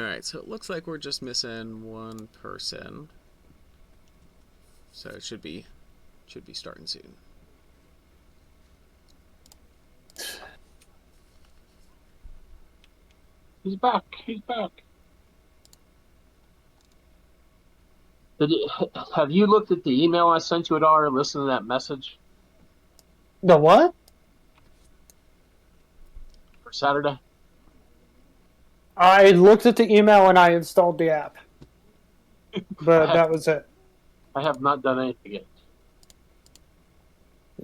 Alright, so it looks like we're just missing one person. So it should be starting soon. He's back. He's back. Have you looked at the email I sent you at all or listened to that message The what? for Saturday? I looked at the email and I installed the app. But that was it. I have not done anything yet.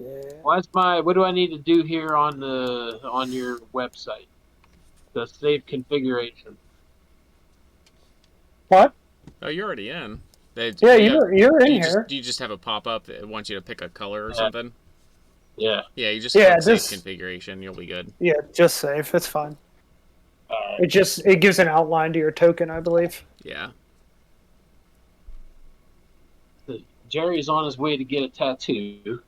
Yeah. What do I need to do here on your website? The save configuration. What? Oh, you're already in. Yeah, you're in here. Do you just have a pop-up that wants you to pick a color or something? Yeah. Yeah, you just click save configuration. You'll be good. Yeah, just save. It's fine. It gives an outline to your token, I believe. Yeah. Jerry's on his way to get a tattoo.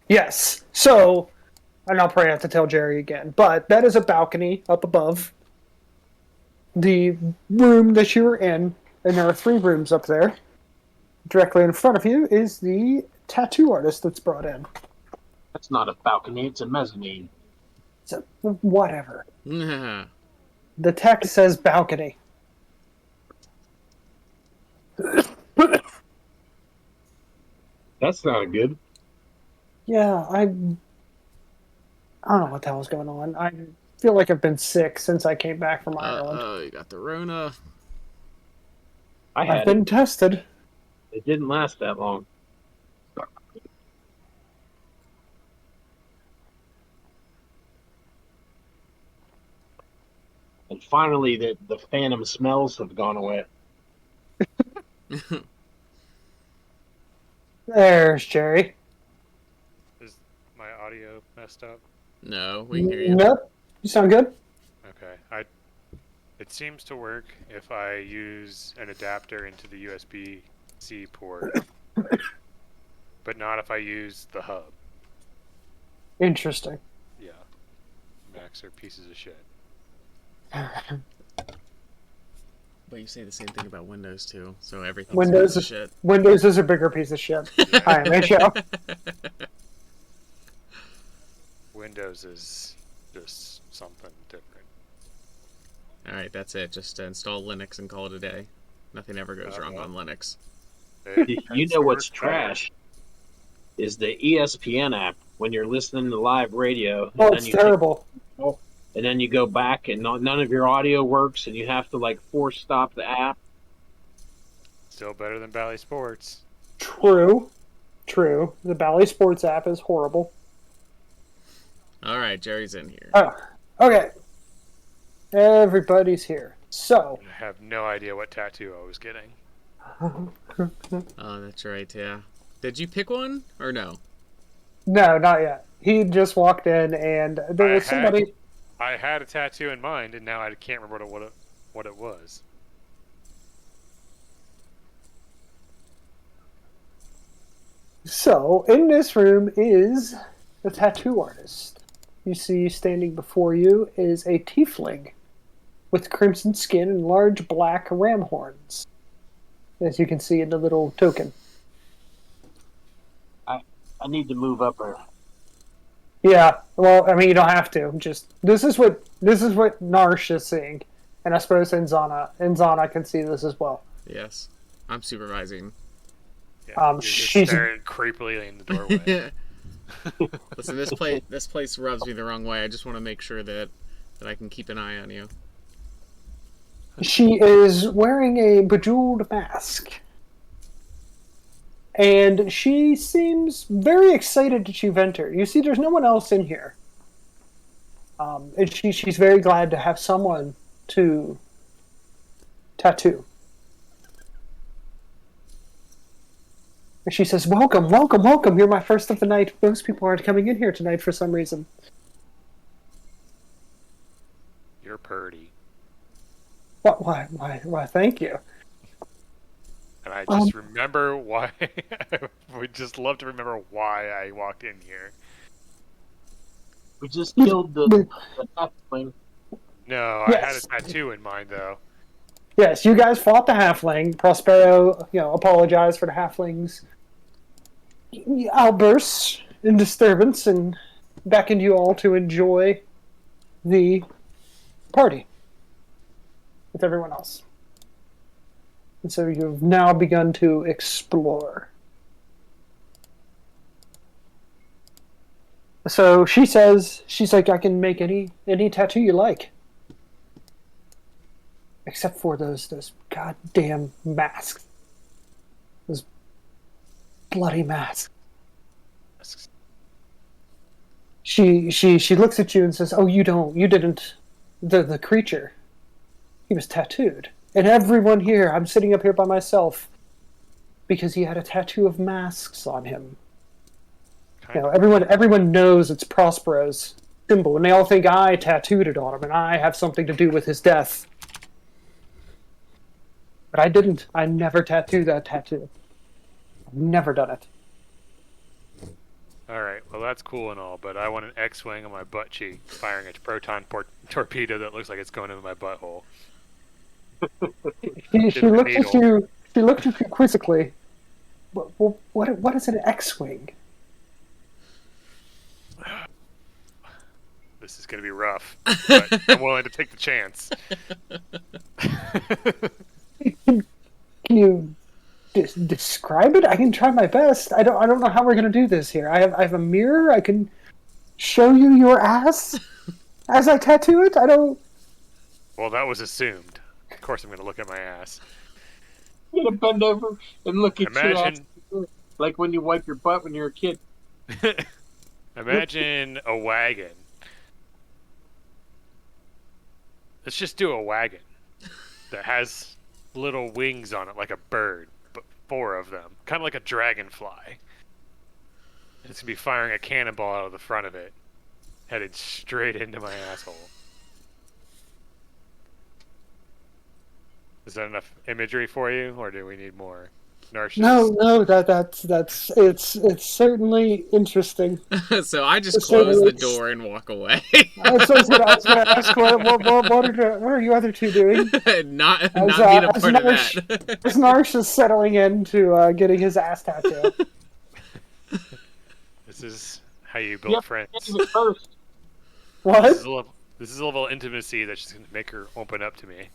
Yes. So, and I'll probably have to tell Jerry again, but that is a balcony up above the room that you were in, and there are 3 rooms up there. Directly in front of you is the tattoo artist that's brought in. That's not a balcony, it's a mezzanine. So, whatever. The text says balcony. That's not good. Yeah, I don't know what the hell's going on. I feel like I've been sick since I came back from Ireland. Oh, you got the Rona. I've been tested. It didn't last that long. And finally, the phantom smells have gone away. There's Jerry. Is my audio messed up? No, we can hear you. Nope. You sound good. Okay. It seems to work if I use an adapter into the USB-C port, but not if I use the hub. Interesting. Yeah. Macs are pieces of shit. But you say the same thing about Windows too, so everything's Windows a piece of shit. Windows is a bigger piece of shit. Hi, Mitchell. Windows is just something different. Alright, that's it. Just install Linux and call it a day. Nothing ever goes wrong on Linux. You know what's trash? Is the ESPN app when you're listening to live radio. Oh, it's terrible. And then you go back and none of your audio works and you have to force stop the app. Still better than Bally Sports. True. The Bally Sports app is horrible. Alright, Jerry's in here. Oh, okay. Everybody's here. So. I have no idea what tattoo I was getting. Oh, that's right, yeah. Did you pick one, or no? No, not yet. He just walked in and there was somebody... I had a tattoo in mind, and now I can't remember what it was. So, in this room is the tattoo artist. You see standing before you is a tiefling with crimson skin and large black ram horns, as you can see in the little token. I need to move up her. Yeah, well, I mean, you don't have to. Just this is what Narsh is seeing, and I suppose Inzana can see this as well. Yes, I'm supervising. Yeah, she's staring creepily in the doorway. Listen, this place rubs me the wrong way. I just want to make sure that I can keep an eye on you. She is wearing a bejeweled mask. And she seems very excited that you've entered. You see, there's no one else in here. And she's very glad to have someone to tattoo. And she says, welcome, welcome, welcome. You're my first of the night. Most people aren't coming in here tonight for some reason. You're purty. What? Why, thank you. And I just remember why. I would just love to remember why I walked in here. We just killed the halfling. No, Yes. I had a tattoo in mind though. Yes, you guys fought the halfling. Prospero, apologized for the halflings' outbursts and disturbance and beckoned you all to enjoy the party with everyone else. And so you've now begun to explore. So she's like, I can make any tattoo you like. Except for those goddamn masks. Those bloody masks. She looks at you and says, "Oh, you didn't. The creature. He was tattooed, and everyone here. I'm sitting up here by myself because he had a tattoo of masks on him. Everyone knows it's Prospero's symbol, and they all think I tattooed it on him, and I have something to do with his death. But I didn't. I never tattooed that tattoo. I've never done it." Alright, well that's cool and all, but I want an X-Wing on my butt cheek firing a proton torpedo that looks like it's going into my butthole. She looked at you. She looked at you quizzically. What is an X-wing? This is going to be rough, but I'm willing to take the chance. Can you describe it? I can try my best. I don't know how we're gonna do this here. I have a mirror. I can show you your ass as I tattoo it. I don't. Well, that was assumed. Of course, I'm going to look at my ass. You're gonna bend over and look at your ass, Imagine, like when you wipe your butt when you're a kid. imagine a wagon. Let's just do a wagon that has little wings on it like a bird, but 4 of them, kind of like a dragonfly. It's gonna be firing a cannonball out of the front of it, headed straight into my asshole. Is that enough imagery for you, or do we need more? No, that's it's certainly interesting. So I just close the door and walk away. I was gonna ask what are you other two doing? not being a part of Narsh, that. as Narsh is settling into getting his ass tattoo. This is how you build friends. First. What? This is a level of intimacy that's just gonna make her open up to me.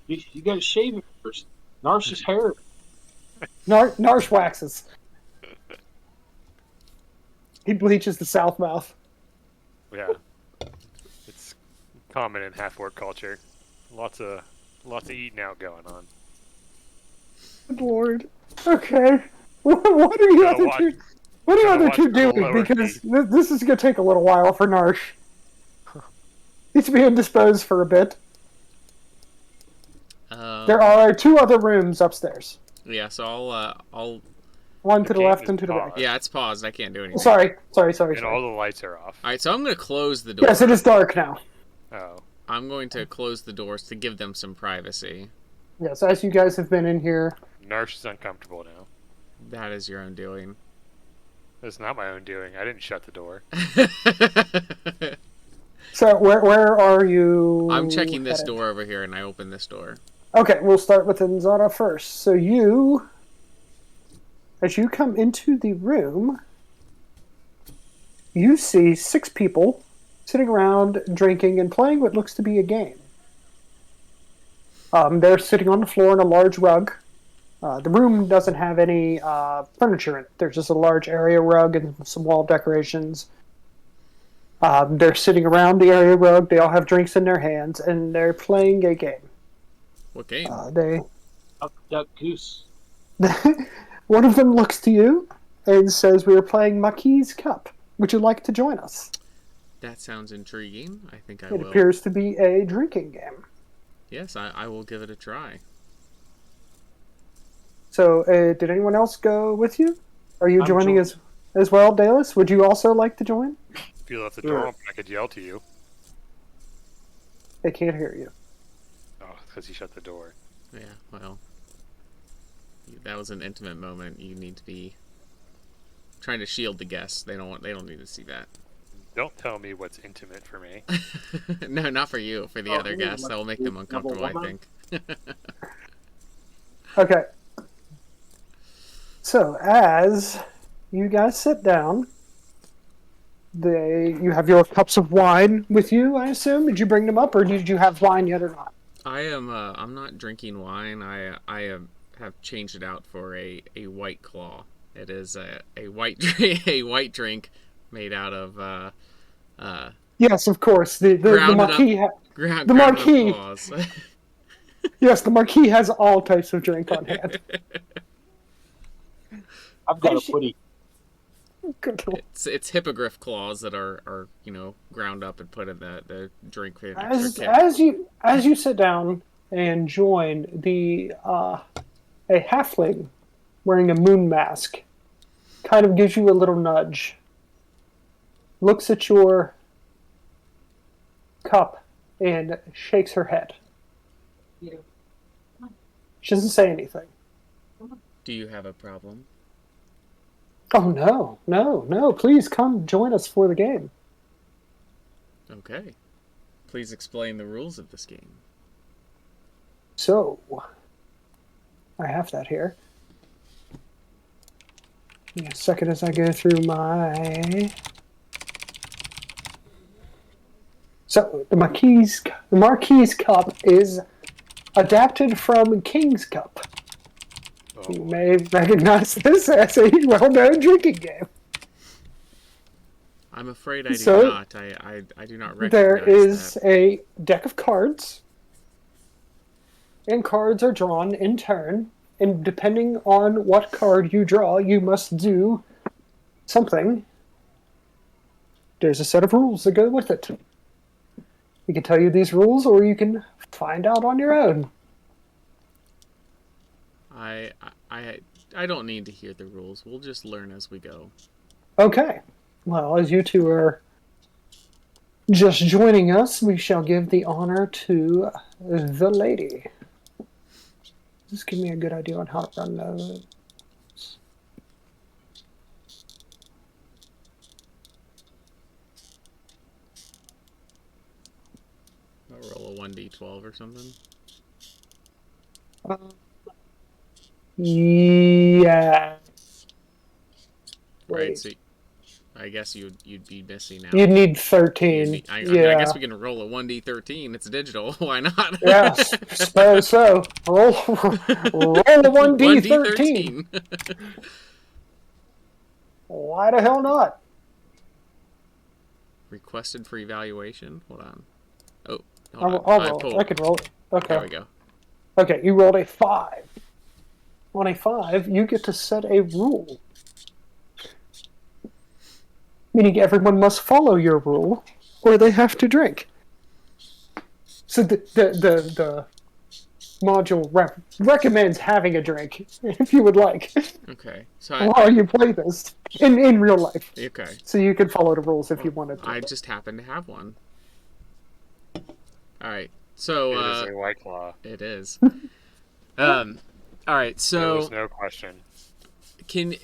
You gotta shave it first. Narsh's hair. Narsh waxes. He bleaches the south mouth. Yeah, it's common in half-orc culture. Lots of eating out going on. Good lord. Okay. What are you other two? What are you other two doing? Because this is gonna take a little while for Narsh. He's being indisposed for a bit. There are 2 other rooms upstairs. Yeah, so I'll. One to the left and to the right. Yeah, it's paused. I can't do anything. Sorry. And all the lights are off. All right, so I'm going to close the door. Yes, it is dark now. Oh. I'm going to close the doors to give them some privacy. Yes, as you guys have been in here. Narsh is uncomfortable now. That is your own doing. It's not my own doing. I didn't shut the door. So where are you? I'm checking this headed? door over here, and I open this door. Okay, we'll start with Nzara first. So as you come into the room, you see 6 people sitting around drinking and playing what looks to be a game. They're sitting on the floor on a large rug. The room doesn't have any furniture in it. There's just a large area rug and some wall decorations. They're sitting around the area rug. They all have drinks in their hands, and they're playing a game. What game? Duck Goose. One of them looks to you and says, "We are playing Maquis Cup. Would you like to join us?" That sounds intriguing. I think I It will. appears to be a drinking game. Yes, I will give it a try. So, did anyone else go with you? Are you I'm joining joining. as well, Dallas? Would you also like to join? If you left the door open, I could yell to you. They can't hear you. Oh, because he shut the door. Yeah, well, that was an intimate moment. You need to be trying to shield the guests. They don't need to see that. Don't tell me what's intimate for me. No, not for you. For the other guests, that will make them Number uncomfortable. I one. think. Okay. So as you guys sit down, you have your cups of wine with you, I assume. Did you bring them up, or did you have wine yet or not? I am. I'm not drinking wine. Have changed it out for a white claw. It is a white a white drink made out of Yes, of course. The ground marquis. ground The ground up marquis. claws. Yes, the marquis has all types of drink on hand. I've got a Hey, pretty. Good Lord. It's hippogriff claws that are ground up and put in the drink for an extra As kick. as you sit down and join a halfling wearing a moon mask kind of gives you a little nudge, looks at your cup and shakes her head. She doesn't say anything. Do you have a problem? Oh no, no, no, please come join us for the game. Okay. Please explain the rules of this game. So I have that here. Give me a second as I go through my. So the Marquis Cup is adapted from King's Cup. Oh, You boy. may recognize this as a well-known drinking game. I'm afraid I do So, not. I do not recognize There is that. a deck of cards, and cards are drawn in turn. And depending on what card you draw, you must do something. There's a set of rules that go with it. We can tell you these rules, or you can find out on your own. I I don't need to hear the rules. We'll just learn as we go. Okay. Well, as you two are just joining us, we shall give the honor to the lady. Just give me a good idea on how to run those. I'll roll a 1d12 or something. Yeah. Right, Wait. so I guess you'd be missing out. You'd need 13. I Yeah. guess we can roll a 1d13. It's digital. Why not? Yeah, suppose so. Roll a 1d13. 1d13. Why the hell not? Requested for evaluation. Hold on. Oh, I'll hold on. roll. I can roll it. Okay. There we go. Okay, you rolled a 5. On a 5, you get to set a rule. Meaning everyone must follow your rule, or they have to drink. So the module recommends having a drink, if you would like, Okay. So while you play this in real life. okay. So you can follow the rules if you wanted to. I just happen to have one. All right. So It is a White Claw. it is. All right. There So was no question. can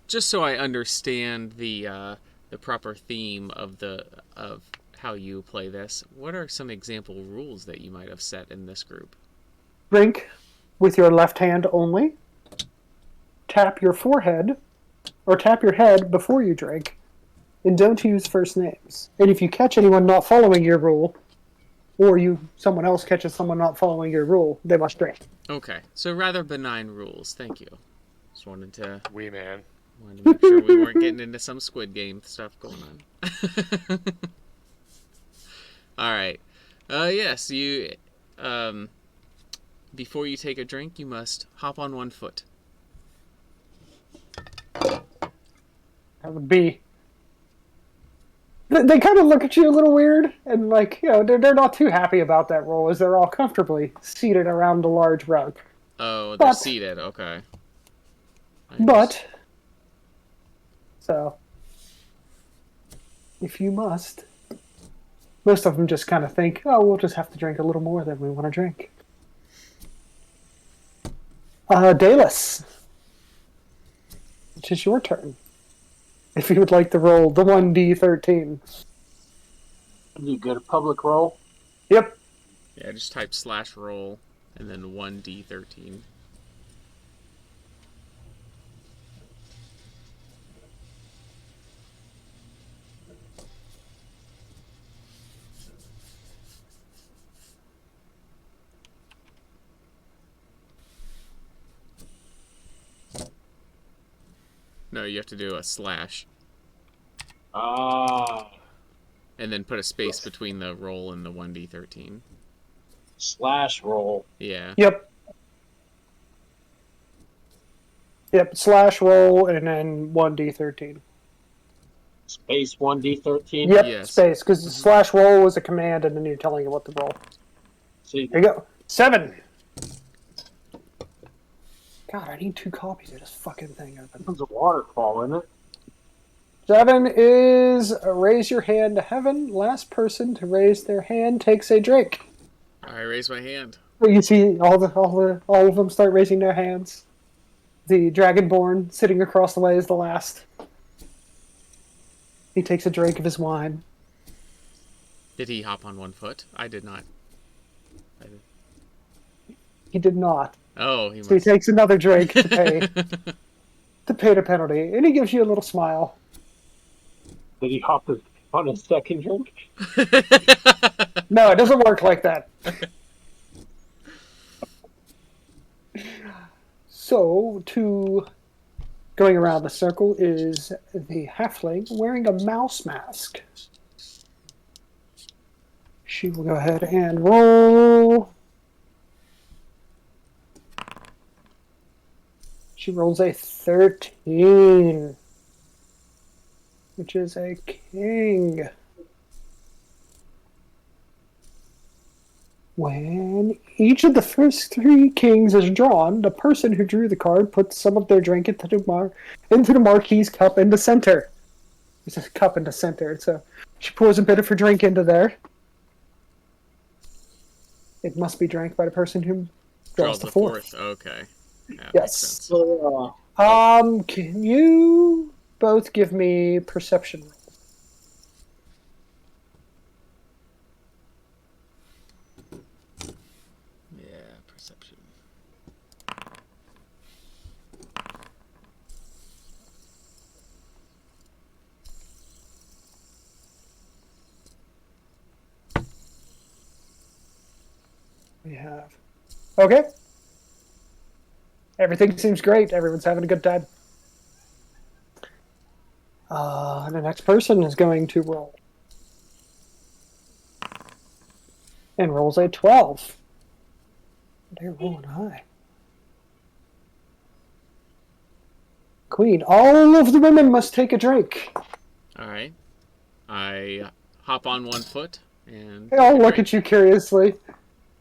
just so I understand the proper theme of how you play this, what are some example rules that you might have set in this group? Drink with your left hand only. Tap your forehead, or tap your head before you drink, and don't use first names. And if you catch anyone not following your rule, or someone else catches someone not following your rule, they must drink. Okay. So rather benign rules. Thank you. Just wanted to Wee man. make sure we weren't getting into some Squid Game stuff going on. All right. Yes, you. Before you take a drink, you must hop on one foot. That would be. They kind of look at you a little weird, and they're not too happy about that role, as they're all comfortably seated around a large rug. Oh, they're But- seated. Okay. But, so, if you must, most of them just kind of think, oh, we'll just have to drink a little more than we want to drink. Dalus, it is your turn. if you would like to roll the 1d13. You get a public roll. Yep. Yeah, just type /roll and then 1d13. No, you have to do a / Ah, and then put a space between the roll and the 1d13. /roll. Yeah. Yep. Yep. /roll and then 1d13. Space 1d13. Yep. Yes. Space, because /roll was a command, and then you're telling it what to roll. See, There you go. 7. God, I need 2 copies of this fucking thing open. there's a waterfall in it. 7 is raise your hand to heaven. Last person to raise their hand takes a drink. I raise my hand. You see all of them start raising their hands. The Dragonborn sitting across the way is the last. He takes a drink of his wine. Did he hop on 1 foot? I did not. He did not. Oh, he must. So he takes another drink to pay the penalty, and he gives you a little smile. Did he hop on a second drink? No, it doesn't work like that. So, going around the circle is the halfling wearing a mouse mask. She will go ahead and roll. She rolls a 13, which is a king. When each of the first 3 kings is drawn, the person who drew the card puts some of their drink into the marquis's cup in the center. There's a cup in the center, so she pours a bit of her drink into there. It must be drank by the person who draws the fourth. Okay. That Yes. makes sense. Can you both give me perception rolls? Yeah, perception. We have. Okay. Everything seems great. Everyone's having a good time. The next person is going to roll. And rolls a 12. They're rolling high. Queen, all of the women must take a drink. Alright. I hop on 1 foot and. They all look at you curiously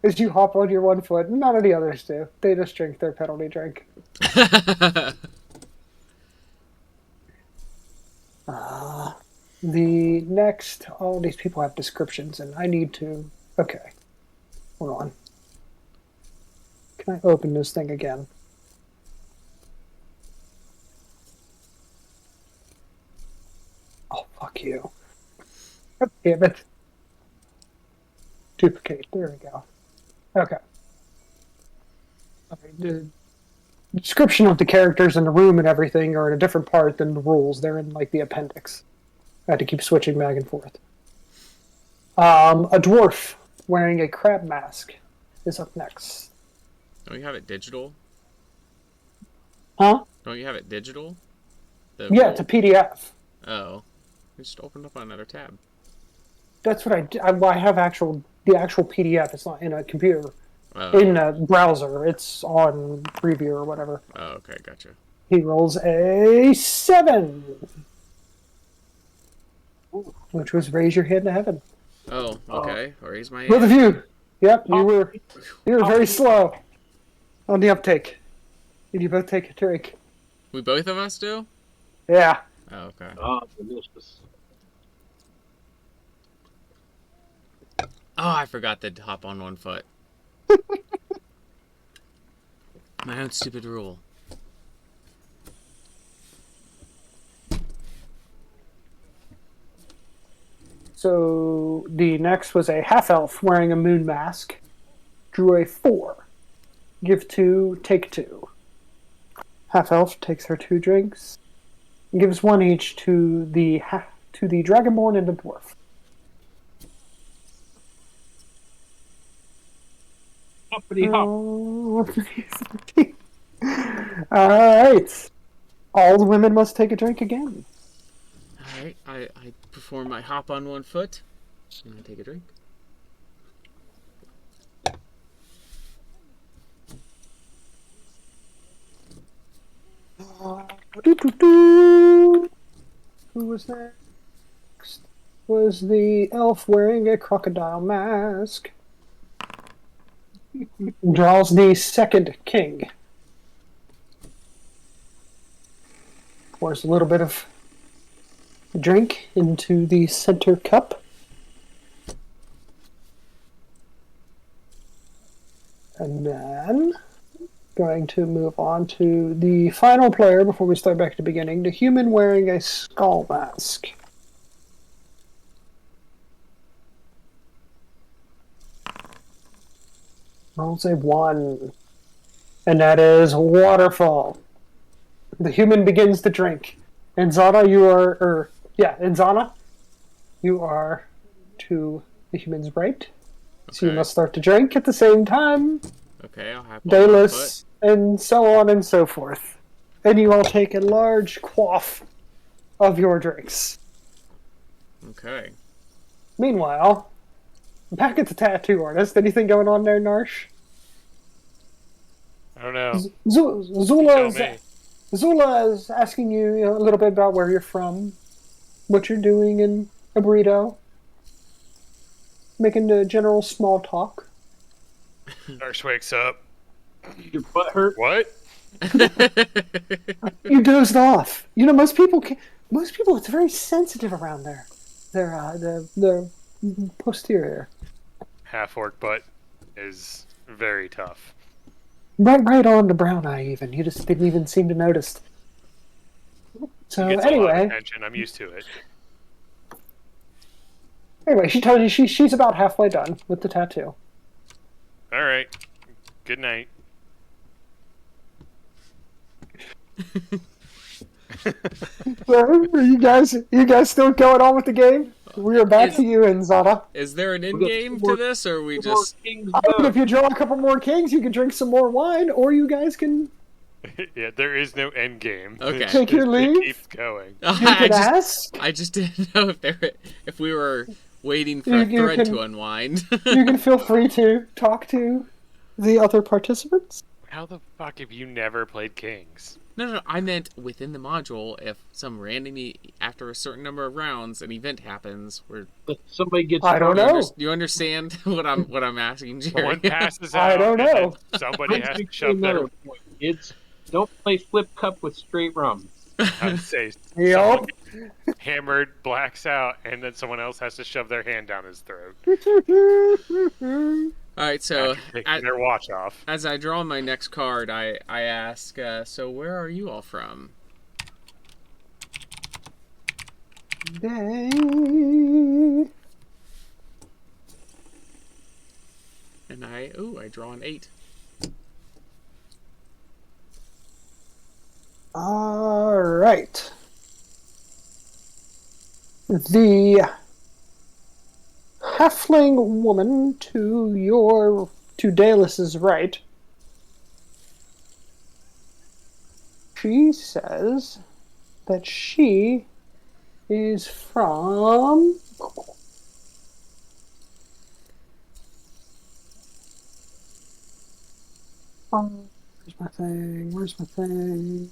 as you hop on your 1 foot. None of the others do. They just drink their penalty drink. The next, all these people have descriptions, and I need to. Okay, hold on. Can I open this thing again? Oh, fuck you. God damn it. Duplicate. There we go. Okay. The description of the characters in the room and everything are in a different part than the rules. They're in, like, the appendix. I had to keep switching back and forth. A dwarf wearing a crab mask is up next. Don't you have it digital? Huh? Don't you have it digital? Yeah, it's a PDF. Oh. We just opened up on another tab. That's what I do. I have the actual PDF. It's not in a computer. Oh. In a browser. It's on Preview or whatever. Oh, okay, gotcha. He rolls a 7. Which was raise your hand to heaven. Oh, okay. Raise my Both of hand. you. Yep, you were very slow on the uptake. Did you both take a drink? We both of us do? Yeah. Oh, okay. Oh, delicious. Oh, I forgot to hop on 1 foot. My own stupid rule. So the next was a half-elf wearing a moon mask. Drew a 4. Give 2, take 2. Half-elf takes her 2 drinks. And gives 1 each to the dragonborn and the dwarf. Hoppity hop. Alright. All the women must take a drink again. Alright, I perform my hop on one foot. And I take a drink. Who was next? Was the elf wearing a crocodile mask. Draws the second king. Pours a little bit of drink into the center cup. And then going to move on to the final player before we start back at the beginning. The human wearing a skull mask. Rolls a 1. And that is waterfall. The human begins to drink. Inzana, Inzana, you are to the human's right. So you Okay. must start to drink at the same time. Okay, I'll hop on one foot. Daedalus, and so on and so forth. And you all take a large quaff of your drinks. Okay. Meanwhile, back at the tattoo artist, anything going on there, Narsh? I don't know. Zula Tell me. Zula is asking you, a little bit about where you're from, what you're doing in a burrito, making the general small talk. Narsh wakes up. Your butt hurt? What? You dozed off. Most people, it's very sensitive around there. Their posterior. Half-orc butt is very tough. Right on the brown eye, even. You just didn't even seem to notice. So Gets a lot of anyway, attention. I'm used to it. she tells you she's about halfway done with the tattoo. All right. Good night. So, you guys still going on with the game? We are back Is- to you, Inzana. Is there an end got game two more- to this, or are we Two more just... kings I mean, go. if you draw a couple more kings, you can drink some more wine, or you guys can Yeah, there is no end game. Okay. It's Take your just- leave? It keeps going. you can ask. I just didn't know if we were waiting for You- a you thread can- to unwind. You can feel free to talk to the other participants. How the fuck have you never played Kings? No, I meant within the module, if some after a certain number of rounds, an event happens where... If somebody gets I don't hurt, know. You understand what I'm asking, Jerry? Someone passes I out. don't and then know. Somebody Let's has to make shove their... another point. It's don't play flip cup with straight rum. I'd say Yup. someone hammered, blacks out, and then someone else has to shove their hand down his throat. Alright, so After taking their watch off. as I draw my next card, I ask, so where are you all from? Day. And I draw an 8. All right. The halfling woman to Daelus's right. She says that she is from. Where's my thing?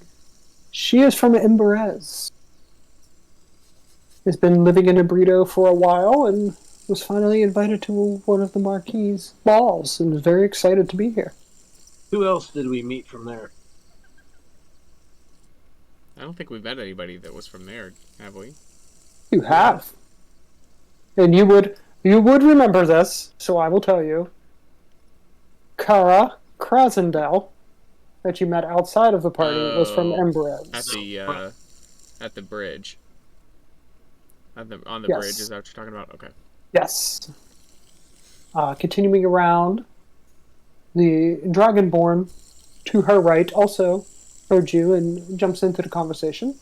She is from Emberez. Has been living in a burrito for a while and was finally invited to one of the Marquis' balls and was very excited to be here. Who else did we meet from there? I don't think we've met anybody that was from there, have we? You have. And you would remember this, so I will tell you. Kara Krasendel, that you met outside of the party, was from Oh. Emberez. At the bridge. On the Yes. bridge, is that what you're talking about? Okay. Yes. Continuing around, the Dragonborn to her right also heard you and jumps into the conversation.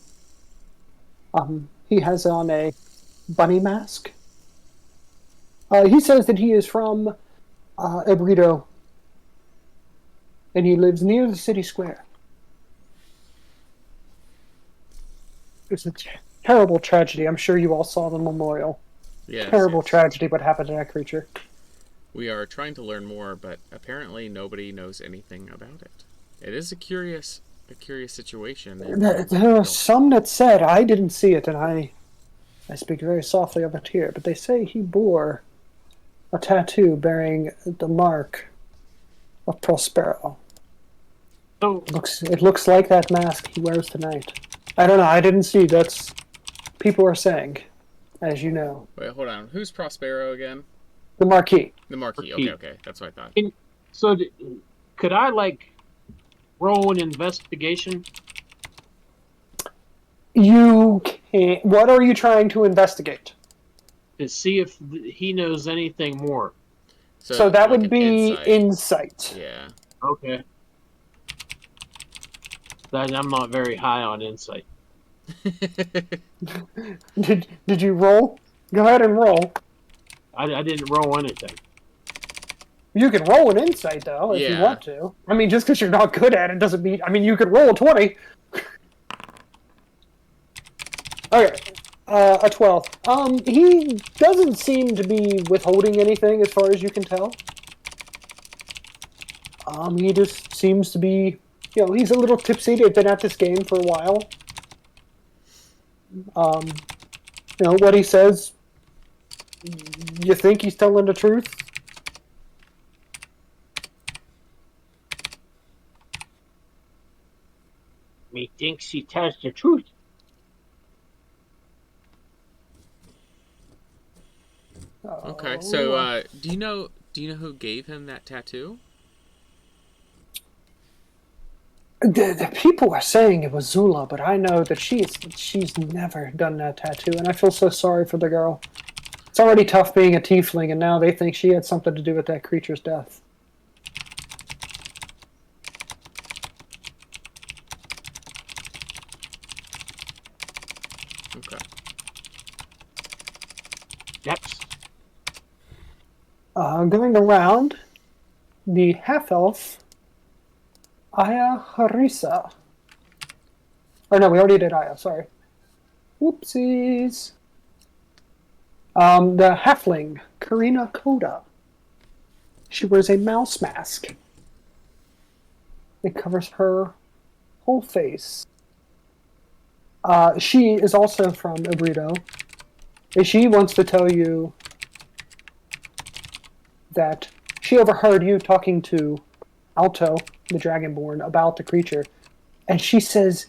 He has on a bunny mask. He says that he is from Ebrito, and he lives near the city square. It's a terrible tragedy. I'm sure you all saw the memorial. Yes, Terrible yes. tragedy what happened to that creature. We are trying to learn more, but apparently nobody knows anything about it. It is a curious situation. And There are some that said, I didn't see it, and I speak very softly of it here, but they say he bore a tattoo bearing the mark of Prospero. So, It looks like that mask he wears tonight. I don't know, I didn't see, that's... People are saying, as you know. Wait, hold on. Who's Prospero again? The Marquis. The Marquis. Marquis. Okay. That's what I thought. so could I roll an investigation You can't... What are you trying to investigate? to see if he knows anything more? So that like would an be insight. Yeah. Okay. I'm not very high on insight. Did you roll? Go ahead and roll. I didn't roll anything. You can roll an insight, though, if you Yeah. want to. I mean, just because you're not good at it doesn't mean... I mean, you could roll a 20. Okay. A 12. He doesn't seem to be withholding anything as far as you can tell. He just seems to be... he's a little tipsy. They've been at this game for a while. What he says... You think he's telling the truth? Methinks he tells the truth. Okay. So, do you know who gave him that tattoo? The people are saying it was Zula, but I know that she's never done that tattoo, and I feel so sorry for the girl. It's already tough being a tiefling, and now they think she had something to do with that creature's death. Okay. Yes. Going around, the half-elf, Aya Harissa. Or no, we already did Aya, sorry. Whoopsies. The halfling, Karina Koda. She wears a mouse mask. It covers her whole face. She is also from Ebrito. And she wants to tell you that she overheard you talking to Alto, the Dragonborn, about the creature. And she says,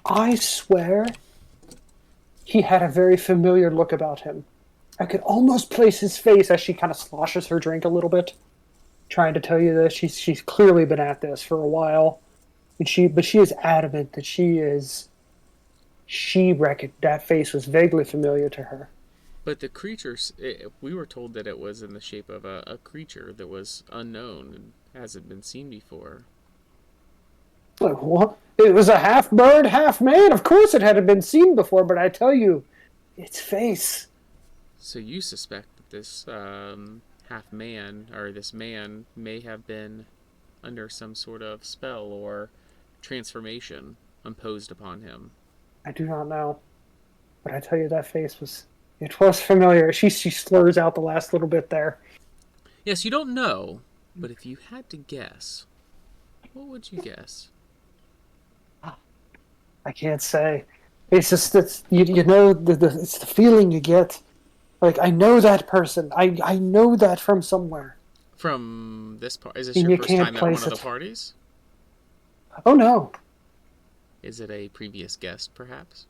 I swear he had a very familiar look about him. I could almost place his face as she kind of sloshes her drink a little bit, trying to tell you this. She's clearly been at this for a while. But she is adamant that she reckoned that face was vaguely familiar to her. But the creatures, we were told that it was in the shape of a creature that was unknown and hasn't been seen before. Like, what? It was a half bird, half man. Of course it hadn't been seen before, but I tell you, its face. So you suspect that this half man, or this man, may have been under some sort of spell or transformation imposed upon him. I do not know. But I tell you, that face was... It was familiar. She slurs out the last little bit there. Yes, you don't know, but if you had to guess, what would you guess? I can't say. It's just it's it's the feeling you get. Like, I know that person. I know that from somewhere. From this part, is this And your you first can't time at one place of the it. parties? Oh no, Is it a previous guest, perhaps?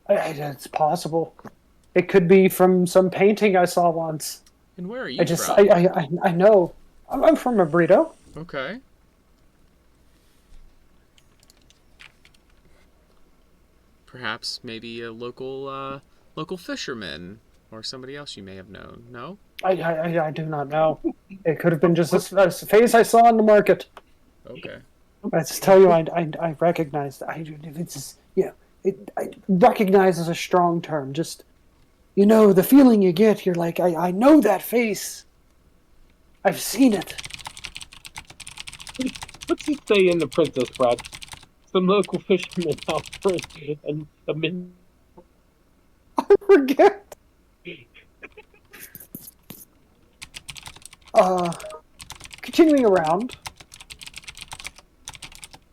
it's possible. It could be from some painting I saw once. And where are you from? I know. I'm from a burrito. perhaps maybe a local fisherman or somebody else you may have known. No? I do not know. It could have been just a face I saw in the market. Okay. I just tell you, I recognize. I recognize is a strong term. Just, the feeling you get. You're like, I know that face. I've seen it. What's he say in the Princess Bride? Some local fishermen out for a minute. I forget. Continuing around,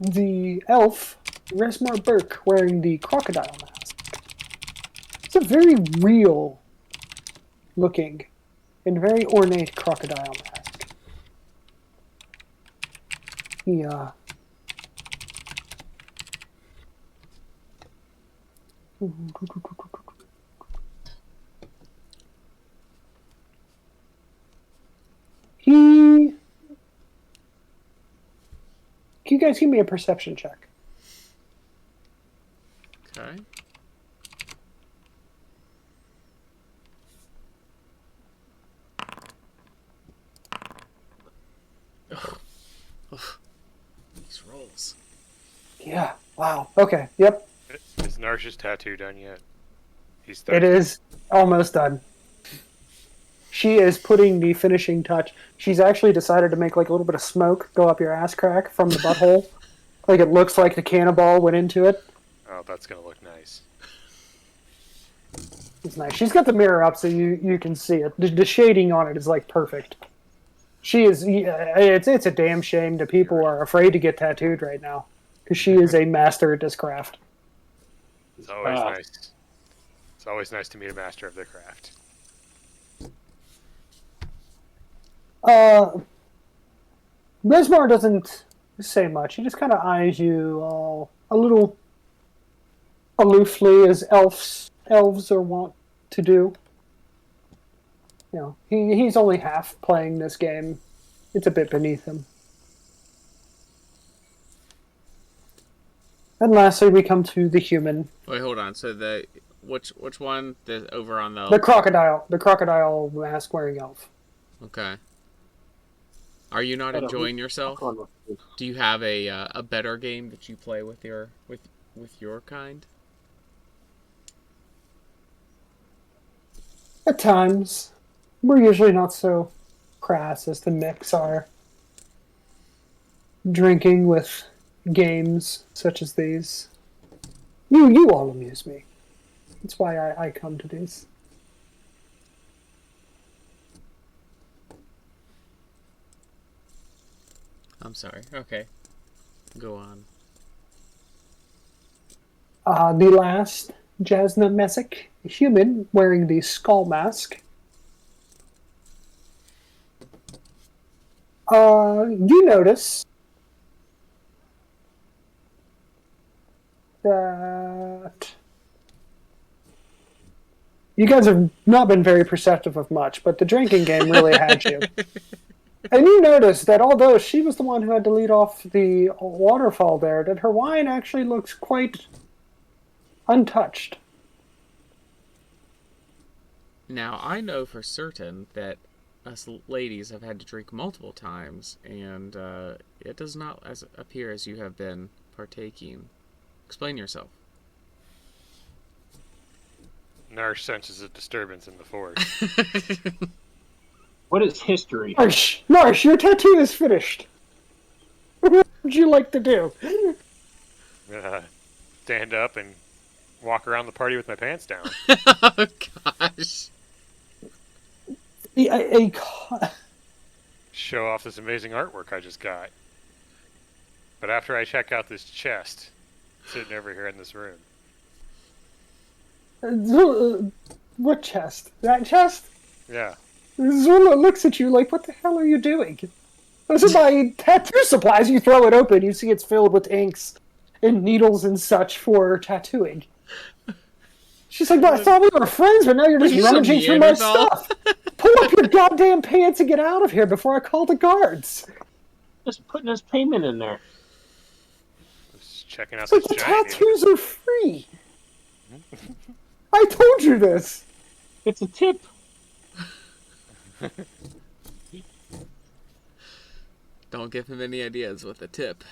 the elf, Resmar Burke, wearing the crocodile mask. It's a very real looking and very ornate crocodile mask. Can you guys give me a perception check? Okay. These rolls. Yeah. Wow. Okay. Yep. Is Narsh's tattoo done yet? He's It is almost done. She is putting the finishing touch. She's actually decided to make like a little bit of smoke go up your ass crack from the butthole. Like it looks like the cannonball went into it. Oh, that's gonna look nice. It's nice. She's got the mirror up so you can see it. The shading on it is like perfect. She is. It's a damn shame that people are afraid to get tattooed right now because she is a master at this craft. It's always nice. It's always nice to meet a master of their craft. Resmar doesn't say much. He just kind of eyes you a little aloofly, as elves are wont to do. He's only half playing this game. It's a bit beneath him. And lastly, we come to the human. Wait, hold on. So which one? The over on the The crocodile mask wearing elf. Okay. Are you not enjoying yourself? Do you have a better game that you play with your kind? At times, we're usually not so crass as the mix are. Drinking with games such as these. You all amuse me. That's why I come to these. I'm sorry. Okay. Go on. The last Jasna Messick, human wearing the skull mask. You notice that you guys have not been very perceptive of much, but the drinking game really had you. And you notice that although she was the one who had to lead off the waterfall there, that her wine actually looks quite untouched. Now, I know for certain that us ladies have had to drink multiple times, and it does not appear as you have been partaking. Explain yourself. Narsh senses a disturbance in the force. What is history? Narsh, your tattoo is finished. What would you like to do? Stand up and walk around the party with my pants down. Oh, gosh. Show off this amazing artwork I just got. But after I check out this chest sitting over here in this room. What chest? That chest? Yeah. Zula looks at you like, what the hell are you doing? Those are my tattoo supplies. You throw it open, you see it's filled with inks and needles and such for tattooing. She's like, I thought we were friends, but now you're just rummaging through my stuff. Pull up your goddamn pants and get out of here before I call the guards. Just putting his payment in there. Just checking out It's like this the giant tattoos are free. I told you this. It's a tip. Don't give him any ideas with a tip.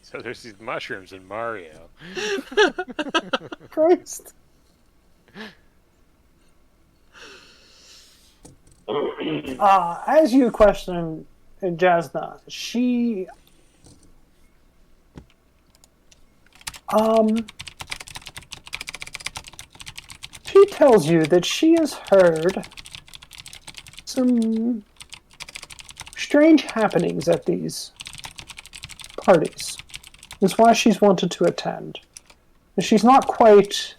So there's these mushrooms in Mario. Christ. As you question Jasna, she tells you that she has heard some strange happenings at these parties. That's why she's wanted to attend. But she's not quite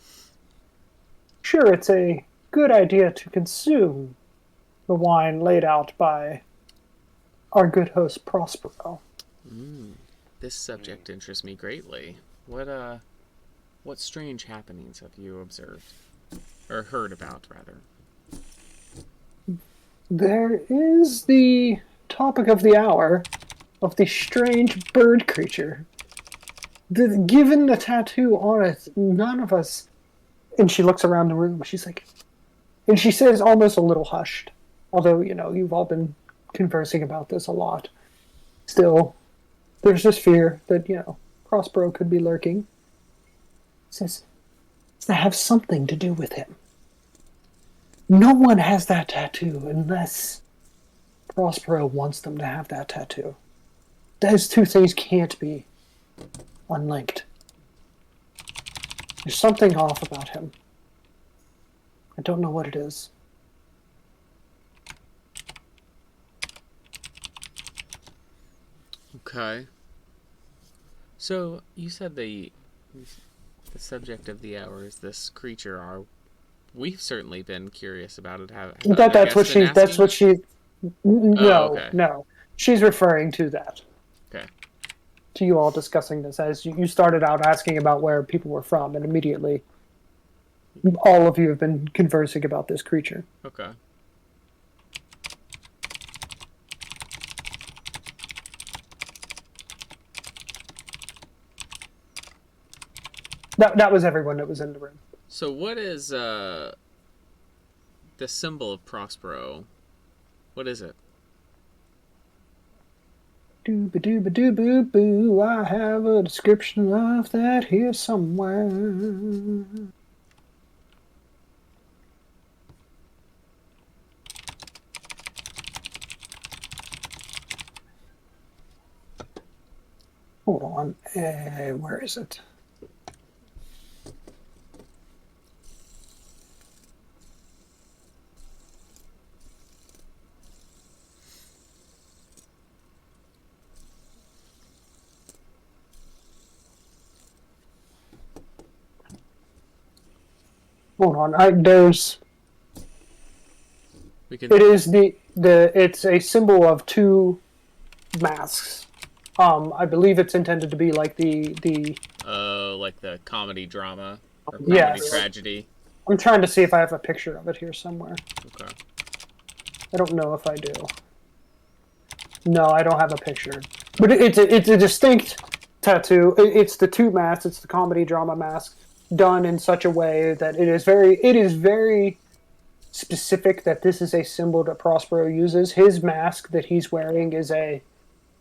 sure it's a good idea to consume the wine laid out by our good host Prospero. This subject interests me greatly. What strange happenings have you observed? Or heard about, rather? There is the topic of the hour of the strange bird creature. Given the tattoo on it, none of us... And she looks around the room, she's like... And she says, almost a little hushed, although, you've all been conversing about this a lot. Still, there's this fear that, Prospero could be lurking. Says, does that have something to do with him? No one has that tattoo unless Prospero wants them to have that tattoo. Those two things can't be unlinked. There's something off about him. I don't know what it is. Okay. So, you said the subject of the hour is this creature. We've certainly been curious about it. That's what she. No, okay. no. She's referring to that. Okay. To you all discussing this, as you started out asking about where people were from, and immediately all of you have been conversing about this creature. Okay. That was everyone that was in the room. So what is the symbol of Prospero? What is it? Doo-ba-doo-ba-doo-boo-boo. I have a description of that here somewhere. Hold on. Where is it? Hold on. There's. It is it's a symbol of two masks. I believe it's intended to be like the like the comedy drama or comedy tragedy. I'm trying to see if I have a picture of it here somewhere. Okay. I don't know if I do. No, I don't have a picture. But it's a distinct tattoo. It's the two masks. It's the comedy drama mask done in such a way that it is very specific that this is a symbol that Prospero uses. His mask that he's wearing is a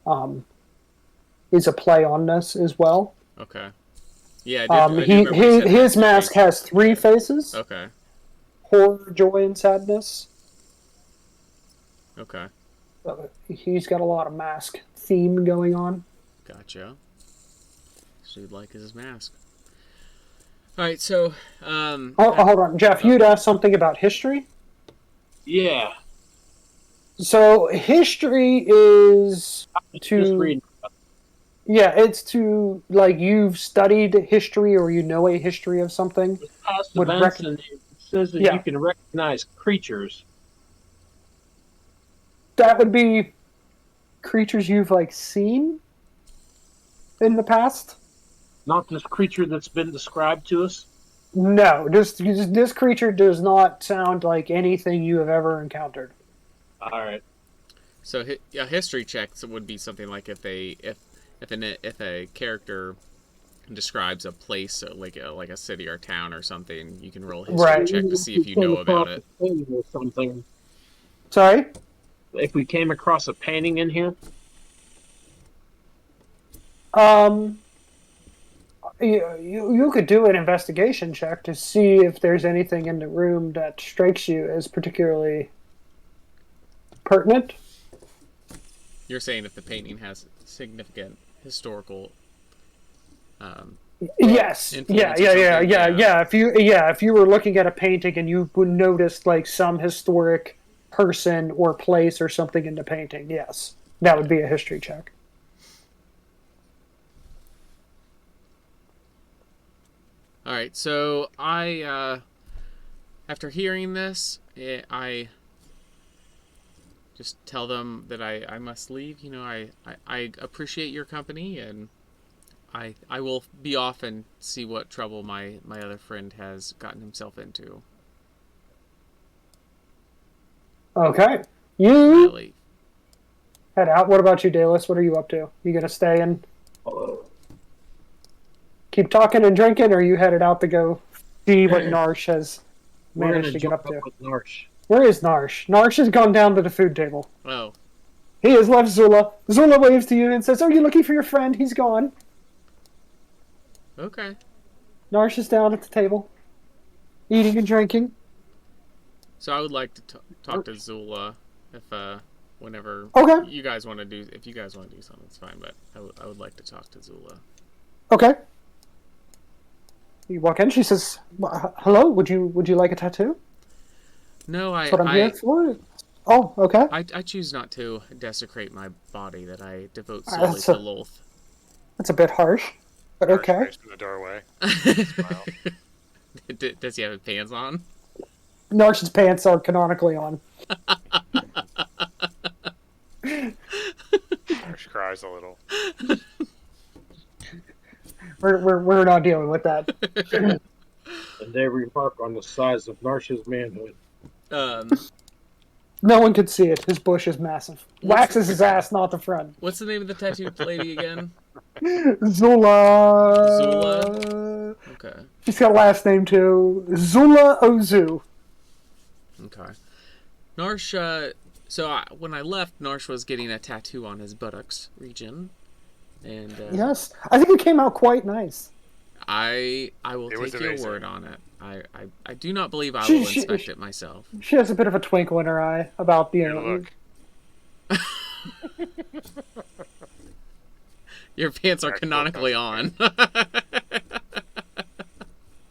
play on this as well. Okay. Yeah, I did his mask has three faces. Okay. Horror, joy, and sadness. Okay. He's got a lot of mask theme going on. Gotcha. So you'd like his mask. All right, so... hold on. Jeff, you'd asked something about history? Yeah. So, history is to... Yeah, it's to, like, you've studied history or you know a history of something. Past events, and it says that you can recognize creatures. That would be creatures you've, like, seen in the past? Not this creature that's been described to us? No, this creature does not sound like anything you have ever encountered. All right. So a history check would be something like if if a character describes a place like a city or town or something, you can roll a history Right. check to see if you Came know about across it. a painting or something. Sorry. If we came across a painting in here, Um, you could do an investigation check to see if there's anything in the room that strikes you as particularly pertinent. You're saying if the painting has significant historical Yes. influence or Yeah. something, yeah. If you were looking at a painting and you would notice like some historic person or place or something in the painting, yes, that would be a history check. All right, so after hearing this, I just tell them that I must leave. You know, I appreciate your company, and I will be off and see what trouble my other friend has gotten himself into. Okay. I You leave. head out. What about you, Dallas? What are you up to? You gonna stay and keep talking and drinking, or are you headed out to go see what Narsh has we're managed gonna to get join up up to? with Narsh. Where is Narsh? Narsh has gone down to the food table. Oh, He has left Zula. Zula waves to you and says, "Oh, you're looking for your friend? He's gone." okay. Narsh is down at the table, eating and drinking. So I would like to talk to Zula if whenever Okay. you guys want to do something, it's fine. But I would like to talk to Zula. Okay. You walk in. She says, "Hello. Would you like a tattoo? No, That's what I'm here for." Oh, okay. I choose not to desecrate my body that I devote solely That's to a- Lolth. That's a bit harsh, but Dark okay. face in the doorway. Smile. Does he have his pants on? Narsh's pants are canonically on. She cries a little. We're not dealing with that. And they remark on the size of Narsh's manhood. No one could see it. His bush is massive. Waxes his ass, not the front. What's the name of the tattooed lady again? Zula. Zula? Okay. She's got a last name too. Zula Ozu. Okay. Narsh, when I left, Narsh was getting a tattoo on his buttocks region. And Yes, I think it came out quite nice. I will It was take your amazing. word on it. I do not believe I She- will she- inspect it myself. She has a bit of a twinkle in her eye about Good look. Your pants are Narsh canonically on.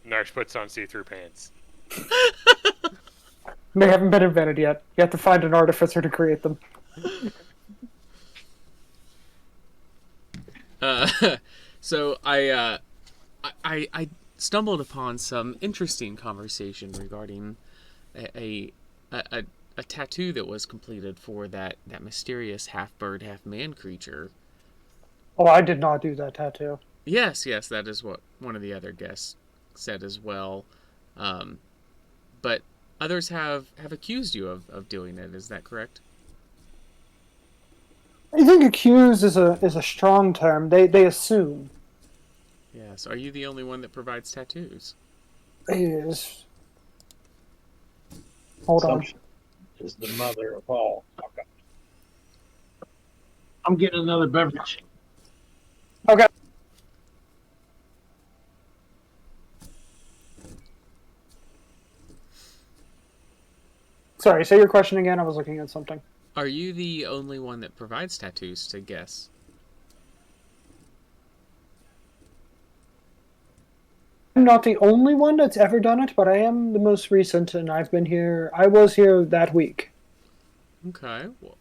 Narsh puts on see-through pants. They haven't been invented yet. You have to find an artificer to create them. So I stumbled upon some interesting conversation regarding a tattoo that was completed for that mysterious half bird, half man creature. Oh, I did not do that tattoo. Yes, that is what one of the other guests said as well. But others have accused you of doing it. Is that correct? I think accused is a strong term. They assume. Yes. Are you the only one that provides tattoos? Is. Hold on. Assumption is the mother of all. Okay. I'm getting another beverage. Okay. Sorry, say your question again. I was looking at something. Are you the only one that provides tattoos to guests? I'm not the only one that's ever done it, but I am the most recent, and I've been here. I was here that week. Okay. Well,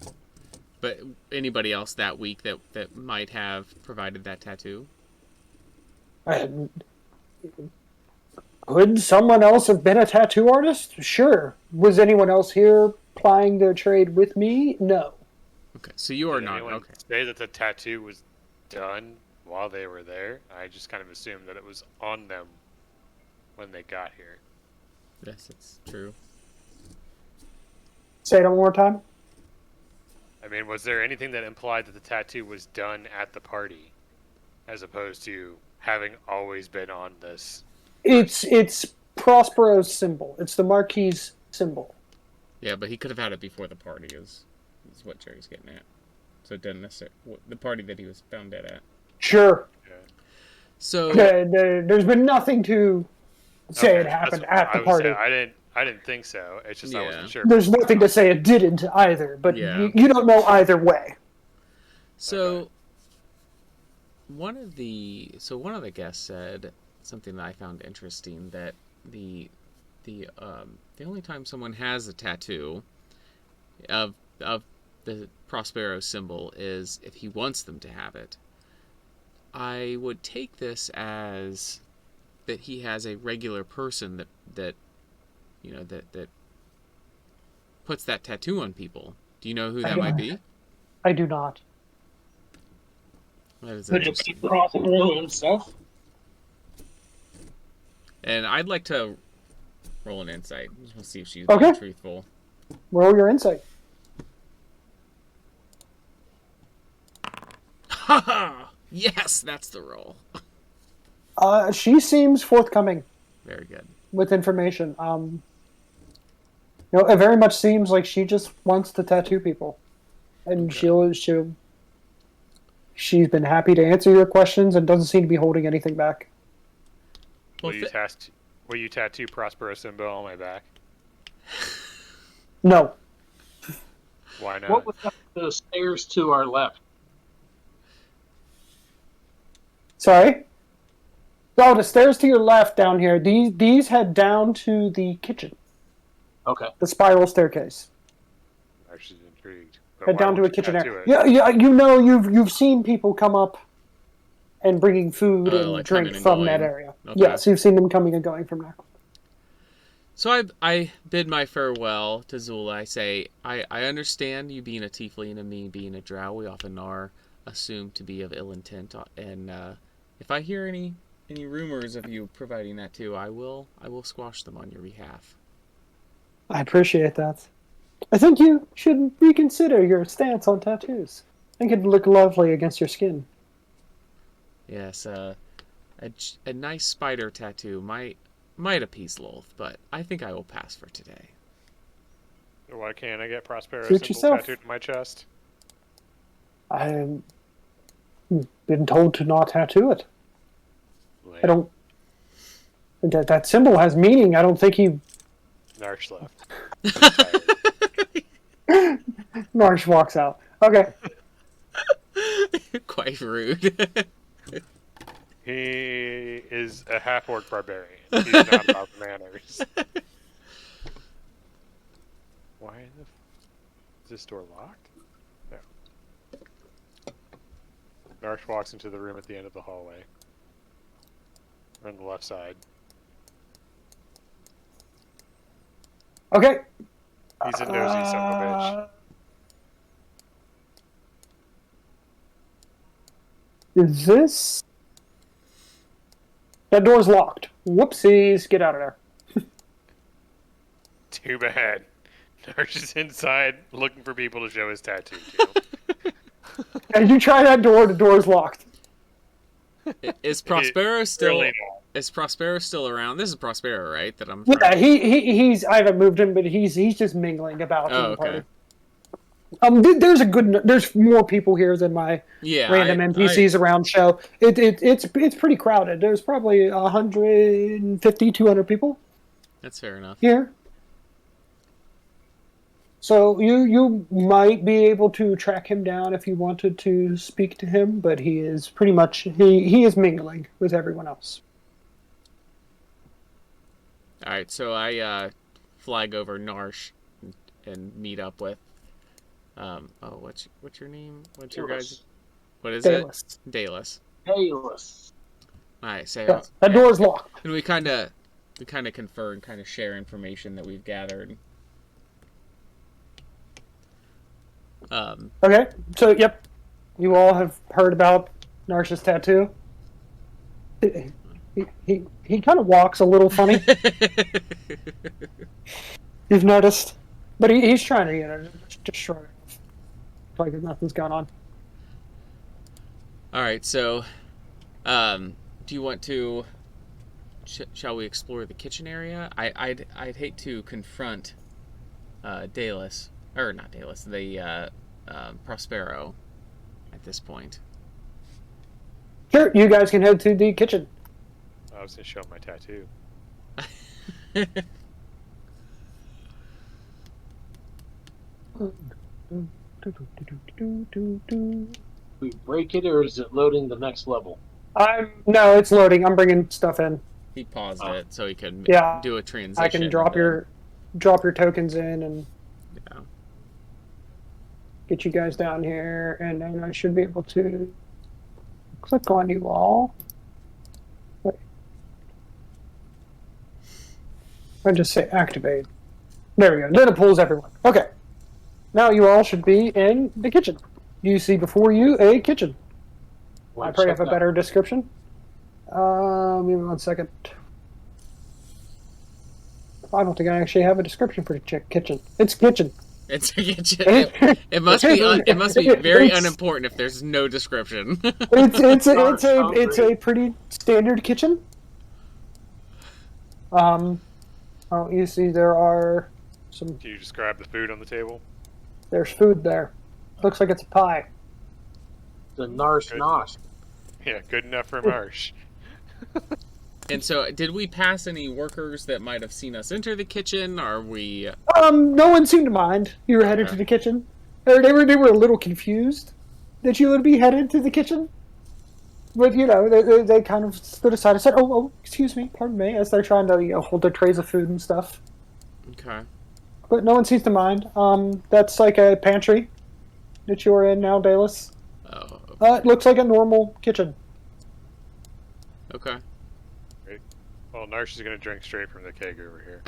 but anybody else that week that might have provided that tattoo? Could someone else have been a tattoo artist? Sure. Was anyone else here plying their trade with me? No. Okay. So you are Did not. anyone Okay. say that the tattoo was done while they were there? I just kind of assumed that it was on them when they got here. Yes, that's true. Say it one more time. I mean, was there anything that implied that the tattoo was done at the party? as opposed to having always been on this. It's Prospero's symbol. It's the Marquis symbol. Yeah, but he could have had it before the party. Is what Jerry's getting at. So it doesn't necessarily the party that he was found dead at. Sure. Yeah. So There's been nothing to say Okay, it happened that's- at the I would party. say I didn't think so. It's just I Yeah. wasn't sure. There's nothing to say it didn't either, but Yeah. you don't know either way. So one of the guests said something that I found interesting, that the only time someone has a tattoo of the Prospero symbol is if he wants them to have it. I would take this as that he has a regular person that puts that tattoo on people. Do you know who that might be? I do not. That is Could it interesting. be Prospero himself? And I'd like to roll an insight. Just want to see if she's Okay. being truthful. Roll your insight. Haha! Yes, that's the roll. She seems forthcoming Very good. with information. It very much seems like she just wants to tattoo people, and she's been happy to answer your questions and doesn't seem to be holding anything back. Well, Will you tattoo Prospero symbol on my back? No. Why not? What was up the stairs to our left? Sorry? Oh, the stairs to your left down here. These head down to the kitchen. Okay. The spiral staircase. I'm actually intrigued. But Head why down to won't a you kitchen tattoo area. it? Yeah, you've seen people come up and bringing food and like drink coming and from that going. area. Okay. Yes, you've seen them coming and going from there. So I bid my farewell to Zula. I say, I understand you being a tiefling and me being a drow. We often are assumed to be of ill intent. And if I hear any rumors of you providing that too, I will squash them on your behalf. I appreciate that. I think you should reconsider your stance on tattoos. I think it'd look lovely against your skin. Yes, a nice spider tattoo might appease Lolth, but I think I will pass for today. Why can't I get Prospero Suit symbol yourself. tattooed to my chest? I've been told to not tattoo it. I don't. That symbol has meaning. I don't think he. Narsh left. Marsh walks out. Okay. Quite rude. He is a half-orc barbarian. He's not about manners. Why is this door locked? No. Narsh walks into the room at the end of the hallway. On the left side. Okay. He's a nosy son of a bitch. Is this? That door's locked. Whoopsies! Get out of there. Too bad. Narsh is inside looking for people to show his tattoo to. As you try that door, the door's locked. Is Prospero still? Really not. Is Prospero still around? This is Prospero, right? That I'm. Yeah, he's. I haven't moved him, but he's just mingling about. Oh, in the party. okay. There's more people here than my Yeah. random NPCs around show. It's pretty crowded. There's probably 150, 200 people That's fair enough. here. So you might be able to track him down if you wanted to speak to him, but he is pretty much he is mingling with everyone else. All right, so I flag over Narsh and meet up with. What's your name? What's your guys? What is Dallas. it? Dallas. Payless. All right, so Yeah, that door is locked. and we kind of confer and kind of share information that we've gathered. Okay, so yep, you all have heard about Narsh's tattoo. He kind of walks a little funny. You've noticed, but he's trying to just shrug it off, like nothing's going on. All right, so Do you want to? Shall we explore the kitchen area? I'd hate to confront Dalus, or not Dalus, the Prospero at this point. Sure, you guys can head to the kitchen. I was gonna show him my tattoo. We break it, or is it loading the next level? No, it's loading. I'm bringing stuff in. He paused it so he could Yeah, do a transition. I can drop your tokens in and Yeah. get you guys down here, and then I should be able to click on you all. Wait. I just say activate. There we go. Then it pulls everyone. Okay. Now you all should be in the kitchen. You see before you a kitchen. I probably have a better description. Give me 1 second. I don't think I actually have a description for the kitchen. It's kitchen. It's a kitchen. It must be. It must be very unimportant if there's no description. It's a pretty standard kitchen. Oh, you see, there are some. Can you just grab the food on the table? There's food there. Looks like it's a pie. The Narsh Nosh. Yeah, good enough for Marsh. And so, did we pass any workers that might have seen us enter the kitchen? Are we? No one seemed to mind. You were headed to the kitchen. Or they were a little confused that you would be headed to the kitchen. But you know, they kind of stood aside and said, "Oh, excuse me, pardon me," as they're trying to hold their trays of food and stuff. Okay. But no one seems to mind. That's like a pantry that you're in now, Dalus. Oh. It looks like a normal kitchen. Okay. Great. Well, Narsh is gonna drink straight from the keg over here.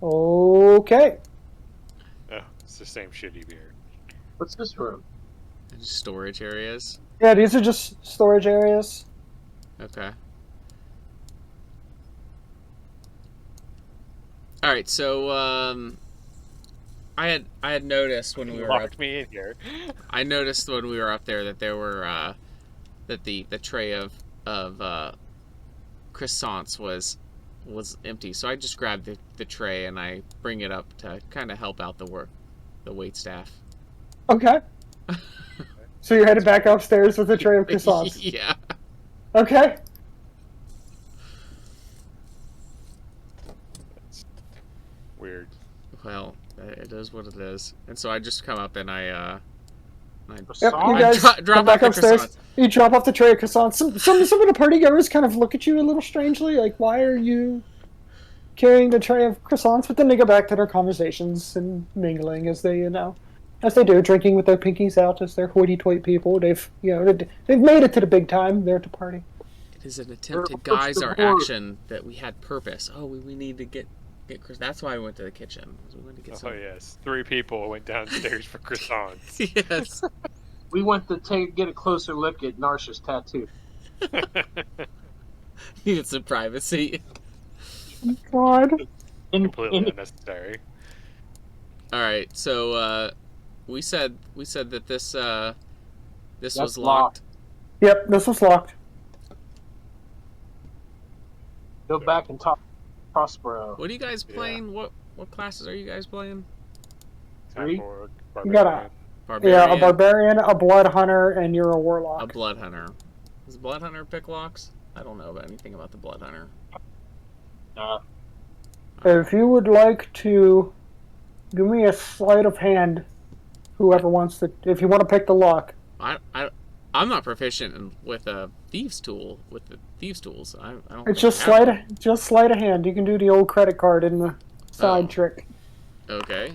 Okay. Oh, it's the same shitty beer. What's this room? Storage areas. Yeah, these are just storage areas. Okay. All right. So, I had noticed when we were Locked me in here. I noticed when we were up there that there were that the tray of croissants was empty. So I just grabbed the tray and I bring it up to kind of help out the wait staff. Okay. So you're headed back upstairs with a tray of croissants. Yeah. Okay. Weird. Well, it is what it is. And so I just come up and I Yep, you guys drop come back off the upstairs. croissants. You drop off the tray of croissants. Some of the party goers kind of look at you a little strangely, like, why are you carrying the tray of croissants? But then they go back to their conversations and mingling as they, as they do, drinking with their pinkies out as they're hoity-toity people. They've made it to the big time. They're to party. It is an attempt to guise our action that we had purpose. Oh, we need to get Chris. That's why I went to the kitchen. We wanted to get some. Oh yes, 3 people went downstairs for croissants. Yes. We went to get a closer look at Narsh's tattoo. Needed some privacy. God. Completely unnecessary. All right, so we said that this That's was locked. Yep, this was locked. Go back and talk to Prospero. What are you guys playing? What classes are you guys playing? Three? You got Barbarian. a barbarian, a blood hunter, and you're a warlock. A blood hunter. Does a blood hunter pick locks? I don't know about anything about the blood hunter. If you would like to give me a sleight of hand, whoever wants to, if you want to pick the lock. I'm not proficient with a thieves tool. With the thieves tools, I don't. It's think just I have sleight of hand. You can do the old credit card in the side trick. one. Okay.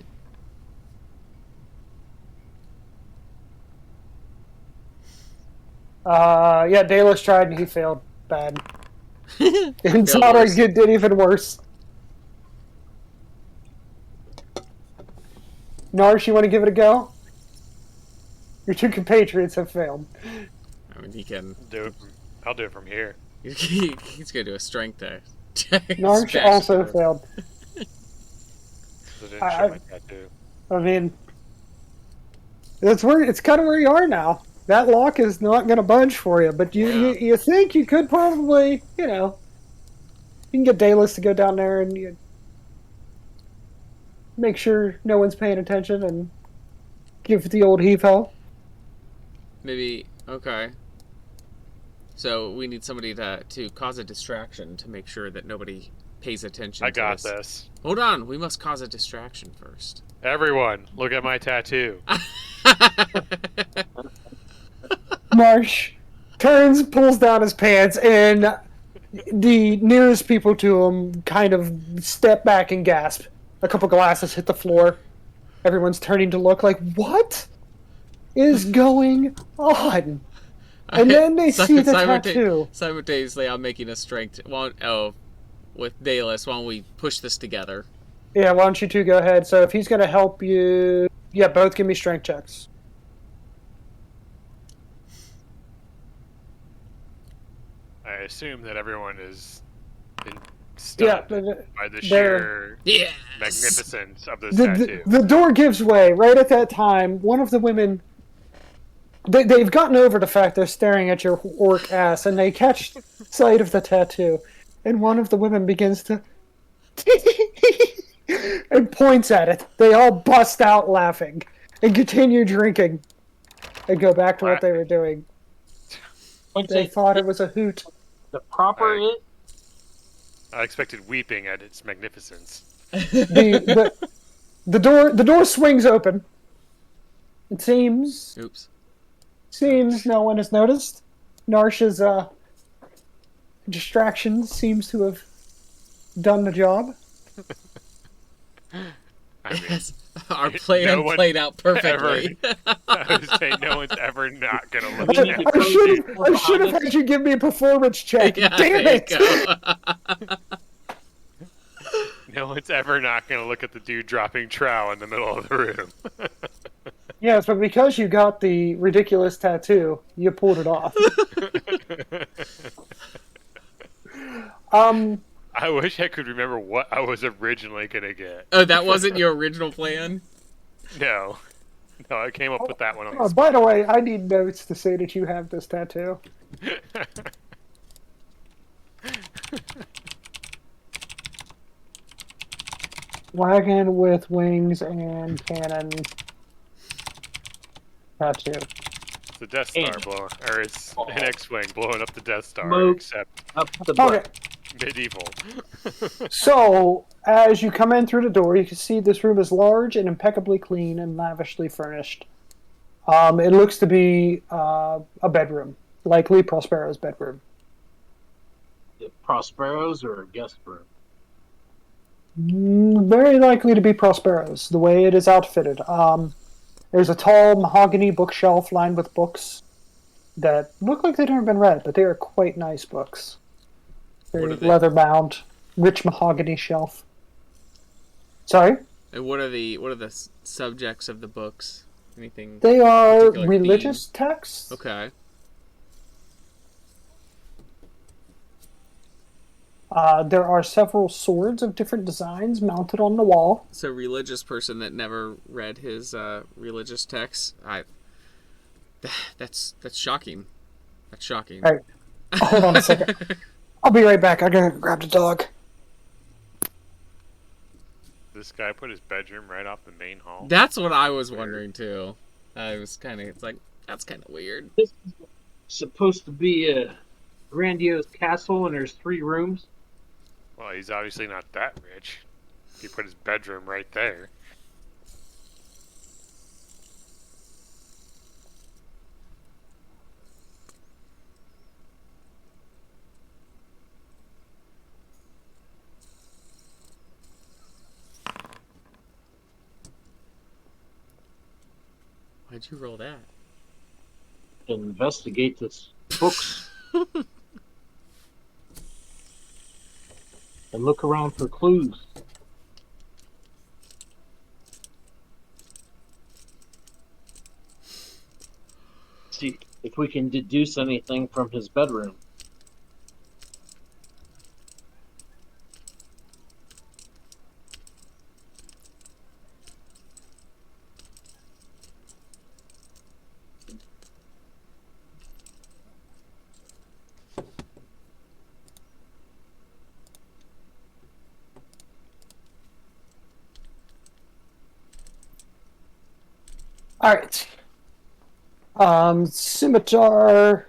Yeah, Dalus tried and he failed bad. And Failed Zara worse. did even worse. Narsh, you want to give it a go? Your 2 compatriots have failed. I mean, he can. I'll do it from here. He's gonna do a strength test. Narsh Smash also it. failed. So I didn't show my tattoo. I mean, it's kind of where you are now. that lock is not going to budge for you. But you think you could probably, you can get Daedalus to go down there and make sure no one's paying attention and give the old heave ho. Maybe, okay. So we need somebody to cause a distraction to make sure that nobody pays attention I to got this. this. Hold on, we must cause a distraction first. Everyone, look at my tattoo. Marsh turns, pulls down his pants, and the nearest people to him kind of step back and gasp. A couple glasses hit the floor. Everyone's turning to look like, what is going on? And then they see the tattoo. Simultaneously, I'm making a strength. With Daedalus, why don't we push this together? Yeah, why don't you two go ahead? So if he's going to help you, yeah, both give me strength checks. I assume that everyone is stunned by the sheer magnificence of this tattoo. The door gives way. Right at that time, one of the women, they've gotten over the fact they're staring at your orc ass, and they catch sight of the tattoo. And one of the women begins to and points at it. They all bust out laughing and continue drinking and go back to what they were doing. They thought it was a hoot. The proper I expected weeping at its magnificence. The door swings open. It seems no one has noticed. Narsh's distraction seems to have done the job. I mean, our plan played out perfectly. I was saying no one's ever not gonna look at it. I should have had you give me a performance check. Yeah, Damn it! No one's ever not gonna look at the dude dropping trowel in the middle of the room. Yes, but because you got the ridiculous tattoo, you pulled it off. I wish I could remember what I was originally gonna get. Oh, that wasn't your original plan? No, I came up with that one on the by the way, I need notes to say that you have this tattoo. Wagon with wings and cannon tattoo. It's a Death Star blowing, or it's an X-wing blowing up the Death Star, except up the butt. medieval. So, as you come in through the door, you can see this room is large and impeccably clean and lavishly furnished. It looks to be a bedroom, likely Prospero's bedroom. Prospero's or a guest room? Very likely to be Prospero's, the way it is outfitted. There's a tall mahogany bookshelf lined with books that look like they've never been read, but they are quite nice books. Very leather-bound, rich mahogany shelf. Sorry? And what are the subjects of the books? Anything? They are religious texts. Okay. There are several swords of different designs mounted on the wall. So, religious person that never read his religious texts. That's shocking. That's shocking. All right, hold on a second. I'll be right back. I gotta grab the dog. This guy put his bedroom right off the main hall. That's what I was wondering too. It's like that's kind of weird. This is supposed to be a grandiose castle, and there's 3 rooms. Well, he's obviously not that rich. He put his bedroom right there. Why'd you roll that? Investigate this books. And look around for clues. See if we can deduce anything from his bedroom. All right. Scimitar.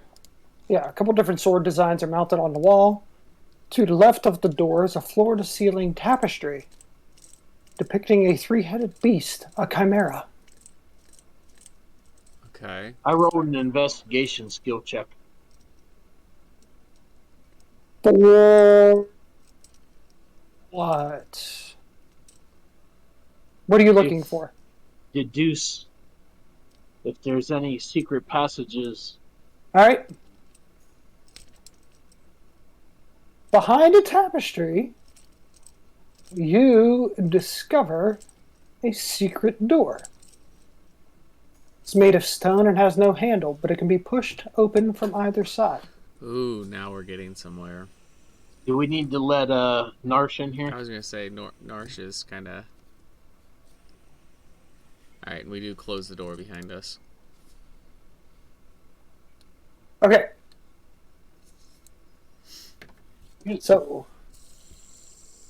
Yeah, a couple different sword designs are mounted on the wall. To the left of the door is a floor-to-ceiling tapestry depicting a three-headed beast, a chimera. Okay. I rolled an investigation skill check. For what? What are you looking for? Deduce if there's any secret passages. All right. Behind a tapestry, you discover a secret door. It's made of stone and has no handle, but it can be pushed open from either side. Ooh, now we're getting somewhere. Do we need to let Narsh in here? I was gonna say Narsh is kind of. All right, we do close the door behind us. Okay. So,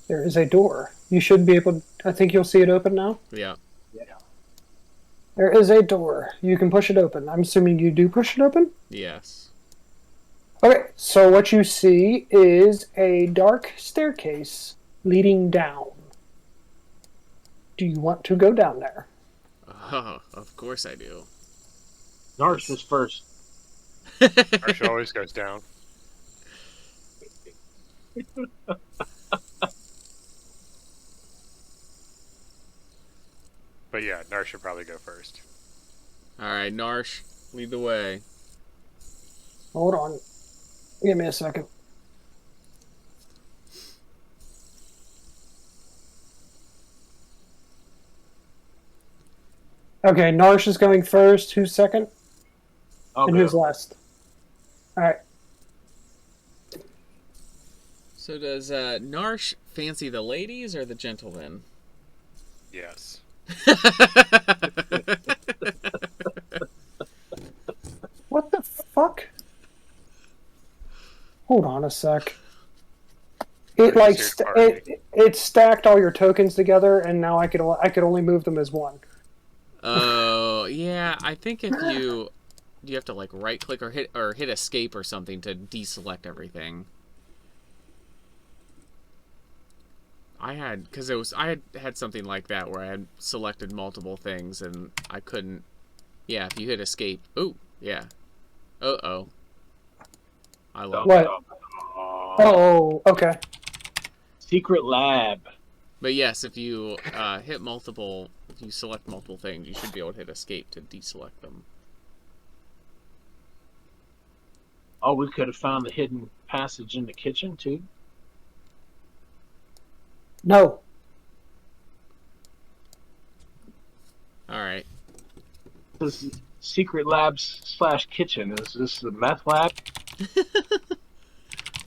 there is a door. You should be able. I think you'll see it open now. Yeah. There is a door. You can push it open. I'm assuming you do push it open? Yes. Okay, so what you see is a dark staircase leading down. Do you want to go down there? Oh, of course I do. Narsh is first. Narsh always goes down. But yeah, Narsh should probably go first. All right, Narsh, lead the way. Hold on. Give me a second. Okay, Narsh is going first. Who's second? I'll And go. who's last? All right. So does Narsh fancy the ladies or the gentlemen? Yes. What the fuck? Hold on a sec. It Narsh like is here to party. it stacked all your tokens together, and now I could only move them as one. Oh, yeah. I think if you have to like right click or hit escape or something to deselect everything. I had something like that where I had selected multiple things and I couldn't. Yeah, if you hit escape. Oh, yeah. Uh-oh. I love What? it. Oh, okay. Secret lab. But yes, if you if you select multiple things, you should be able to hit escape to deselect them. Oh, we could have found the hidden passage in the kitchen too. No. All right. This is secret labs / kitchen. Is this the meth lab?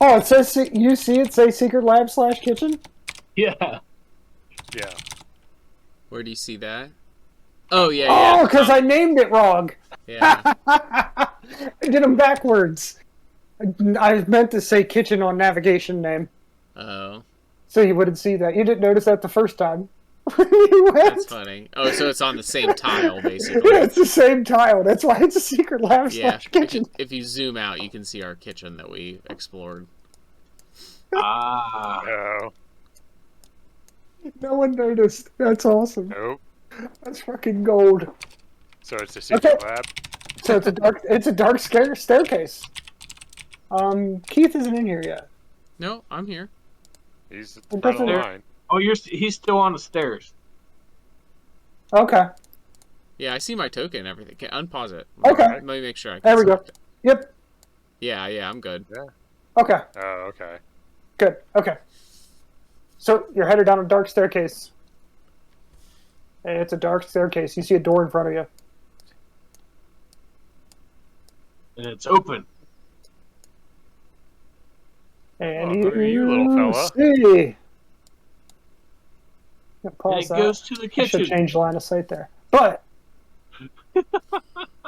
Oh, it says you see it say secret lab / kitchen. Yeah. Yeah. Where do you see that? Oh, yeah, Oh, yeah. because I named it wrong. Yeah. I did them backwards. I meant to say kitchen on navigation name, Oh, so you wouldn't see that. You didn't notice that the first time. You went. that's funny. Oh, so it's on the same tile, basically. Yeah, it's the same tile. That's why it's a secret lab Yeah. / kitchen. If you zoom out, you can see our kitchen that we explored. Ah. No. No one noticed. That's awesome. Nope. That's fucking gold. So it's a secret Okay. lab. So it's a dark staircase. Keith isn't in here yet. No, I'm here. He's It front of the doesn't- line. Oh, he's still on the stairs. Okay. Yeah, I see my token and everything. Okay, unpause it. Okay. Let me make sure I can There we go. select it. Yep. Yeah, I'm good. Okay. Oh, okay. Good. Okay. So you're headed down a dark staircase. And it's a dark staircase. You see a door in front of you. And it's open. And Oh, look at you, little fella. see. And Pause it that. goes to the I should kitchen. change line of sight there. But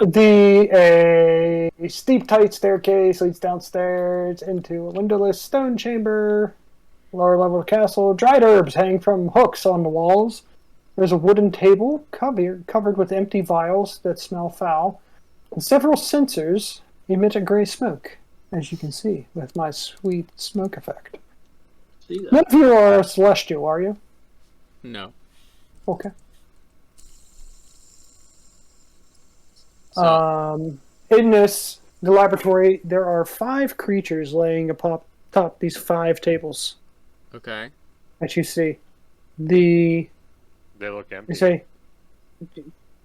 a steep, tight staircase leads downstairs into a windowless stone chamber. Lower level castle. Dried herbs hang from hooks on the walls. There's a wooden table covered with empty vials that smell foul, and several sensors emit a gray smoke, as you can see with my sweet smoke effect. See that? None of you are celestial, are you? No. Okay. So, In the laboratory, there are 5 creatures laying atop these 5 tables okay. that you see. They look empty. say,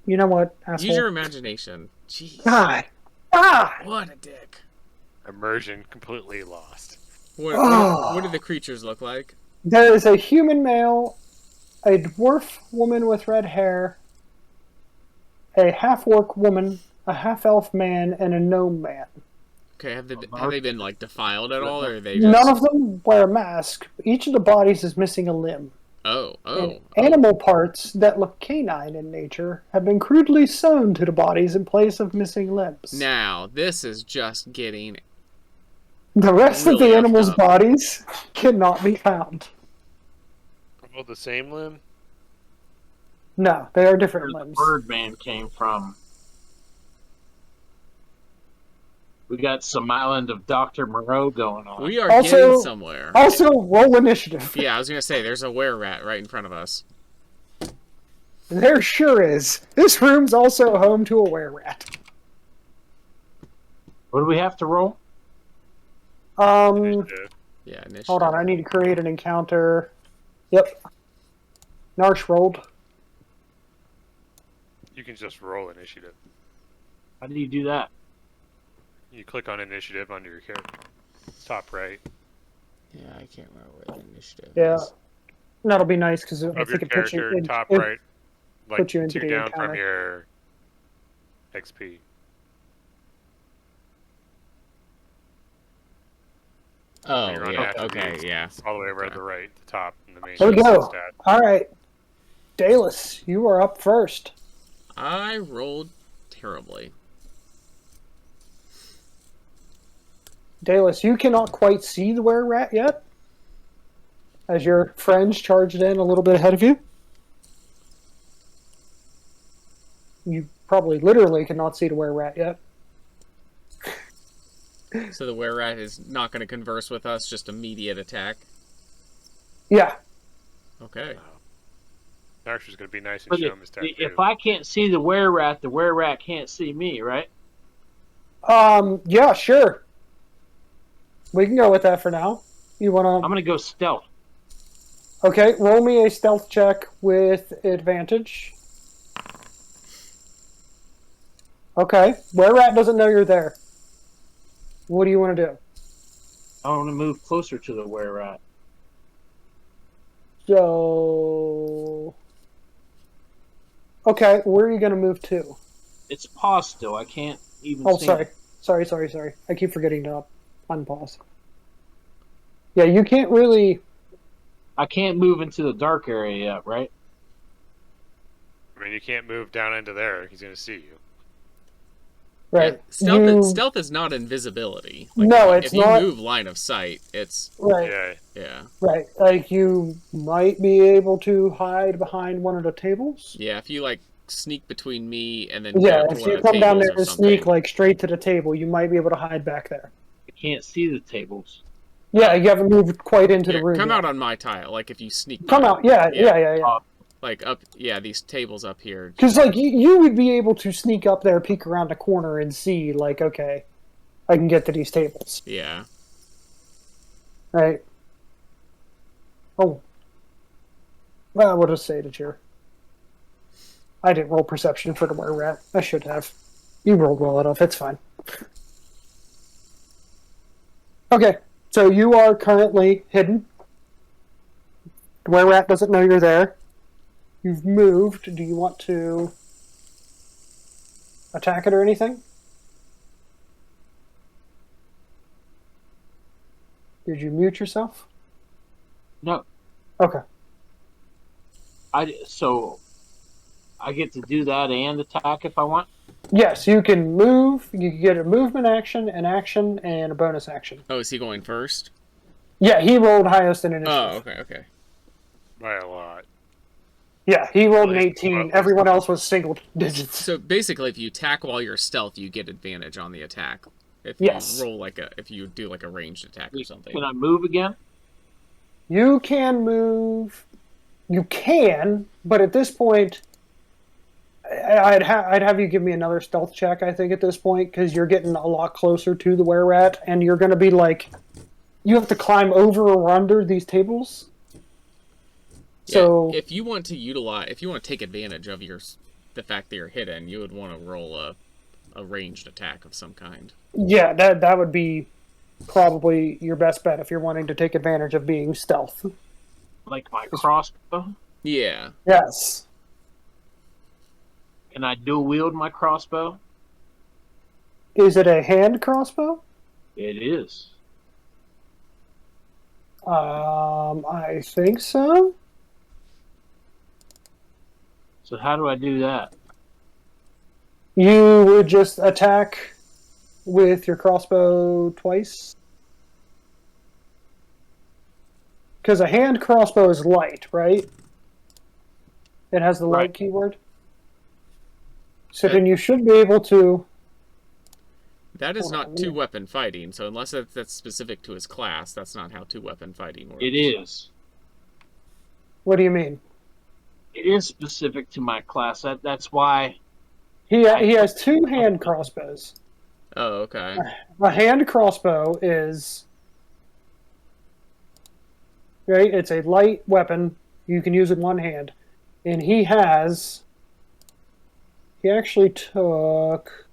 you know what, asshole? Use your imagination. Jeez. God. Ah! What a dick. Immersion completely lost. What do the creatures look like? There is a human male, a dwarf woman with red hair, a half-orc woman, a half-elf man, and a gnome man. Okay, have they been like defiled at all, or are they just... None of them wear a mask. Each of the bodies is missing a limb. And animal parts that look canine in nature have been crudely sewn to the bodies in place of missing limbs. Now, this is just getting... The rest of really the animals' effed up. bodies cannot be found. Oh, the same limb? No, they are different Where the limbs. Birdman came from. We got some island of Dr. Moreau going on. We are Also- getting somewhere. Also, roll initiative. Yeah, I was going to say, there's a were-rat right in front of us. There sure is. This room's also home to a were-rat. What do we have to roll? Initiative. Yeah, initiative. Hold on, I need to create an encounter. Yep. Narsh rolled. You can just roll initiative. How do you do that? You click on initiative under your character. Top right. Yeah, I can't remember where the initiative Yeah. is. That'll be nice because I Of your think it puts you character, in. top it- right. Like puts you into 2 the down from encounter. your XP. Oh, You're on yeah, attributes. okay, yeah. It's all the way over at the right, the top, in the main There we go. stat. All right. Dalus, you are up first. I rolled terribly. Dalus, you cannot quite see the were-rat yet, as your friends charged in a little bit ahead of you. You probably literally cannot see the were-rat yet. So the were-rat is not going to converse with us, just immediate attack. Yeah. Okay. Narsh going to be nice and But show him his tattoo. if I can't see the were-rat can't see me, right? Yeah, sure. We can go with that for now. You I'm wanna? going to go stealth. Okay, roll me a stealth check with advantage. Okay, were-rat doesn't know you're there. What do you want to do? I want to move closer to the were-rat. So, okay, where are you going to move to? It's paused still. I can't even Oh, see sorry. Sorry. I keep forgetting to unpause. Yeah, you can't really. I can't move into the dark area yet, right? I mean, you can't move down into there. He's going to see you. Right. Yeah, stealth is not invisibility. Like, No, if it's you not. move line of sight, it's... Right. Yeah. Yeah. Right. Like you might be able to hide behind one of the tables. Yeah, if you, like, sneak between me and then Yeah, go up to if one you of the come down tables there or and something. sneak like straight to the table, you might be able to hide back there. I can't see the tables. Yeah, you haven't moved quite into Here, the room. come yet. out on my tile, like if you sneak Come by. out. Yeah. Like up, yeah, these tables up here. Because like you would be able to sneak up there, peek around a corner, and see like, okay, I can get to these tables. Yeah. Right. Oh. Well, we'll just say that you're. I didn't roll perception for the were-rat. I should have. You rolled well enough. It's fine. Okay, so you are currently hidden. The were-rat doesn't know you're there. You've moved. Do you want to attack it or anything? Did you mute yourself? No. Okay. So I get to do that and attack if I want? Yes, you can move. You can get a movement action, an action, and a bonus action. Oh, is he going first? Yeah, he rolled highest in initiative. Oh, okay. By a lot. Yeah, he rolled an Well, 18. Everyone else was single digits. So basically, if you attack while you're stealth, you get advantage on the attack. If you Yes. roll if you do like a ranged attack or something. Can I move again? You can move. You can, but at this point, I'd have you give me another stealth check. I think at this point, because you're getting a lot closer to the were-rat, and you're going to be like, you have to climb over or under these tables. So if you want to take advantage of the fact that you're hidden, you would want to roll a ranged attack of some kind. yeah, that would be probably your best bet if you're wanting to take advantage of being stealth. Like my crossbow? Yeah. Yes. Can I dual wield my crossbow? Is it a hand crossbow? It is. I think so. So how do I do that? You would just attack with your crossbow twice. Because a hand crossbow is light, right? It has the light Right. keyword. So then you should be able to... That is Hold not on, two-weapon fighting, so unless that's specific to his class, that's not how two-weapon fighting works. It is. What do you mean? It is specific to my class. That's why. He has two hand crossbows. Oh, okay. A hand crossbow is... Right? It's a light weapon. You can use it in one hand. And he has... He actually took...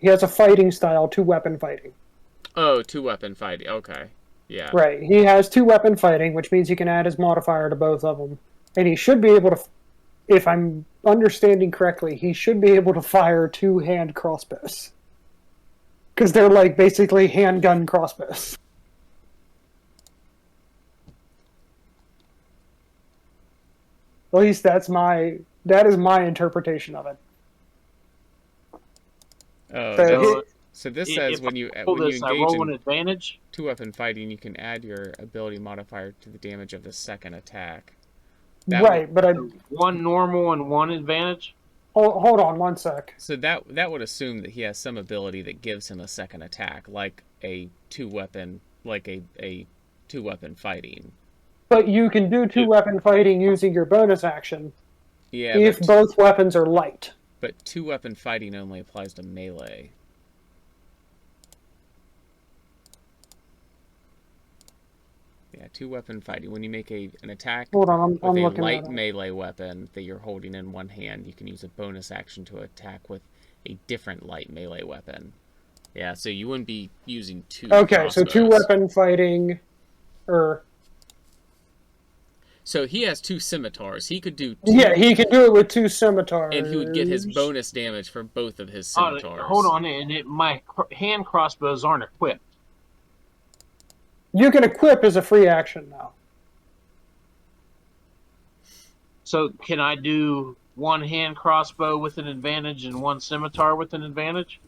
He has a fighting style, two-weapon fighting. Oh, two-weapon fighting. Okay. Yeah. Right. He has two-weapon fighting, which means he can add his modifier to both of them. And he should be able to... If I'm understanding correctly, he should be able to fire two-hand crossbows. Because they're like basically handgun crossbows. At least that is my interpretation of it. Oh, So that's- so this If says I when you roll when you this, I engage roll an in advantage. two-weapon fighting, you can add your ability modifier to the damage of the second attack. Right, but One normal and one advantage. hold on one sec. So that would assume that he has some ability that gives him a second attack, like a two-weapon fighting. But you can do two-weapon fighting using your bonus action Yeah, if both weapons are light. but two-weapon fighting only applies to melee. Yeah, two-weapon fighting. When you make an attack Hold on, I'm with a looking light at it. melee weapon that you're holding in one hand, you can use a bonus action to attack with a different light melee weapon. Yeah, so you wouldn't be using two Okay, so crossbows. two-weapon fighting, So he has two scimitars. He could do two, yeah, he can do it with two scimitars. and he would get his bonus damage for both of his scimitars. Hold on, and my hand crossbows aren't equipped. You can equip as a free action now. So can I do one hand crossbow with an advantage and one scimitar with an advantage?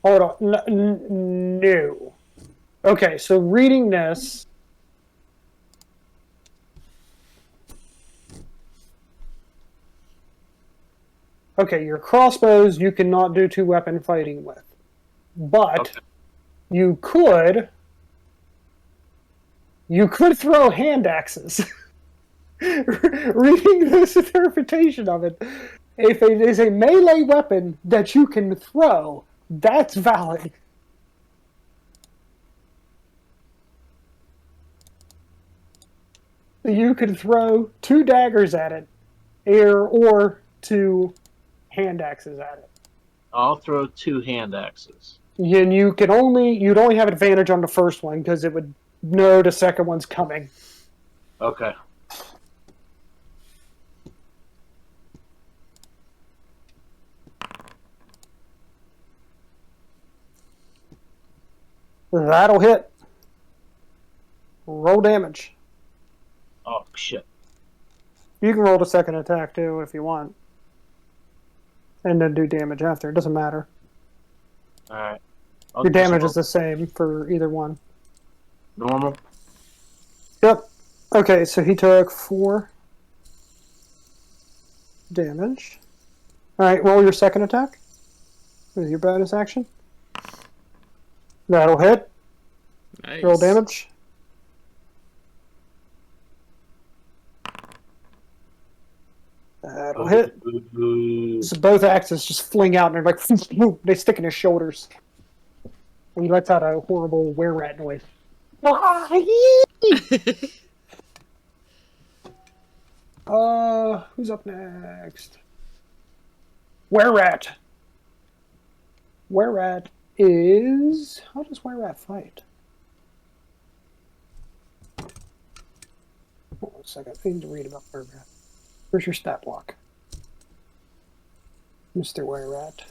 Hold on, no. Okay, so reading this... Okay, your crossbows you cannot do two-weapon fighting with. But Okay. you could throw hand axes. Reading this interpretation of it, if it is a melee weapon that you can throw, that's valid. You can throw two daggers at it, or two hand axes at it. I'll throw two hand axes. And you'd only have advantage on the first one because it would know the second one's coming. Okay. That'll hit. Roll damage. Oh shit. You can roll the second attack too if you want. And then do damage after. It doesn't matter. All right. Your damage is the same for either one. normal. Yep. Okay, so he took 4. damage. Alright, roll your second attack. With your bonus action. That'll hit. Nice. Roll damage. That'll hit. So both axes just fling out and they're like, they stick in his shoulders. And he lets out a horrible were-rat noise. Who's up next? Were-rat. Were-rat is... How does were-rat fight? Hold on a second. I need to read about were-rat. Where's your stat block? Mr. Were-rat.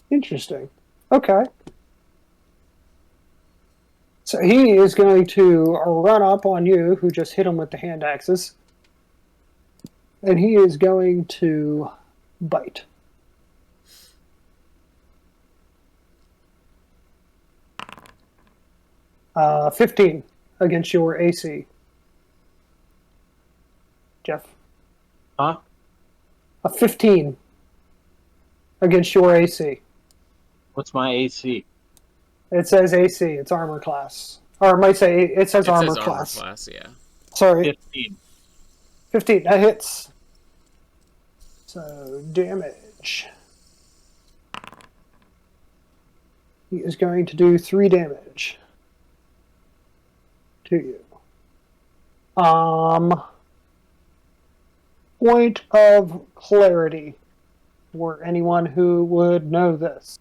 Interesting. Okay. So he is going to run up on you, who just hit him with the hand axes. And he is going to bite. Uh, 15 against your AC. Jeff? Huh? A 15 against your AC. What's my AC? It says AC. It's armor class. Or it might say, it says armor class. Armor class, yeah. Sorry. 15. 15. That hits. So, damage. He is going to do 3 damage to you. Point of clarity for anyone who would know this.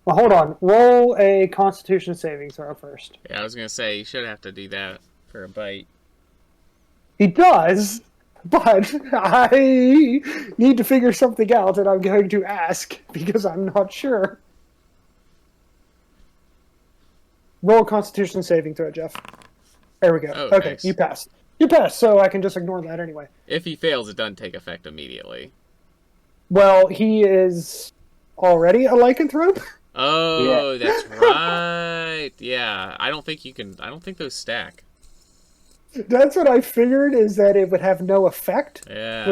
Well, hold on. Roll a Constitution saving throw first. Yeah, I was gonna say you should have to do that for a bite. He does, but I need to figure something out, and I'm going to ask because I'm not sure. Roll a Constitution saving throw, Jeff. There we go. Oh, okay, nice. you passed. You passed, so I can just ignore that anyway. If he fails, it doesn't take effect immediately. Well, he is already a lycanthrope. Oh, Yeah. that's right. Yeah, I don't think those stack. That's what I figured, is that it would have no effect. Yeah,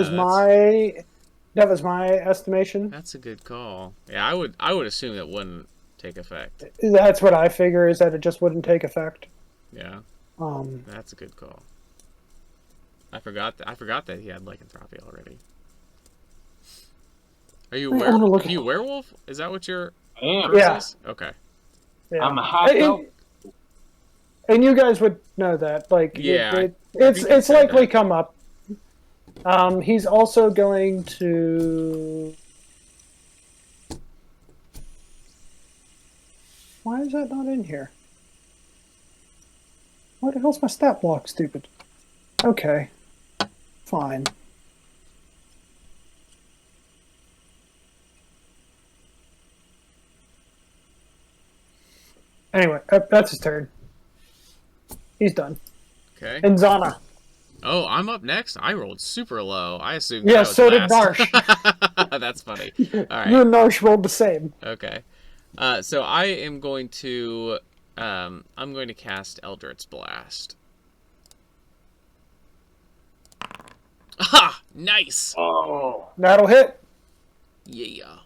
That was my estimation. That's a good call. Yeah, I would assume it wouldn't take effect. That's what I figure, is that it just wouldn't take effect. Yeah, Um, that's a good call. I forgot that he had lycanthropy already. Are you werewolf? Is that what your I am. purpose Yeah. is? Okay. yeah. I'm a high elf. And you guys would know that. Like, Yeah, it's said likely that. come up. He's also going to... Why is that not in here? Why the hell's my stat block stupid? Okay. Fine. Anyway, that's his turn. He's done. Okay. And Zana. Oh, I'm up next. I rolled super low. I assumed. Yeah, I was so did last. Narsh. That's funny. You All and right. Narsh rolled the same. Okay. So I am going to cast Eldritch Blast. Aha! Nice. Oh. That'll hit. Yeah.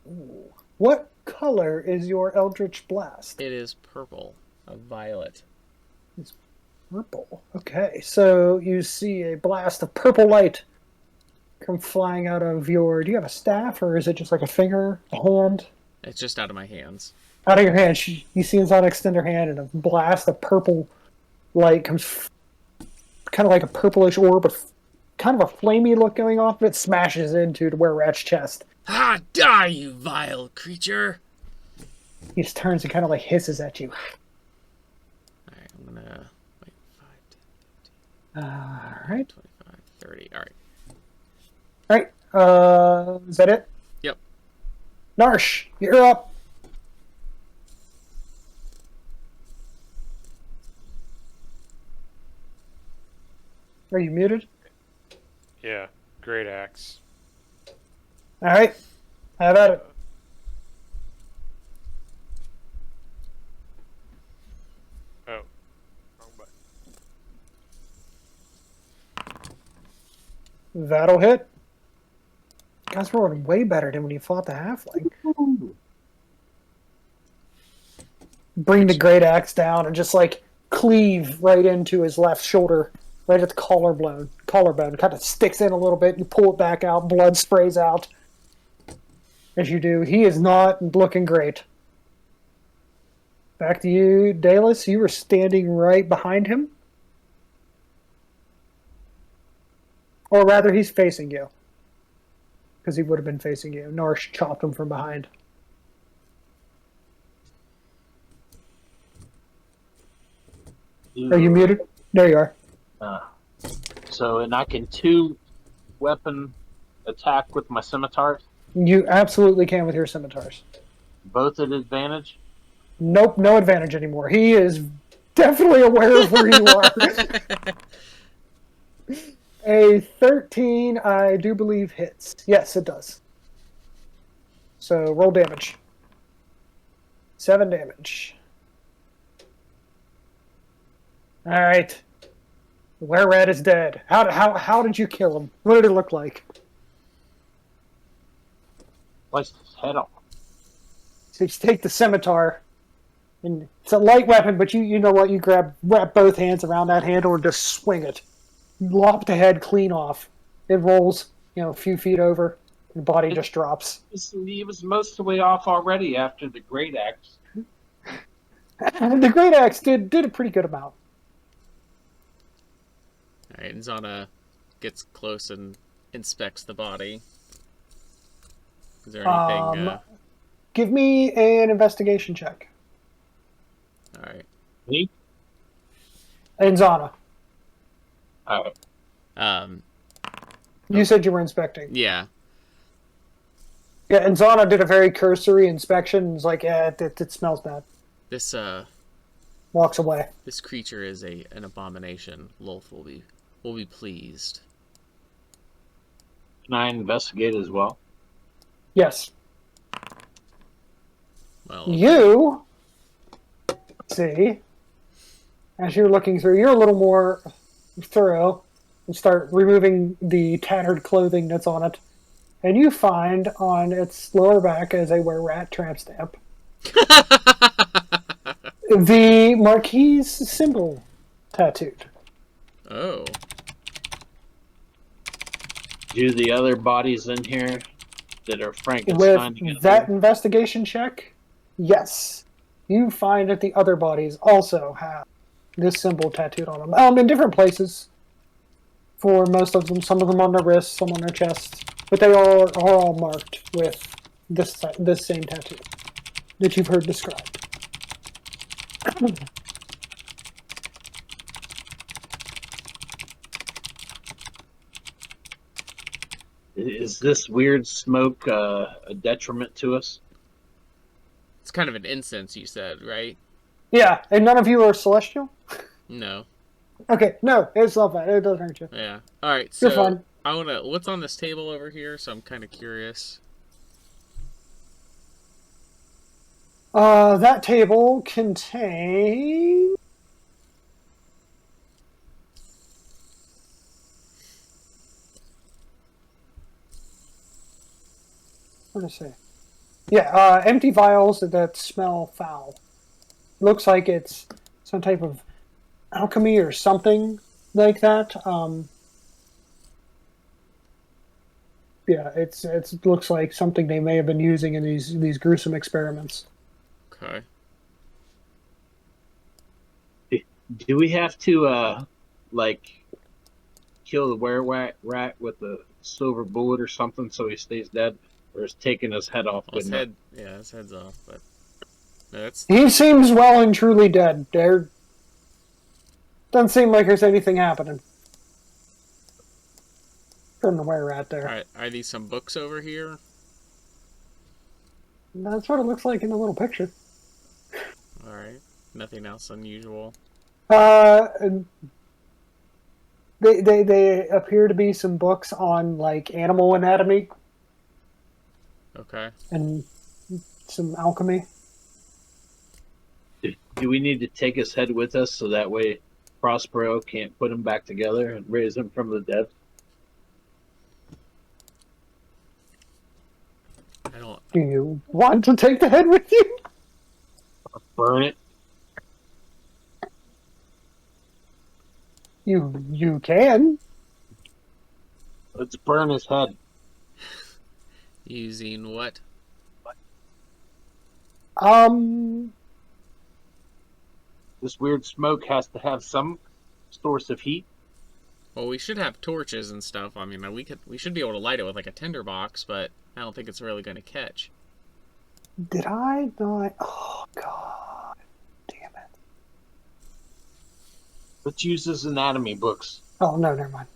Ooh. What color is your Eldritch Blast? It is purple, a violet. It's purple. Okay, so you see a blast of purple light come flying out of your... Do you have a staff, or is it just like a finger, a hand? It's just out of my hands. Out of your hand. You see Zana extend her hand, and a blast of purple light comes... kind of like a purplish orb, but kind of a flamey look going off of it, smashes into the were-rat's chest. Ah, die, you vile creature! He just turns and kind of like hisses at you. Alright, I'm gonna... Wait, 5, 10, 15, Alright. 25, 30. Alright. Alright. Is that it? Yep. Narsh, you're up. Are you muted? Yeah, great axe. All right. Have at it. Oh, wrong button. That'll hit. You guys rolling way better than when you fought the halfling. Bring the great axe down and just like cleave right into his left shoulder, right at the collarbone. Collarbone kind of sticks in a little bit. You pull it back out. Blood sprays out. As you do, he is not looking great. Back to you, Dallas. You were standing right behind him, or rather, he's facing you because he would have been facing you. Norsh chopped him from behind. Are you muted? There you are. So, and I can 2-weapon attack with my scimitars, You absolutely can with your scimitars. both at advantage. Nope, no advantage anymore. He is definitely aware of where you are. A 13, I do believe, hits. Yes, it does. So roll damage. 7 damage. All right. The were-rat is dead. How did you kill him? What did it look like? Sliced his head off. So you take the scimitar, and it's a light weapon, but you know what? You wrap both hands around that handle and just swing it. You lop the head clean off. It rolls, a few feet over. The body just drops. He was most of the way off already after the great axe. The great axe did a pretty good amount. Alright, and Zana gets close and inspects the body. Is there anything... Give me an investigation check. Alright. Me? And Zana. You said you were inspecting. Yeah. Yeah, and Zana did a very cursory inspection and was like, yeah, it smells bad. This Walks away. This creature is an abomination. Lolth will be pleased. Can I investigate as well? Yes. Well, You see, as you're looking through, you're a little more thorough and start removing the tattered clothing that's on it. And you find on its lower back as a were-rat tramp stamp the Marquis symbol tattooed. Oh. Do the other bodies in here that are Frankenstein? With that investigation check, yes. You find that the other bodies also have this symbol tattooed on them. In different places. For most of them, some of them on their wrists, some on their chests. But they are all marked with this same tattoo that you've heard described. Is this weird smoke a detriment to us? It's kind of an incense, you said, right? Yeah, and none of you are celestial? No. Okay, no, it's not bad. It doesn't hurt you. Yeah. Alright, You're so fine. what's on this table over here? So I'm kind of curious. That table contains... What did I say? Yeah, empty vials that smell foul. Looks like it's some type of alchemy or something like that. Yeah, it looks like something they may have been using in these gruesome experiments. Okay. Do we have to kill the were-rat with a silver bullet or something so he stays dead, or is taking his head off? Well, his head's off, but that's... He seems well and truly dead. There doesn't seem like there's anything happening. From the were-rat there. Alright, are these some books over here? That's what it looks like in the little picture. Alright. Nothing else unusual. They appear to be some books on like animal anatomy Okay. and some alchemy. Do we need to take his head with us so that way Prospero can't put him back together and raise him from the dead? I don't. Do you want to take the head with you? Burn it? You can. Let's burn his head. Using what? This weird smoke has to have some source of heat. Well, we should have torches and stuff. I mean, we should be able to light it with like a tinderbox, but I don't think it's really going to catch. Did I not? Oh God, damn it! Let's use his anatomy books. Oh no, never mind.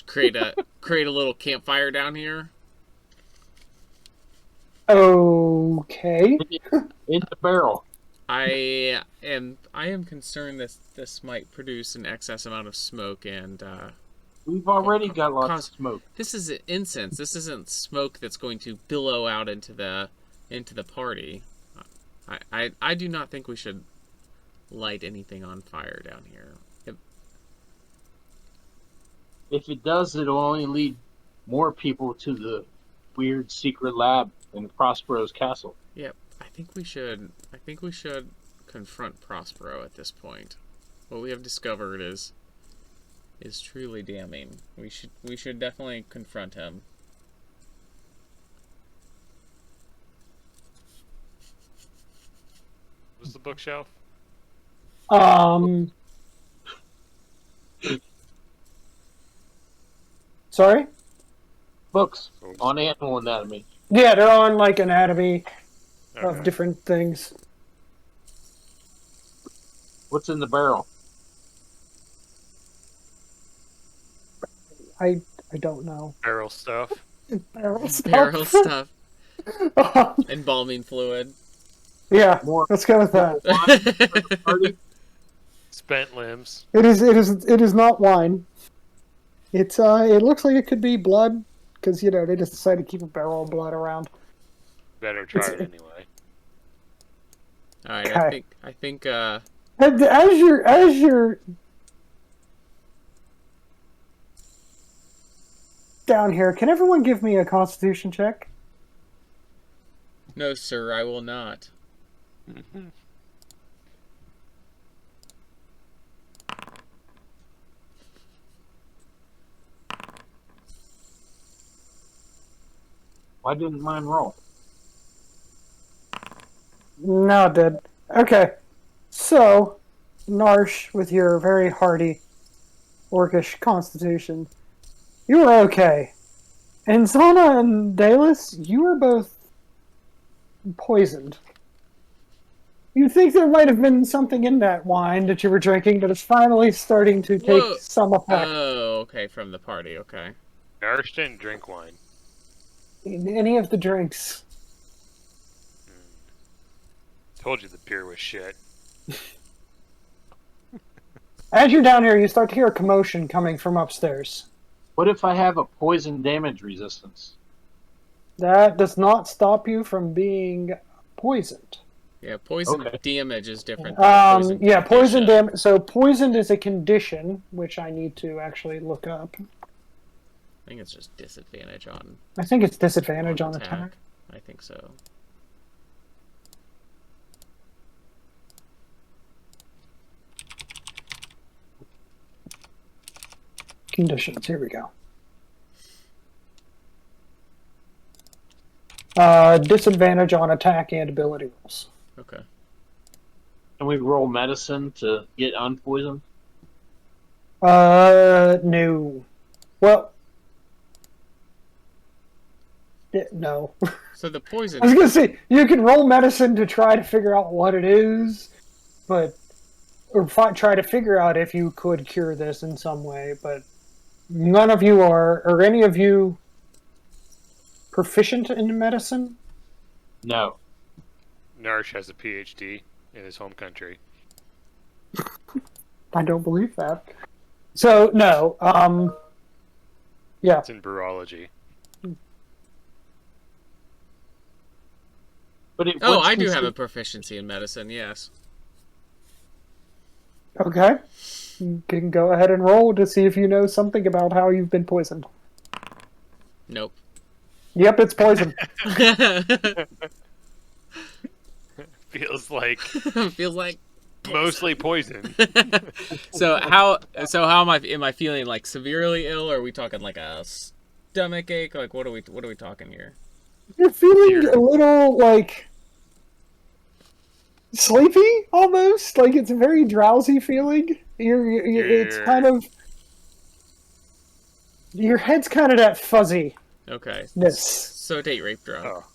Create a little campfire down here. Okay. In the barrel. I am concerned this might produce an excess amount of smoke and We've already got lots of smoke. This is incense. This isn't smoke that's going to billow out into the party. I do not think we should light anything on fire down here. If it does, it'll only lead more people to the weird secret lab in Prospero's castle. Yep, I think we should confront Prospero at this point. What we have discovered is truly damning. We should definitely confront him. What's the bookshelf? Sorry? Books on animal anatomy. Yeah, they're on like anatomy Okay. of different things. What's in the barrel? I don't know. Barrel stuff. Barrel stuff. Barrel stuff. Embalming fluid. Yeah, More let's go with that. party? Spent limbs. It is not wine. It looks like it could be blood because they just decided to keep a barrel of blood around. Better try it anyway. All right, Okay. I think As you're down here, can everyone give me a Constitution check? no, sir, I will not. Why didn't mine roll? No, it did. Okay, so Narsh, with your very hardy orcish constitution, you were okay. And Zana and Dalus, you were both poisoned. You think there might have been something in that wine that you were drinking that is finally starting to take Whoa. some effect. Oh, okay, from the party, okay. Nourish didn't drink wine. In any of the drinks. Told you the beer was shit. As you're down here, you start to hear a commotion coming from upstairs. What if I have a poison damage resistance? That does not stop you from being poisoned. Yeah, poison Okay. damage is different than poison Yeah, poison condition. damage. So poisoned is a condition, which I need to actually look up. I think it's just disadvantage on I think it's disadvantage on attack. I think so. Conditions. Here we go. Disadvantage on attack and ability rolls. Okay. Can we roll medicine to get unpoisoned? No. Well, no. So the poison. I was gonna say you can roll medicine to try to figure out what it is, but try to figure out if you could cure this in some way. But none of you are any of you proficient in medicine? No. Nourish has a PhD in his home country. I don't believe that. So no, yeah. It's in brewology. But it Oh, what's I do have a considered- proficiency in medicine. Yes. Okay. You can go ahead and roll to see if you know something about how you've been poisoned. Nope. Yep, it's poison. Feels like Feels like mostly poison. so how am I feeling like severely ill, or are we talking like a stomach ache? Like what are we talking here? You're feeling You're- a little like sleepy, almost. Like it's a very drowsy feeling. It's You're- kind of your head's kind of that fuzziness. Okay. So date rape drunk. Oh,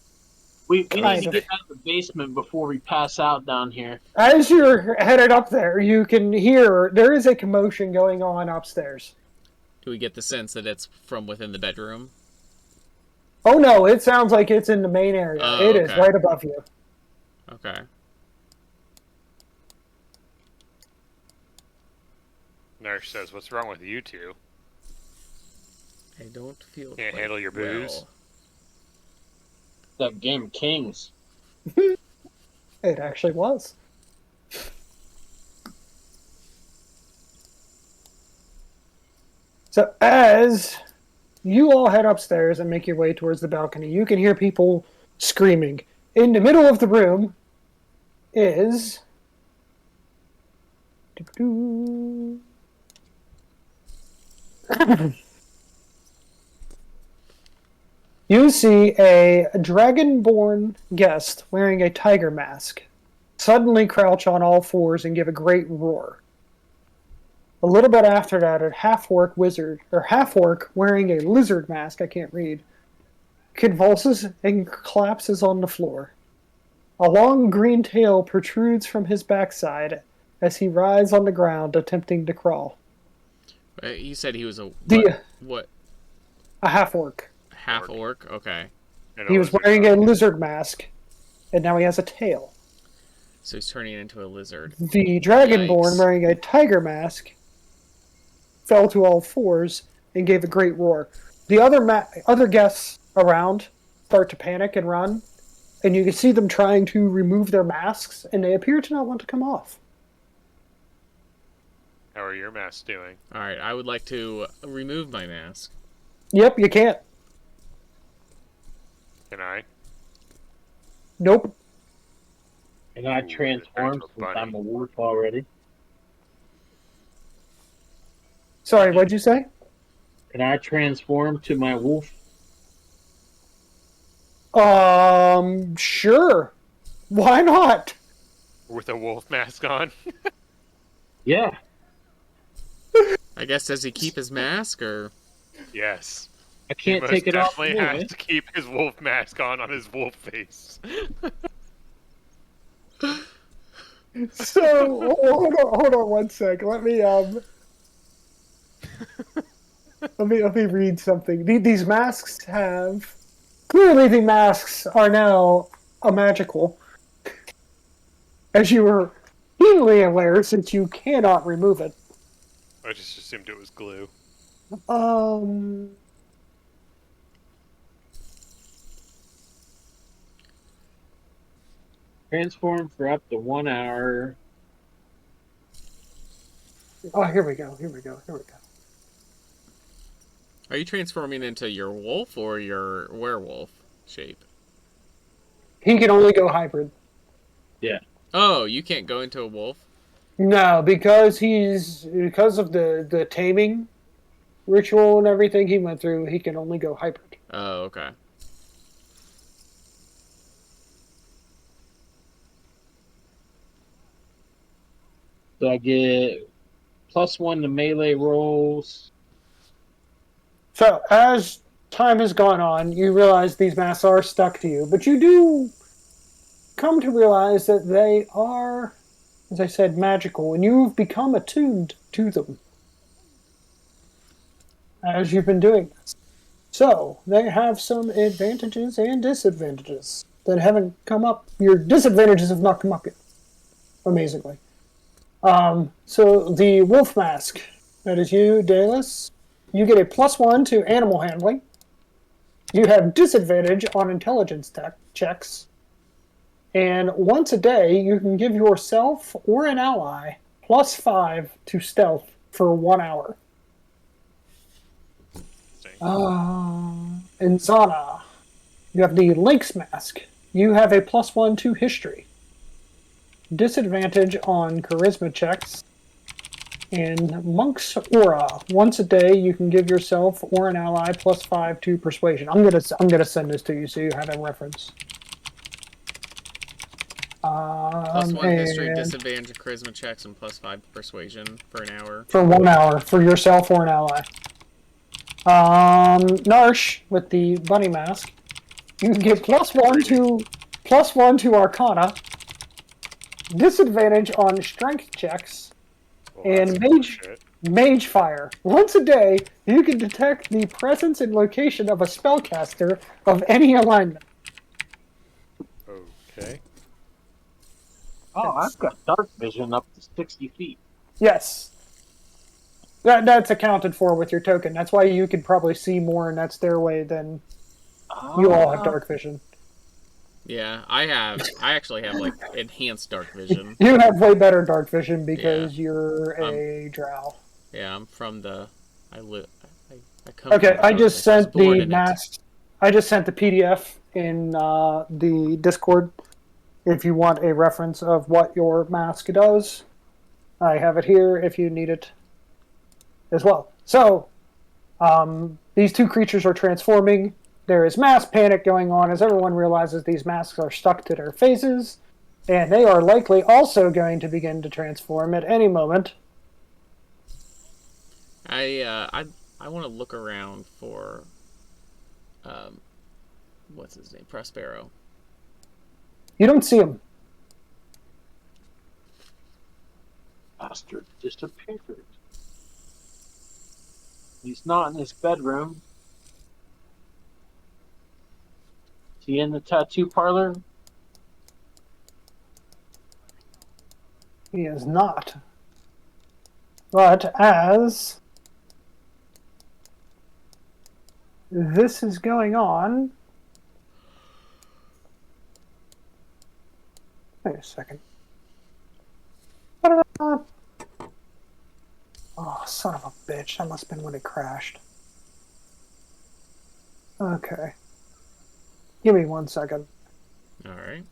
we need Kind to of. get out of the basement before we pass out down here. As you're headed up there, you can hear there is a commotion going on upstairs. Do we get the sense that it's from within the bedroom? Oh no, it sounds like it's in the main area. Oh, It is okay. right above you. Okay. Nurse says, "What's wrong with you two? I don't feel Can't quite handle your booze?" That game of Kings. It actually was. So as you all head upstairs and make your way towards the balcony, you can hear people screaming. In the middle of the room is you see a dragonborn guest wearing a tiger mask suddenly crouch on all fours and give a great roar. A little bit after that, a half-orc wizard, or half-orc wearing a lizard mask, I can't read, convulses and collapses on the floor. A long green tail protrudes from his backside as he writhes on the ground, attempting to crawl. You said he was a The- what A half-orc. half orc? Okay. And He was lizard wearing a dog. lizard mask, and now he has a tail. So he's turning into a lizard. The dragonborn, Yikes. wearing a tiger mask, fell to all fours and gave a great roar. The other guests around start to panic and run, and you can see them trying to remove their masks, and they appear to not want to come off. How are your masks doing? All right, I would like to remove my mask. Yep, you can't. Can I? Nope. And I Ooh, transform there's a since bunny. I'm a wolf already. Sorry, what'd you say? Can I transform to my wolf? Sure. Why not? With a wolf mask on? Yeah. I guess does he keep his mask or? Yes. I He can't most take it off definitely anyway. has to keep his wolf mask on his wolf face. So hold on one sec. Let me let me read something. These masks have clearly the masks are now a magical, as you were keenly aware, since you cannot remove it. I just assumed it was glue. Transform for up to 1 hour. Oh, here we go. Here we go. Are you transforming into your wolf or your werewolf shape? He can only go hybrid. Oh, you can't go into a wolf? No, because of the taming ritual and everything he went through, he can only go hybrid. Oh, okay. So I get +1 to melee rolls. So as time has gone on, you realize these masks are stuck to you, but you do come to realize that they are, as I said, magical, and you've become attuned to them as you've been doing this. So they have some advantages and disadvantages that haven't come up. Your disadvantages have not come up yet, amazingly. So the wolf mask, That is you, Dallas. You get a +1 to animal handling. You have disadvantage on intelligence checks. And once a day, you can give yourself or an ally +5 to stealth for 1 hour. And Zana, you have the Lynx Mask. You have a +1 to history. Disadvantage on charisma checks. And Monk's Aura. Once a day, you can give yourself or an ally +5 to persuasion. I'm gonna send this to you so you have a reference. +1 history, disadvantage of charisma checks, and +5 persuasion for an hour. For 1 hour, for yourself or an ally. Narsh, with the bunny mask, you can get +1 to Arcana, disadvantage on strength checks, and Mage Fire. Once a day, you can detect the presence and location of a spellcaster of any alignment. Okay. Oh, I've got dark vision up to 60 feet. Yes. That's accounted for with your token. That's why you could probably see more in that stairway than you all have dark vision. Yeah, I actually have like enhanced dark vision. You have way better dark vision because you're a drow. Yeah, I'm from the. I come. Okay, I just sent the mask. I just sent the PDF in the Discord. If you want a reference of what your mask does, I have it here if you need it as well. So, these two creatures are transforming. There is mass panic going on as everyone realizes these masks are stuck to their faces, and they are likely also going to begin to transform at any moment. I want to look around for what's his name? Prospero. You don't see him. Bastard disappeared. He's not in his bedroom. Is he in the tattoo parlor? He is not. But as this is going on... Wait a second. Oh, son of a bitch. That must have been when it crashed. Okay. Give me 1 second. Alright.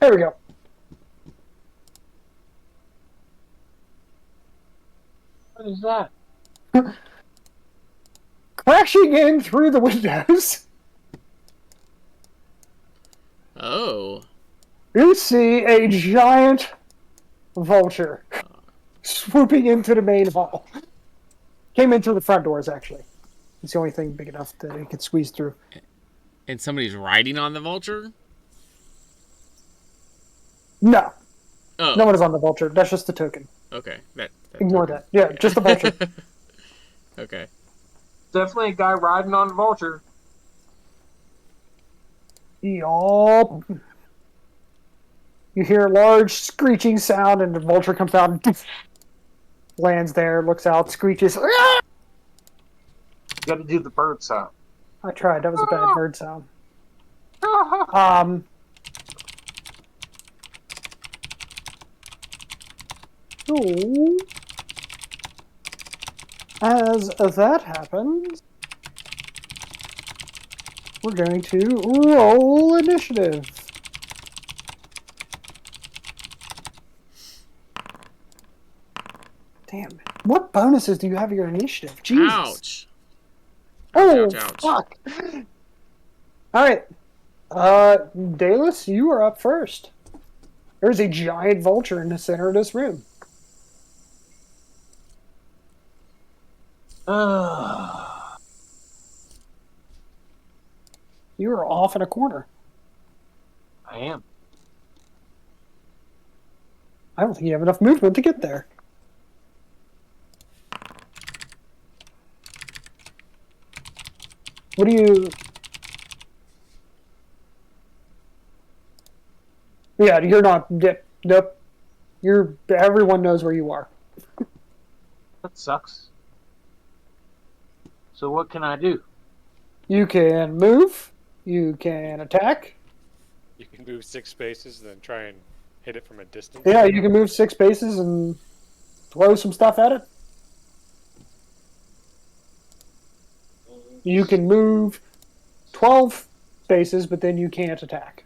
There we go. What is that? Crashing in through the windows. Oh. You see a giant vulture swooping into the main hall. Came in through the front doors, actually. It's the only thing big enough that he could squeeze through. And somebody's riding on the vulture? No. Oh. No one is on the vulture. That's just the token. Okay. Ignore that. Yeah, just the vulture. Okay. Definitely a guy riding on the vulture. Yup. You hear a large screeching sound, and the vulture comes out and lands there, looks out, screeches. You gotta do the bird sound. I tried. That was a bad bird sound. So, as that happens, we're going to roll initiative. Damn. What bonuses do you have in your initiative? Jesus. Ouch. Oh, ouch, ouch. fuck. Alright. Dallas, you are up first. There's a giant vulture in the center of this room. You are off in a corner. I am. I don't think you have enough movement to get there. What do you... Yeah, you're not. Yep. Nope. Everyone knows where you are. That sucks. So what can I do? You can move. You can attack. You can move 6 spaces, then try and hit it from a distance. Yeah, you can move 6 spaces and throw some stuff at it. You can move 12 spaces, but then you can't attack.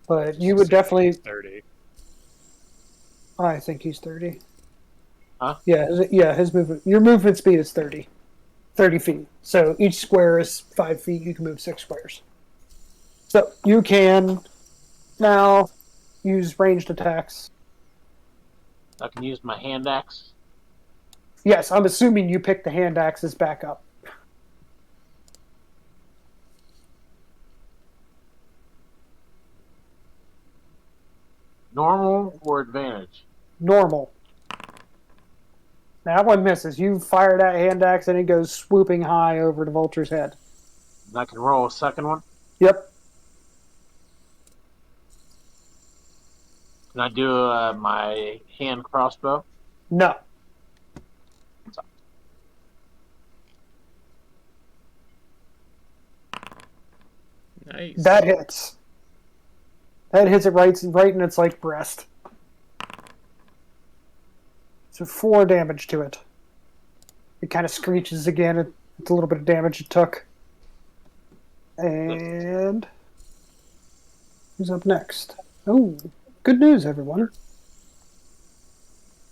But you would definitely. 30. I think he's 30. Huh? Yeah, his movement. Your movement speed is 30. 30 feet. So each square is 5 feet. You can move 6 squares. So you can now use ranged attacks. I can use my hand axe. Yes, I'm assuming you pick the hand axes back up. Normal or advantage? Normal. That one misses. You fire that hand axe and it goes swooping high over the vulture's head. And I can roll a second one. Yep. Can I do my hand crossbow? No. Nice. That hits. That hits it right in its like breast. So 4 damage to it. It kind of screeches again. It's a little bit of damage it took. And who's up next? Oh, good news, everyone.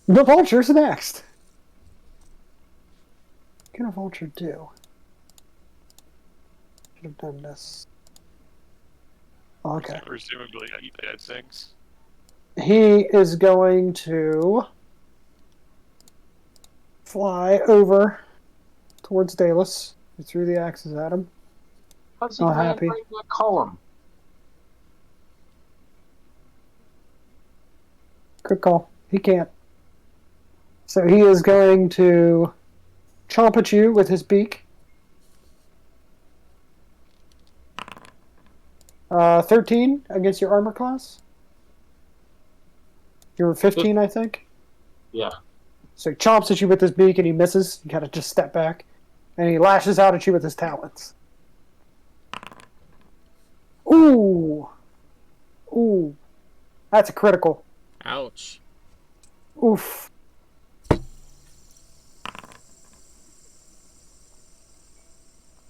The vulture's next. What can a vulture do? Should have done this. Okay. Presumably, eat dead things. He is going to fly over towards Dallas. He threw the axes at him. How's he Oh, going happy. to break that column? Good call. He can't. So he is going to chomp at you with his beak. 13 against your armor class. You're 15, I think. Yeah. So he chomps at you with his beak and he misses. You gotta just step back. And he lashes out at you with his talons. Ooh. Ooh. That's a critical. Ouch. Oof.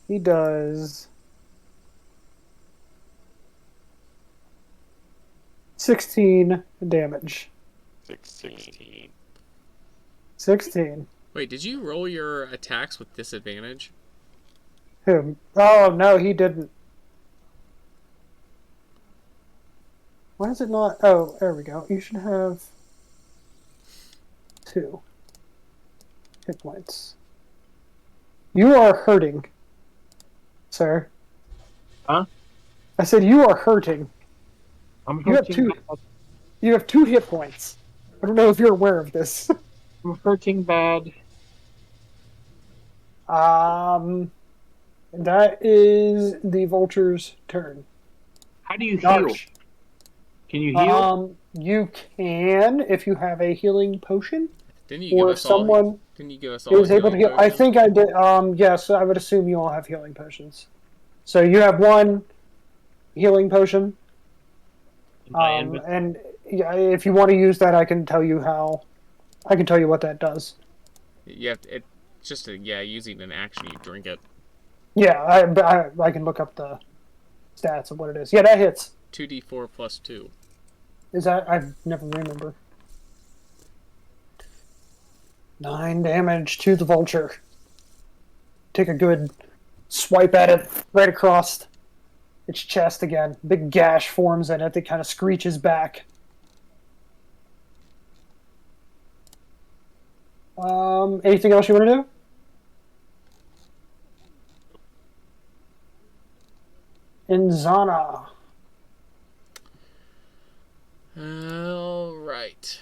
He does 16 damage. 16. 16. Wait, did you roll your attacks with disadvantage? Who? Oh, no, he didn't. Why is it not? Oh, there we go. You should have 2 hit points. You are hurting, sir. Huh? I said you are hurting. I'm You have hurting. 2. You have 2 hit points. I don't know if you're aware of this. I'm hurting bad. That is the vulture's turn. How do you heal? Gosh. Can you heal? You can if you have a healing potion, Didn't you give or if us all? someone Didn't you give us all? is a able to healing heal. I potion? think I did. Yes, I would assume you all have healing potions. So you have 1 healing potion, In my inventory? and yeah, if you want to use that, I can tell you how. I can tell you what that does. You have to, it's just using an action. You drink it. Yeah, I can look up the stats of what it is. Yeah, that hits. 2d4 plus 2. Is that? I never remember. 9 damage to the vulture. Take a good swipe at it right across its chest again. Big gash forms in it that kind of screeches back. Anything else you want to do? Inzana. All right.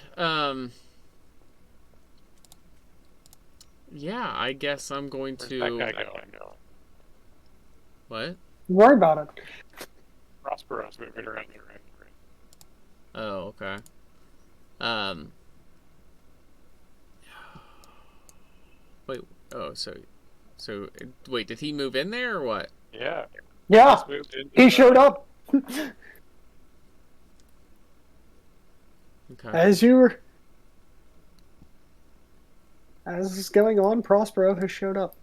Yeah, I guess I'm going Where's to. that guy going? What? Don't worry about it. Prospero's moving around. Oh, okay. Wait. Oh, so wait. Did he move in there or what? Yeah. Yeah, Just moved into he the- showed up. Okay. As this is going on, Prospero has showed up.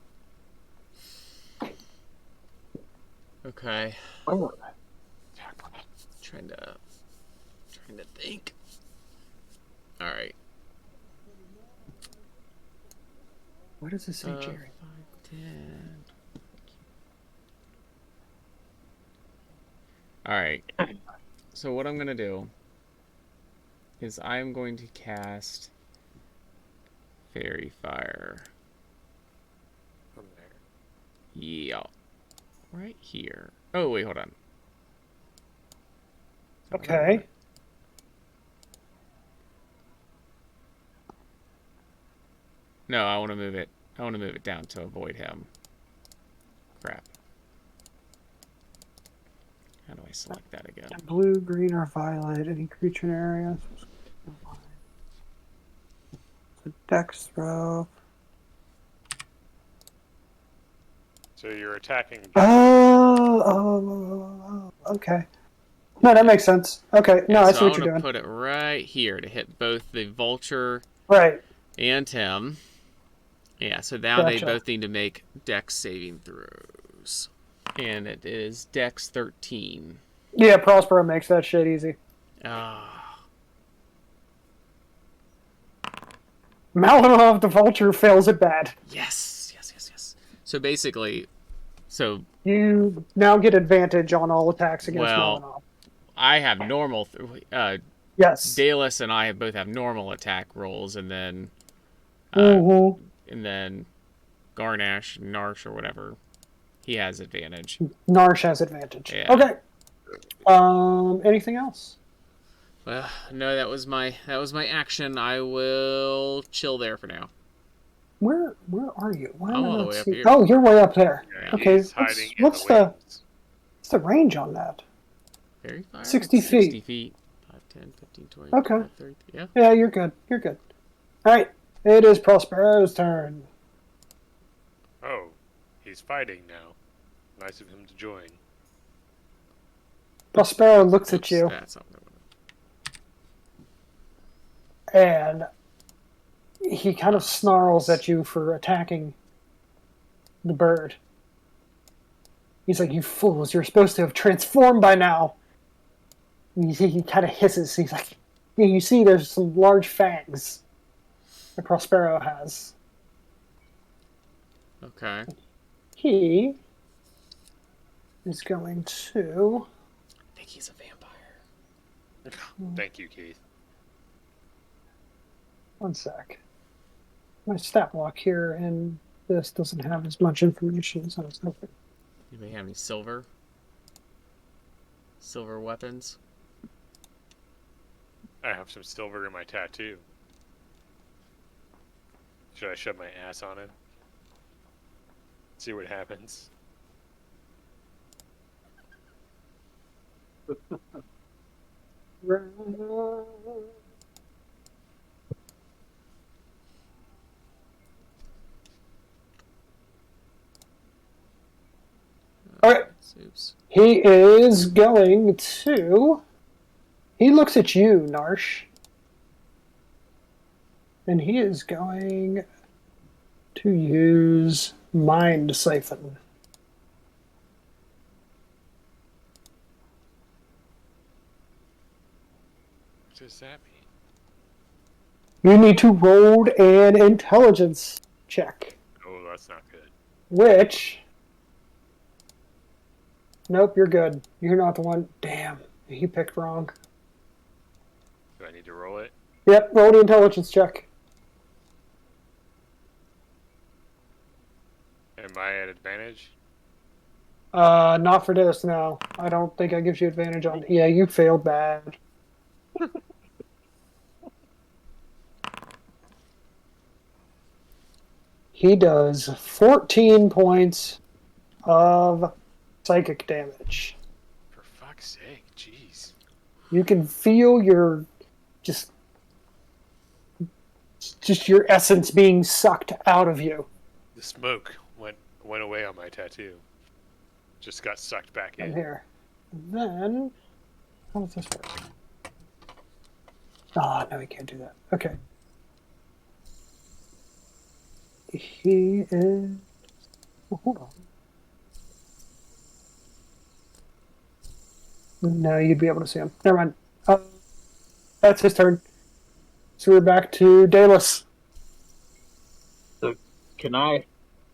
Okay. Oh, Trying to think. All right. What does this say, Jerry? 5, 10. All right. So what I'm gonna do is I'm going to cast Fairy Fire. From there. Yeah. Right here. Oh wait, hold on. Is that what I Okay. want? No, I want to move it. I want to move it down to avoid him. Crap. How do I select that again? Blue, green, or violet. Any creature in area. It's a dex throw. So you're attacking. Okay. No, that makes sense. Okay, no, Yeah, I so see what I you're want to doing. put it right here to hit both the vulture Right. and him. Yeah, so now they Gotcha. both need to make Dex saving throws. And it is Dex 13. Yeah, Prospero makes that shit easy. Ah. Malinov the Vulture fails it bad. Yes. So basically, You now get advantage on all attacks against well, Malinov. I have normal. Yes. Dallas and I both have normal attack rolls, and then Mm-hmm. and then Garnash, Narsh, or whatever, he has advantage. Narsh has advantage. Yeah. Okay. Anything else? Well, no, that was my action. I will chill there for now. Where are you? Why am I'm I all the not way up seeing- here. Oh, you're way up there. Yeah, Okay, he's hiding what's in the wings. what's the range on that? Fairy fire? 60 feet. 60 feet. 5, 10, 15, 20, Okay. 25, 30. Yeah. Yeah, you're good. You're good. All right. It is Prospero's turn. Oh, he's fighting now. Nice of him to join. Prospero looks at Oops, you that's not what I wanted. and he kind of snarls at you for attacking the bird. He's like, "You fools! You're supposed to have transformed by now." And you see, he kind of hisses. He's like, "Yeah, you see, there's some large fangs that Prospero has." Okay. He is going to. I think he's a vampire. Thank you, Keith. One sec. My stat block here, and this doesn't have as much information as I was hoping. Anybody have any silver? Silver weapons? I have some silver in my tattoo. Should I shove my ass on it? See what happens. Alright. Oops. He is going to. He looks at you, Narsh. And he is going to use Mind Siphon. What does that mean? You need to roll an intelligence check. Oh, that's not good. Which. Nope, you're good. You're not the one. Damn, he picked wrong. Do I need to roll it? Yep, roll the intelligence check. Am I at advantage? Not for this, no. I don't think I gives you advantage on. Yeah, you failed bad. He does 14 points of psychic damage. For fuck's sake, jeez. You can feel your just your essence being sucked out of you. The smoke went away on my tattoo. Just got sucked back I'm in. here. And then, how does this work? Ah, no, we can't do that. Okay. He is. Oh, hold on. No, you'd be able to see him. Never mind. That's his turn. So we're back to Dallas. So can I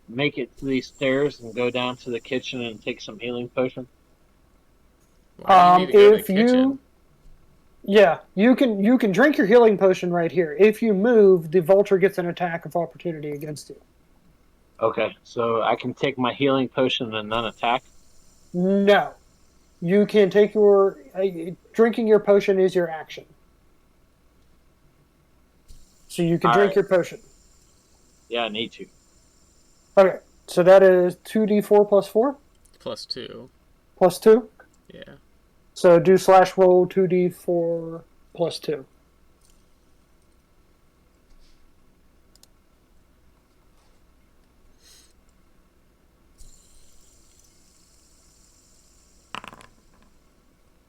make it to these stairs and go down to the kitchen and take some healing potion? Why do you need to go to If the kitchen? yeah, you can drink your healing potion right here. If you move, the vulture gets an attack of opportunity against you. Okay, so I can take my healing potion and then attack? No, you can take your drinking your potion is your action. So you can All drink right. your potion. Yeah, I need to. Okay, so that is 2d4 plus 4 +2. plus 2. Yeah. So do slash roll 2d4 plus 2.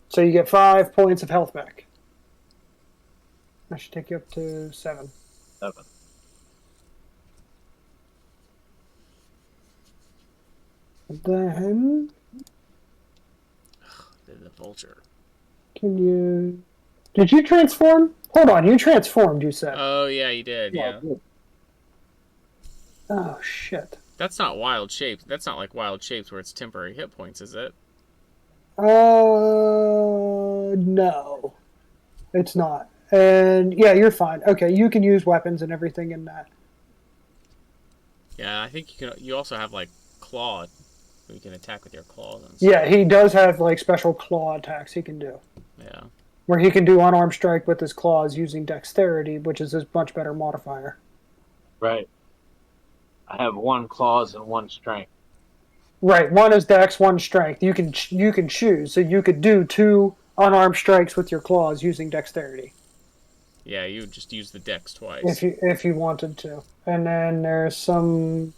So you get 5 points of health back. That should take you up to 7. 7. Then The vulture. can you? Did you transform? Hold on, you transformed. You said. Oh yeah, you did. Yeah. Oh shit. That's not wild shapes. That's not like wild shapes where it's temporary hit points, is it? No, it's not. And yeah, you're fine. Okay, you can use weapons and everything in that. Yeah, I think you can. You also have like claw. You can attack with your claws and stuff. Yeah, he does have like special claw attacks he can do. Yeah. Where he can do unarmed strike with his claws using dexterity, which is his much better modifier. Right. I have 1 claws and 1 strength. Right, 1 is dex, 1 strength. You can choose, so you could do 2 unarmed strikes with your claws using dexterity. Yeah, you just use the dex twice. If you wanted to. And then there's some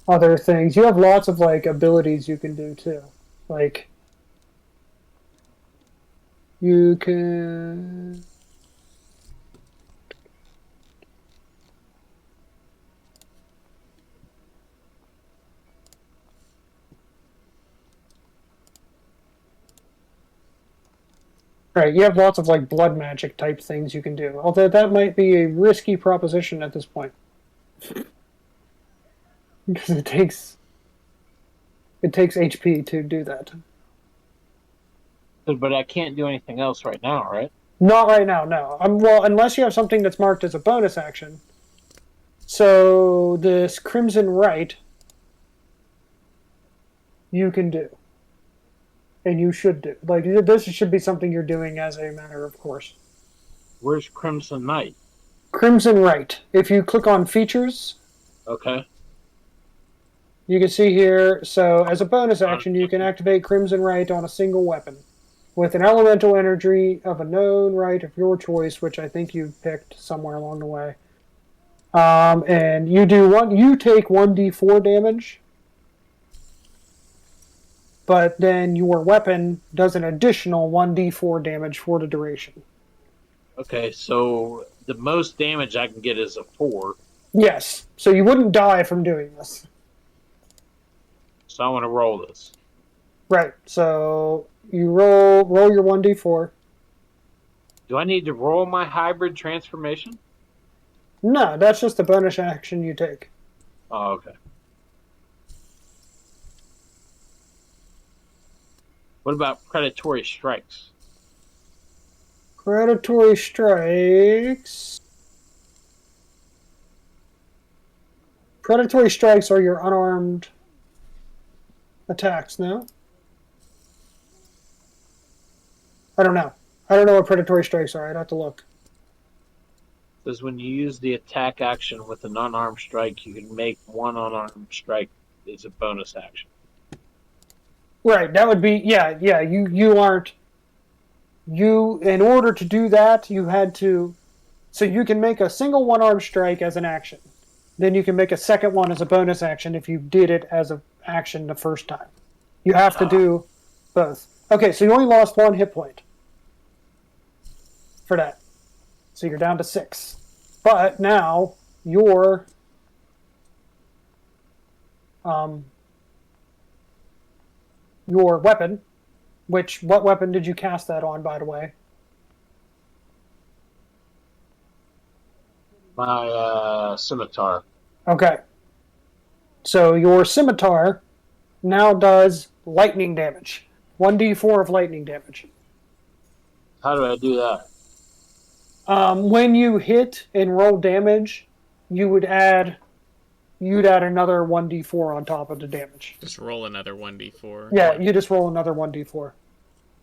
other things. You have lots of like abilities you can do too. Like you can Right, you have lots of like blood magic type things you can do. Although that might be a risky proposition at this point. Because it takes HP to do that. But I can't do anything else right now, right? Not right now, no. Well, unless you have something that's marked as a bonus action. So this Crimson Right, you can do, and you should do. Like this should be something you're doing as a matter of course. Where's Crimson Knight? Crimson Right. If you click on features, Okay. you can see here. So as a bonus action, you can activate Crimson Right on a single weapon with an elemental energy of a known right of your choice, which I think you picked somewhere along the way. And you take 1d4 damage, but then your weapon does an additional 1d4 damage for the duration. Okay, so the most damage I can get is a 4. Yes, so you wouldn't die from doing this. So I want to roll this. Right, so you roll your 1d4. Do I need to roll my hybrid transformation? No, that's just a bonus action you take. Oh, okay. What about predatory strikes? Predatory strikes. Predatory strikes are your unarmed attacks, no? I don't know. I don't know what predatory strikes are. I'd have to look. Says when you use the attack action with an unarmed strike, you can make 1 unarmed strike as a bonus action. Right, that would be yeah. You aren't in order to do that you had to. So you can make a single one-arm strike as an action. Then you can make a second one as a bonus action if you did it as an action the first time. You have to do both. Okay, so you only lost 1 hit point for that. So you're down to 6. But now your weapon, what weapon did you cast that on, by the way? My scimitar. Okay. So your scimitar now does lightning damage. 1d4 of lightning damage. How do I do that? When you hit and roll damage, you'd add another 1d4 on top of the damage. Just roll another 1d4. Yeah, you just roll another 1d4.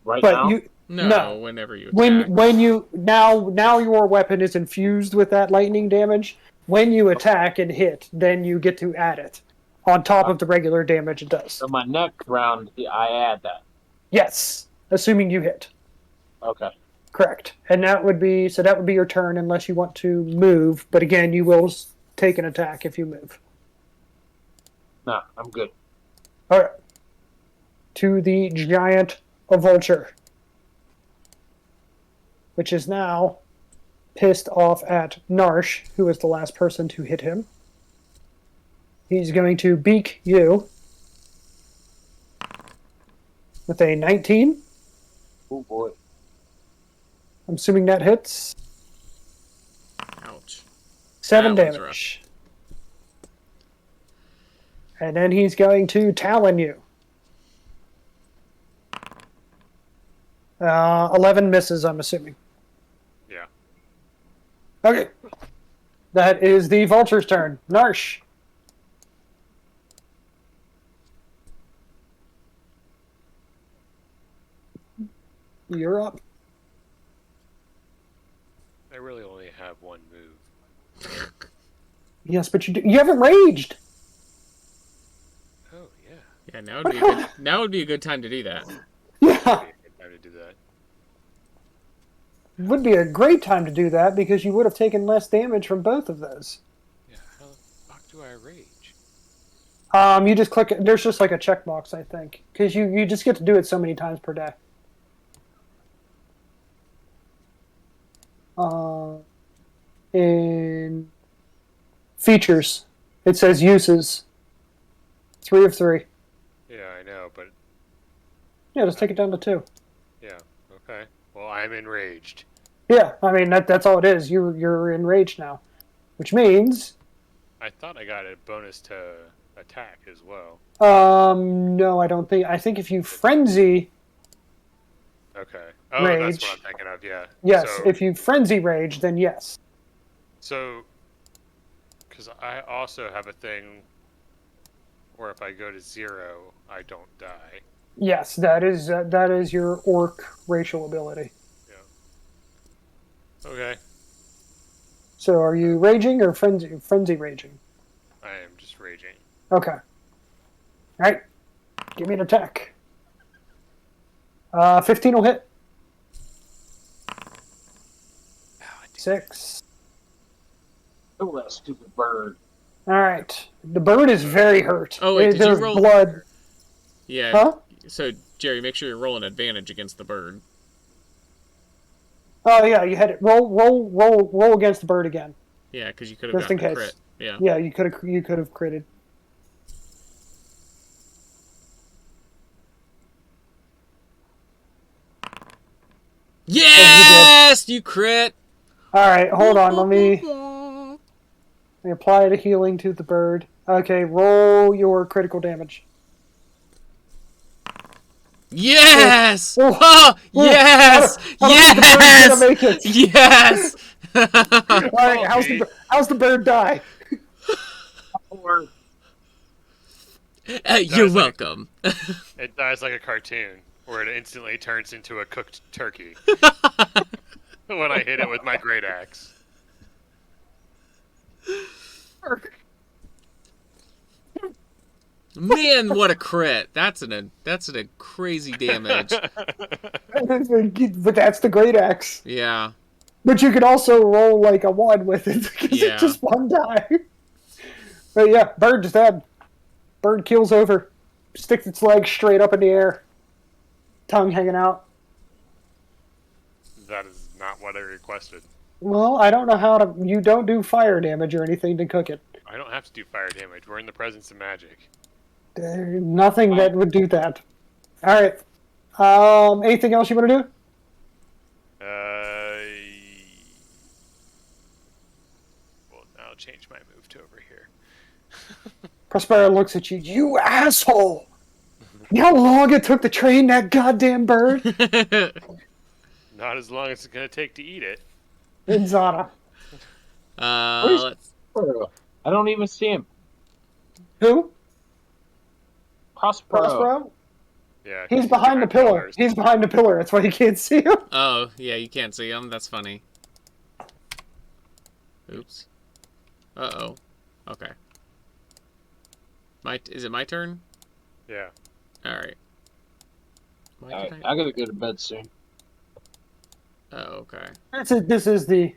Right But now? No, whenever you attack. when you now your weapon is infused with that lightning damage. When you attack and hit, then you get to add it on top of the regular damage it does. So my next round, I add that. Yes, assuming you hit. Okay. Correct. And that would be your turn unless you want to move. But again, you will take an attack if you move. Nah, I'm good. All right. To the giant vulture, which is now pissed off at Narsh, who is the last person to hit him. He's going to beak you with a 19. Oh boy. I'm assuming that hits. Ouch. 7 That was damage. And then he's going to talon you. 11 misses, I'm assuming. Yeah. Okay. That is the vulture's turn. Narsh. You're up. I really only have one move. Yes, but you haven't raged. Oh, yeah. Yeah, now would be a good time to do that. Yeah. Time to do that. Would be a great time to do that because you would have taken less damage from both of those. Yeah, how the fuck do I rage? You just click it. There's just like a checkbox, I think, because you just get to do it so many times per day. In features, it says uses. 3 of 3. Yeah, I know, but Yeah, just take it down to 2. yeah, okay. Well, I'm enraged. Yeah, I mean that's all it is. You're enraged now, which means I thought I got a bonus to attack as well. no, I don't think. I think if you frenzy, Okay. Oh, Rage. that's what I'm thinking of, yeah. yes, So, if you frenzy rage, then yes. so, because I also have a thing where if I go to 0, I don't die. Yes, that is your orc racial ability. Okay. So are you raging or frenzy raging? I am just raging. Okay. All right. Give me an attack. 15 will hit. 6. Oh, that stupid bird. All right. The bird is very hurt. Oh, wait, did you There's roll- blood. Yeah. Huh? So, Jerry, make sure you roll an advantage against the bird. Oh yeah, you had it. Roll against the bird again. Yeah, because you could have Just in gotten a case. crit. Yeah. Yeah, you could have critted. Yes! You crit! All right, hold on. Let me apply the healing to the bird. Okay, roll your critical damage. Yes! Oh. Oh, yes! I don't think the bird's gonna make it. Yes! All right, how's the bird die? Or You're welcome. It dies like a cartoon, where it instantly turns into a cooked turkey when I hit it with my great axe. Man, what a crit! That's a crazy damage. But that's the great axe. Yeah. But you could also roll like a 1 with it because Yeah. it's just 1 die. But yeah, Bird's dead. Bird keels over, sticks its leg straight up in the air, tongue hanging out. That is not what I requested. Well, I don't know how to. You don't do fire damage or anything to cook it. I don't have to do fire damage. We're in the presence of magic. There's nothing that would do that. All right. Anything else you want to do? Well, I'll change my move to over here. Prospero looks at you. You asshole! You know how long it took to train that goddamn bird? Not as long as it's going to take to eat it. Inzana. Let's. I don't even see him. Who? Prospero. Prospero? Yeah, He's behind the pillar. pillars. He's behind the pillar. That's why you can't see him. Oh, yeah, you can't see him. That's funny. Oops. Uh-oh. Okay. Is it my turn? Yeah. Alright. I gotta go to bed soon. Oh, okay. This is the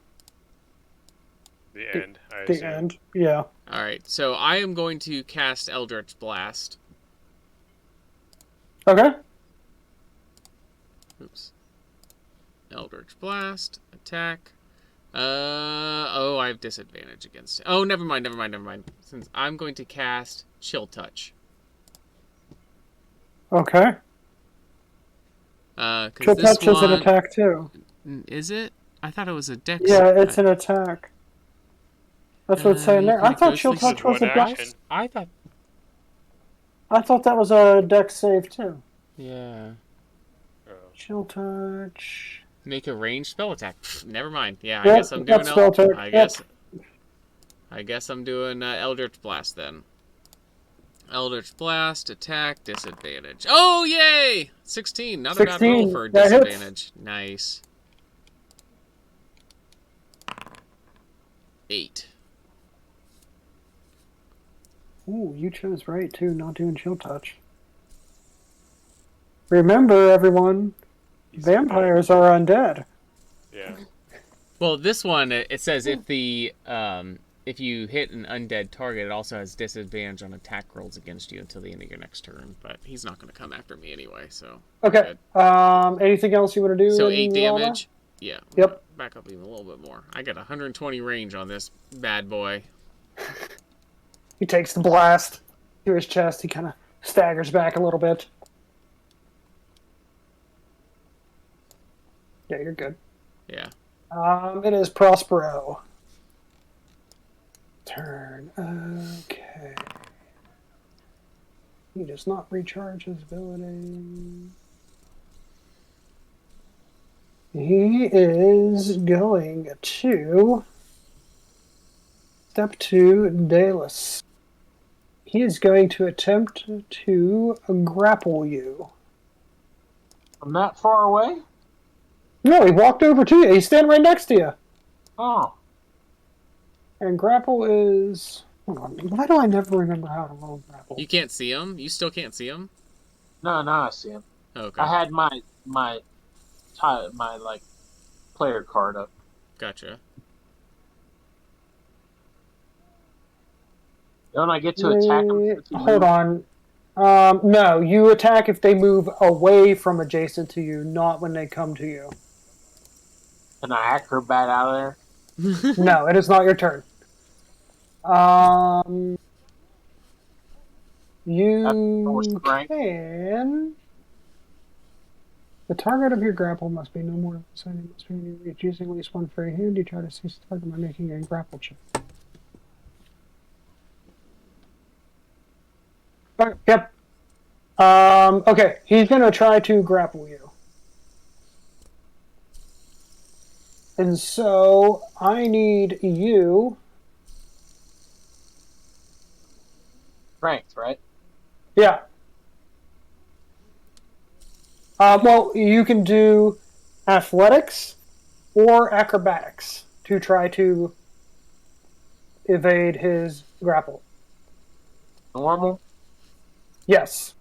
The end. I the assume. end. Yeah. Alright, so I am going to cast Eldritch Blast. Okay. Oops. Eldritch Blast. Attack. Oh, I have disadvantage against it. Oh, never mind. Since I'm going to cast Chill Touch. Okay. Chill This touch is an one... attack too. Is it? I thought it was a dex. Yeah, it's an attack. That's what it's saying there. I thought chill ghostly touch was a one dex. action. I thought... I thought that was a dex save too. Yeah. Oh. Chill touch. Make a ranged spell attack. Pfft, never mind. Yeah, I Yep, guess I'm doing that's spell attack. I guess I'm doing Eldritch Blast then. Eldritch Blast, attack, disadvantage. Oh, yay! 16. Not a bad roll 16, for a that hits. disadvantage. Nice. 8. Ooh, you chose right too, not doing chill touch. Remember, everyone, vampires are undead. Yeah. Well, this one, it says if you hit an undead target, it also has disadvantage on attack rolls against you until the end of your next turn. But he's not going to come after me anyway, so... Okay. Anything else you want to do? So in 8 Lava? damage? Yeah. Yep. Back up even a little bit more. I got 120 range on this bad boy. He takes the blast to his chest. He kind of staggers back a little bit. Yeah, you're good. Yeah. It is Prospero. Turn. Okay. He does not recharge his ability. He is going to step to Dallas. He is going to attempt to grapple you. I'm that far away? No, he walked over to you. He's standing right next to you. Oh. And grapple is... Hold on. Why do I never remember how to roll grapple? You can't see him? You still can't see him? No, I see him. Okay. I had my player card up. Gotcha. Don't I get to attack them? Hold on. No, you attack if they move away from adjacent to you, not when they come to you. Can I acrobat out of there? No, it is not your turn. You can... The target of your grapple must be no more than it must be reached using at least one free hand. You try to seize the target by making a grapple check. Yep. Okay, he's going to try to grapple you. And so, I need you... Strength, right? Yeah. Well, you can do athletics or acrobatics to try to evade his grapple. Normal? Yes.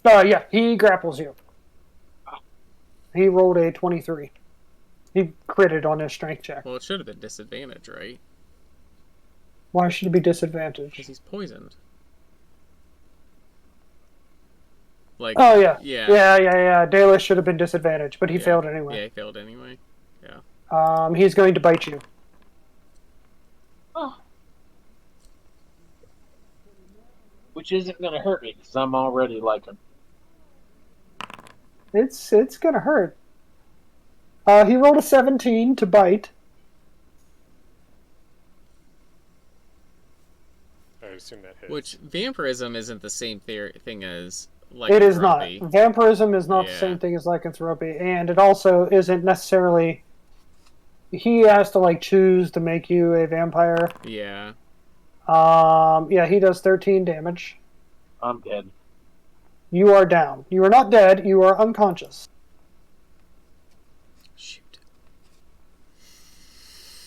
Yeah, he grapples you. He rolled a 23. He critted on his strength check. Well, it should have been disadvantage, right? Why should it be Because disadvantaged? he's poisoned. Like, Oh, yeah. yeah. Yeah. Dalus should have been disadvantaged, but he Yeah. failed anyway. Yeah, he failed anyway. Yeah. He's going to bite you. Oh. Which isn't going to hurt me because I'm already like a. It's going to hurt. He rolled a 17 to bite. I assume that hits. Which, vampirism isn't the same thing as It is not. lycanthropy. Vampirism is not the Yeah. same thing as lycanthropy, and it also isn't necessarily. He has to like choose to make you a vampire. Yeah. Yeah, he does 13 damage. I'm dead. You are down. You are not dead. You are unconscious. Shoot.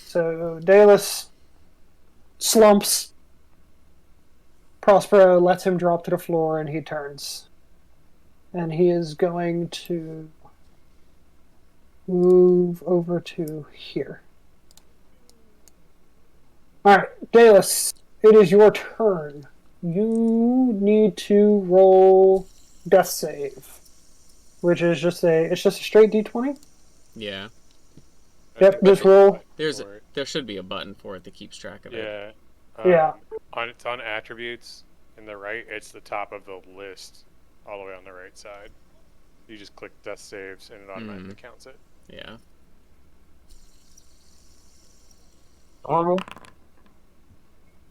So Dalus slumps. Prospero lets him drop to the floor, and he turns. And he is going to move over to here. Alright, Dalus, it is your turn. You need to roll death save. Which is just a straight D20? Yeah. Yep, just roll. There should be a button for it that keeps track of it. Yeah. Yeah. It's on attributes in the right. It's the top of the list, all the way on the right side. You just click death saves, and it automatically counts it. Yeah. Normal?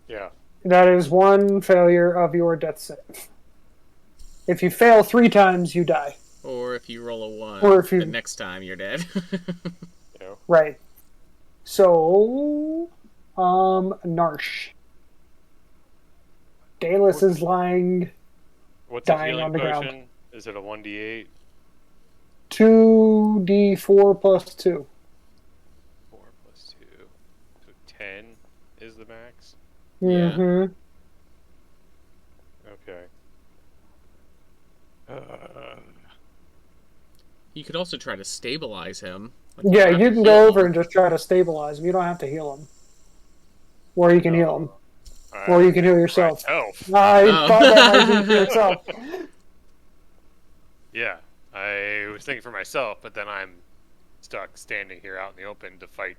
Yeah. That is one failure of your death save. If you fail 3 times, you die. Or if you roll a 1, Or if you- the next time you're dead. You know? Right. So, Narsh. Dalus is lying What's Dying a healing on the potion? ground. Is it a 1d8? 2d4 plus 2. 4 plus 2. So 10 is the max? Yeah. Mm-hmm. Okay. You could also try to stabilize him. Like, Yeah, don't you have can to go heal over him. and just try to stabilize him. You don't have to heal him. Or you can heal him. Alright, Or you can heal yourself. Myself. I Oh. thought that might be for yourself. Yeah, I was thinking for myself, but then I'm stuck standing here out in the open to fight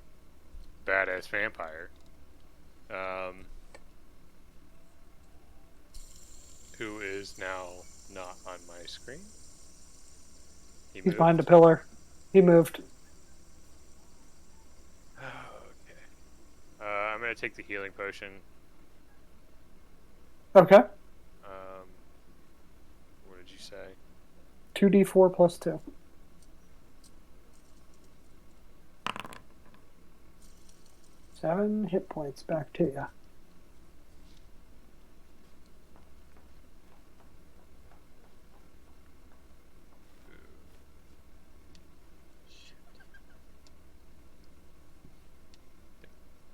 badass vampire. Who is now not on my screen. He He's moved. behind a pillar. He moved. Okay. I'm gonna take the healing potion. Okay. What did you say? 2d4 plus 2. 7 hit points back to you.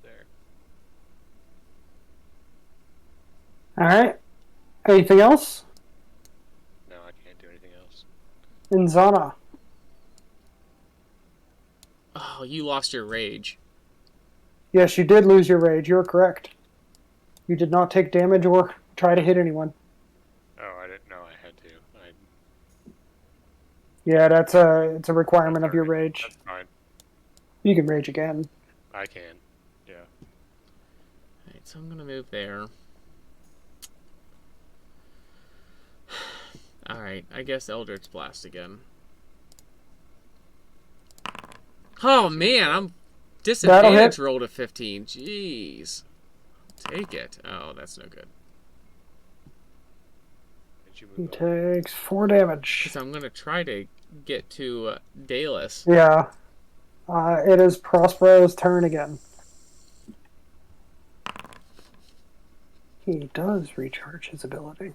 There. Alright. Anything else? No, I can't do anything else. Inzana. Oh, you lost your rage. Yes, you did lose your rage. You're correct. You did not take damage or try to hit anyone. Oh, I didn't know I had to. Yeah, it's a requirement of your rage. That's fine. You can rage again. I can. Yeah. Alright, so I'm gonna move there. Alright, I guess Eldritch Blast again. Oh man, I'm disadvantage rolled a 15. Jeez. Take it. Oh, that's no good. Did you He move on? takes 4 damage. So I'm gonna try to get to Dalus. Yeah. It is Prospero's turn again. He does recharge his ability.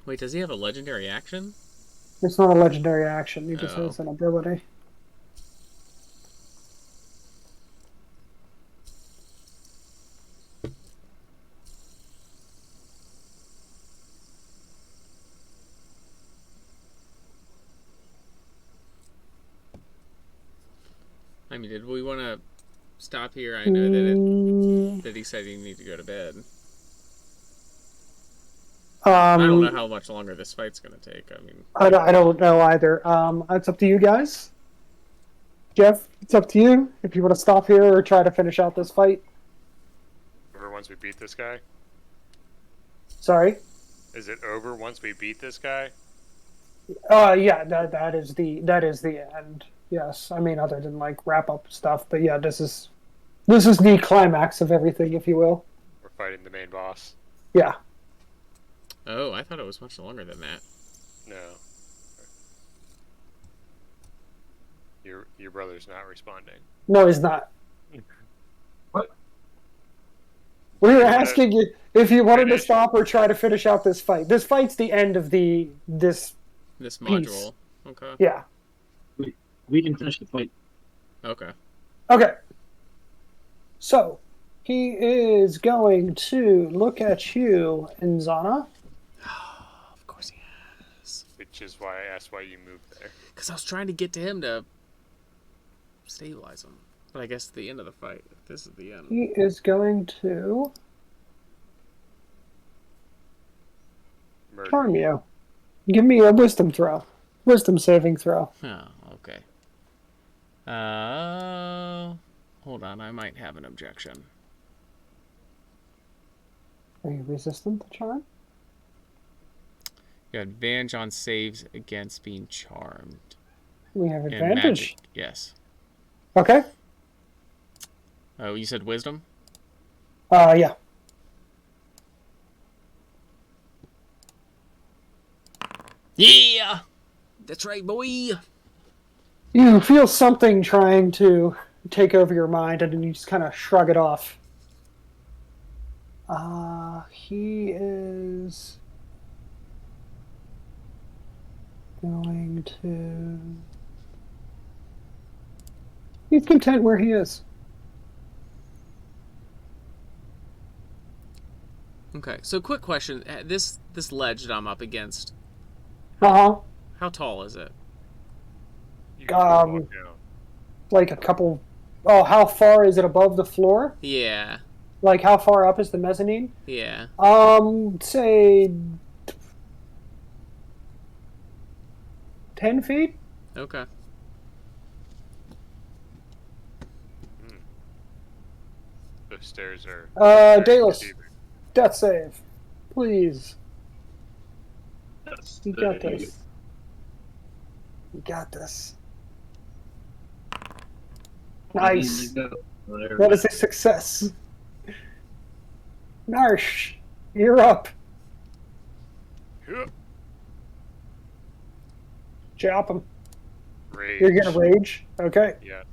Wait, does he have a legendary action? It's not a legendary action. He just Oh. has an ability. I mean, did we want to stop here? I know that Mm, he said he needed to go to bed. I don't know how much longer this fight's going to take. I mean, I don't know either. It's up to you guys. Jeff, it's up to you if you want to stop here or try to finish out this fight. Over once we beat this guy? Sorry. Is it over once we beat this guy? Yeah, that is the end. Yes, I mean other than like wrap up stuff, but yeah, this is the climax of everything, if you will. We're fighting the main boss. Yeah. oh, I thought it was much longer than that. No. Your brother's not responding. No, he's not. What? We were You wanna asking you if you wanted to finish? stop or try to finish out this fight. This fight's the end of this. This Peace. module. Okay. Yeah. We didn't finish the fight. Okay. Okay. So he is going to look at you, Inzana. Of course he has. Which is why I asked why you moved there. Because I was trying to get to him to stabilize him. But I guess at the end of the fight. This is the end. He is going to Murder. charm you. Give me a wisdom throw. Wisdom saving throw. Oh, okay. Hold on. I might have an objection. Are you resistant to charm? You have advantage on saves against being charmed. We have And advantage. magic. Yes. Okay. Oh, you said wisdom? Yeah. Yeah! That's right, boy! You feel something trying to take over your mind, and then you just kind of shrug it off. He is going to. He's content where he is. Okay, so quick question. This ledge that I'm up against, Uh huh. how tall is it? You can walk down. Like a couple. Oh, how far is it above the floor? Yeah. Like how far up is the mezzanine? Yeah. Say 10 feet. Okay. The stairs are. Dalus, deceiving. death save, please. That's You got this. You got this. Nice. That is a success. Narsh, you're up. Huh. Chop him. Rage. You're gonna rage. Okay. Yes.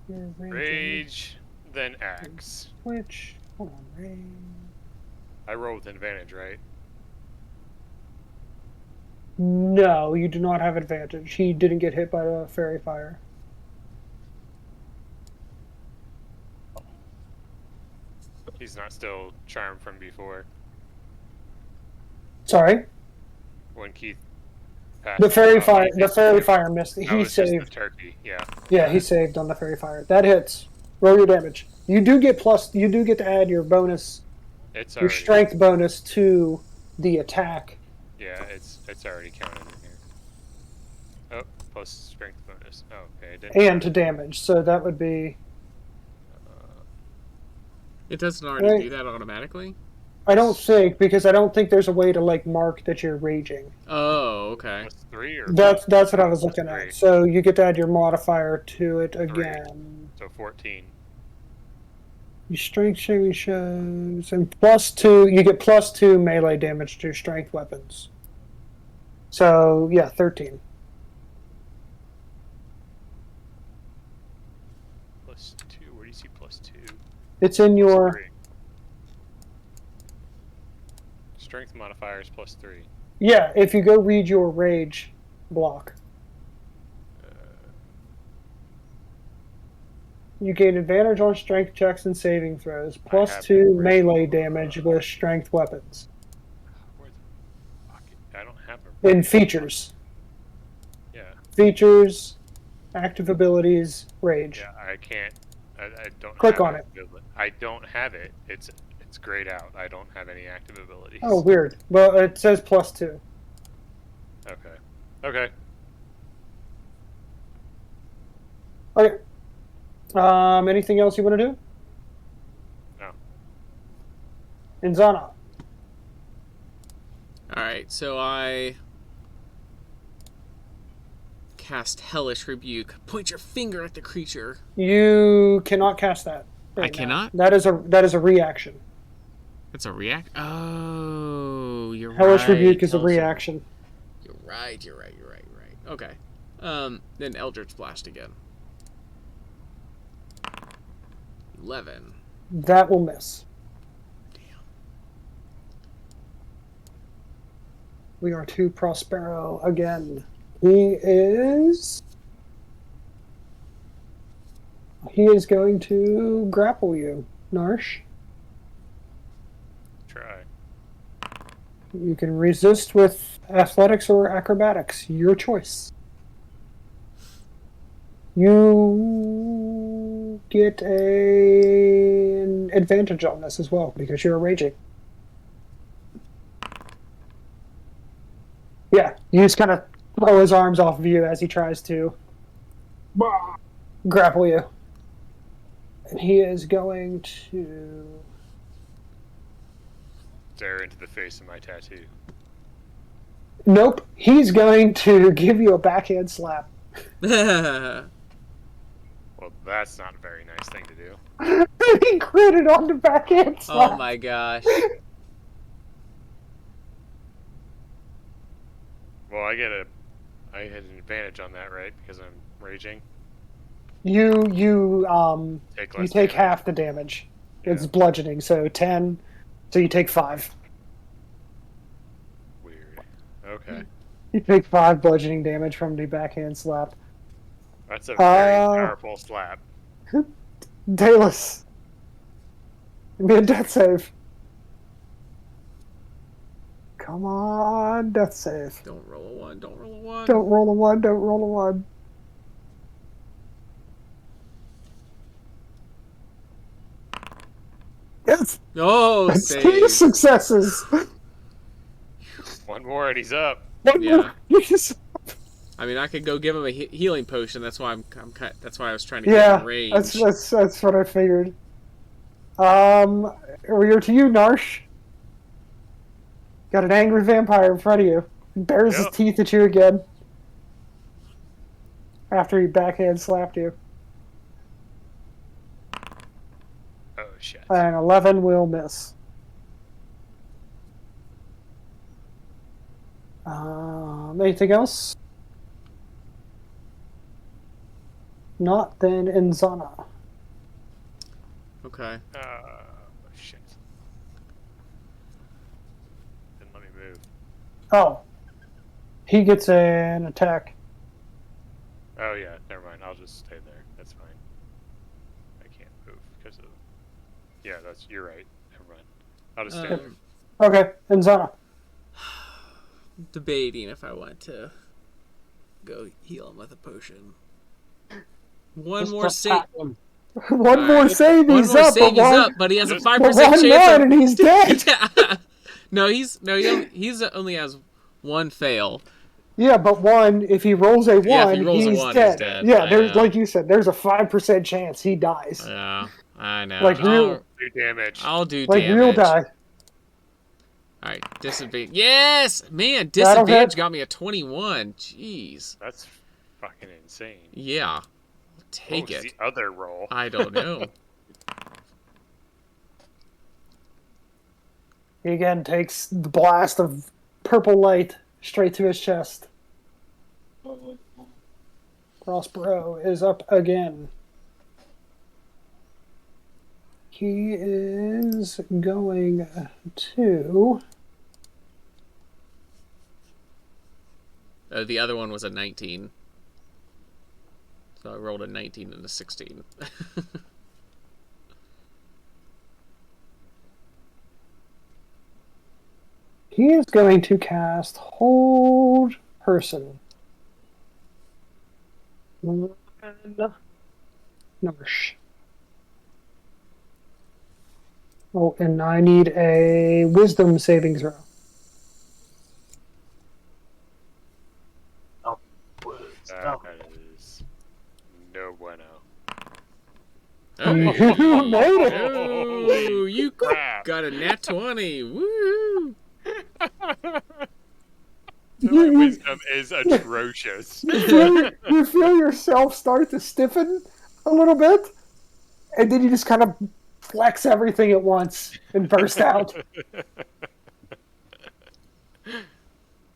You're raging. Rage, then axe. Which? Hold on, rage. I roll with advantage, right? No, you do not have advantage. He didn't get hit by the fairy fire. He's not still charmed from before. Sorry. When Keith passed. The fairy out, fire. he- The fairy fire missed. that He was just the saved. turkey. Yeah. Yeah, he saved on the fairy fire. That hits. Roll your damage. You do get to add your bonus, It's your already. strength bonus to the attack. Yeah, it's already counted in here. Oh, plus strength bonus. Oh, okay. I didn't. And to damage. So that would be. It doesn't already Right. do that automatically? I don't think, because I don't think there's a way to like mark that you're raging. Oh, okay. Plus 3 or. That's what I was looking Three. at. So you get to add your modifier to it again. So 14. Your strength saving shows, and +2. You get +2 melee damage to strength weapons. So yeah, 13. Plus 2. Where do you see plus 2? It's in your. Plus 3. strength modifier is +3. Yeah, if you go read your rage block. You gain advantage on strength checks and saving throws, plus have 2 that melee damage with strength weapons. Where the fuck? I don't have a. In features. Yeah. Features, active abilities, rage. Yeah, I can't. I don't. Click have on it. I don't have it. It's grayed out. I don't have any active abilities. Oh, weird. Well, it says plus 2. Okay. Okay. Okay. Anything else you want to do? No. Inzana. Alright, so I cast Hellish Rebuke. Point your finger at the creature. You cannot cast that. I now. cannot? That is a reaction. It's a react. Oh, you're Hellish right. Rebuke is a Hellish- reaction. You're right. Okay. Then Eldritch Blast again. 11. That will miss. Damn. We are to Prospero again. He is going to grapple you, Narsh. Try. You can resist with athletics or acrobatics. Your choice. You get an advantage on this as well because you're raging. Yeah, you just kind of throw his arms off of you as he tries to grapple you. And he is going to... Stare into the face of my tattoo. Nope, he's going to give you a backhand slap. Well, that's not a very nice thing to do. He critted on the backhand slap. Oh my gosh. Well, I had an advantage on that, right? Because I'm raging. You Take you less take damage. half the damage. It's Yeah. bludgeoning, so 10. So you take 5. Weird. Okay. You take 5 bludgeoning damage from the backhand slap. That's a very powerful slap. Dalus, give me a death save. Come on, death save. Don't roll a 1. Don't roll a 1. Don't roll a 1. Don't roll a 1. Yes, Oh, that's 2 save. successes. One more and he's up. One Yeah. more. I mean, I could go give him a healing potion. That's why that's why I was trying to Yeah, get in range. that's what I figured. We're to you, Narsh. Got an angry vampire in front of you. He bares his Yep. teeth at you again. After he backhand slapped you. Oh shit. And 11 will miss. Anything else? Not then Inzana. Okay. Shit. Didn't let me move. Oh. He gets an attack. Oh yeah, never mind. I'll just stay there. That's fine. I can't move because of. Yeah, you're right. Never mind. I'll just stay there. Okay, Inzana. Debating if I want to go heal him with a potion. One more save. One more save, One he's more up. save, but he's one- up, but he has a but 5% one chance. more and he's dead. Yeah. No, he's only has one fail. Yeah, but one, if he rolls a 1, Yeah, if he rolls a he's 1, dead. he's dead. Yeah, I there's know. like you said, there's a 5% chance he dies. Yeah, I know. Like real, Do damage. I'll do like damage. real die. All right, disadvantage. Yes, man, That'll disadvantage hit. got me a 21. Jeez. That's fucking insane. Yeah, I'll What take was it. the other roll? I don't know. He again takes the blast of purple light straight to his chest. Prospero is up again. He is going to The other one was a 19. So I rolled a 19 and a 16. He is going to cast Hold Person. Nourish. Oh, and I need a Wisdom saving throw. That is no bueno. Oh, You made it! Oh, you Crap. got a nat 20. Woo! My wisdom is atrocious. You feel yourself start to stiffen a little bit, and then you just kind of flex everything at once and burst out.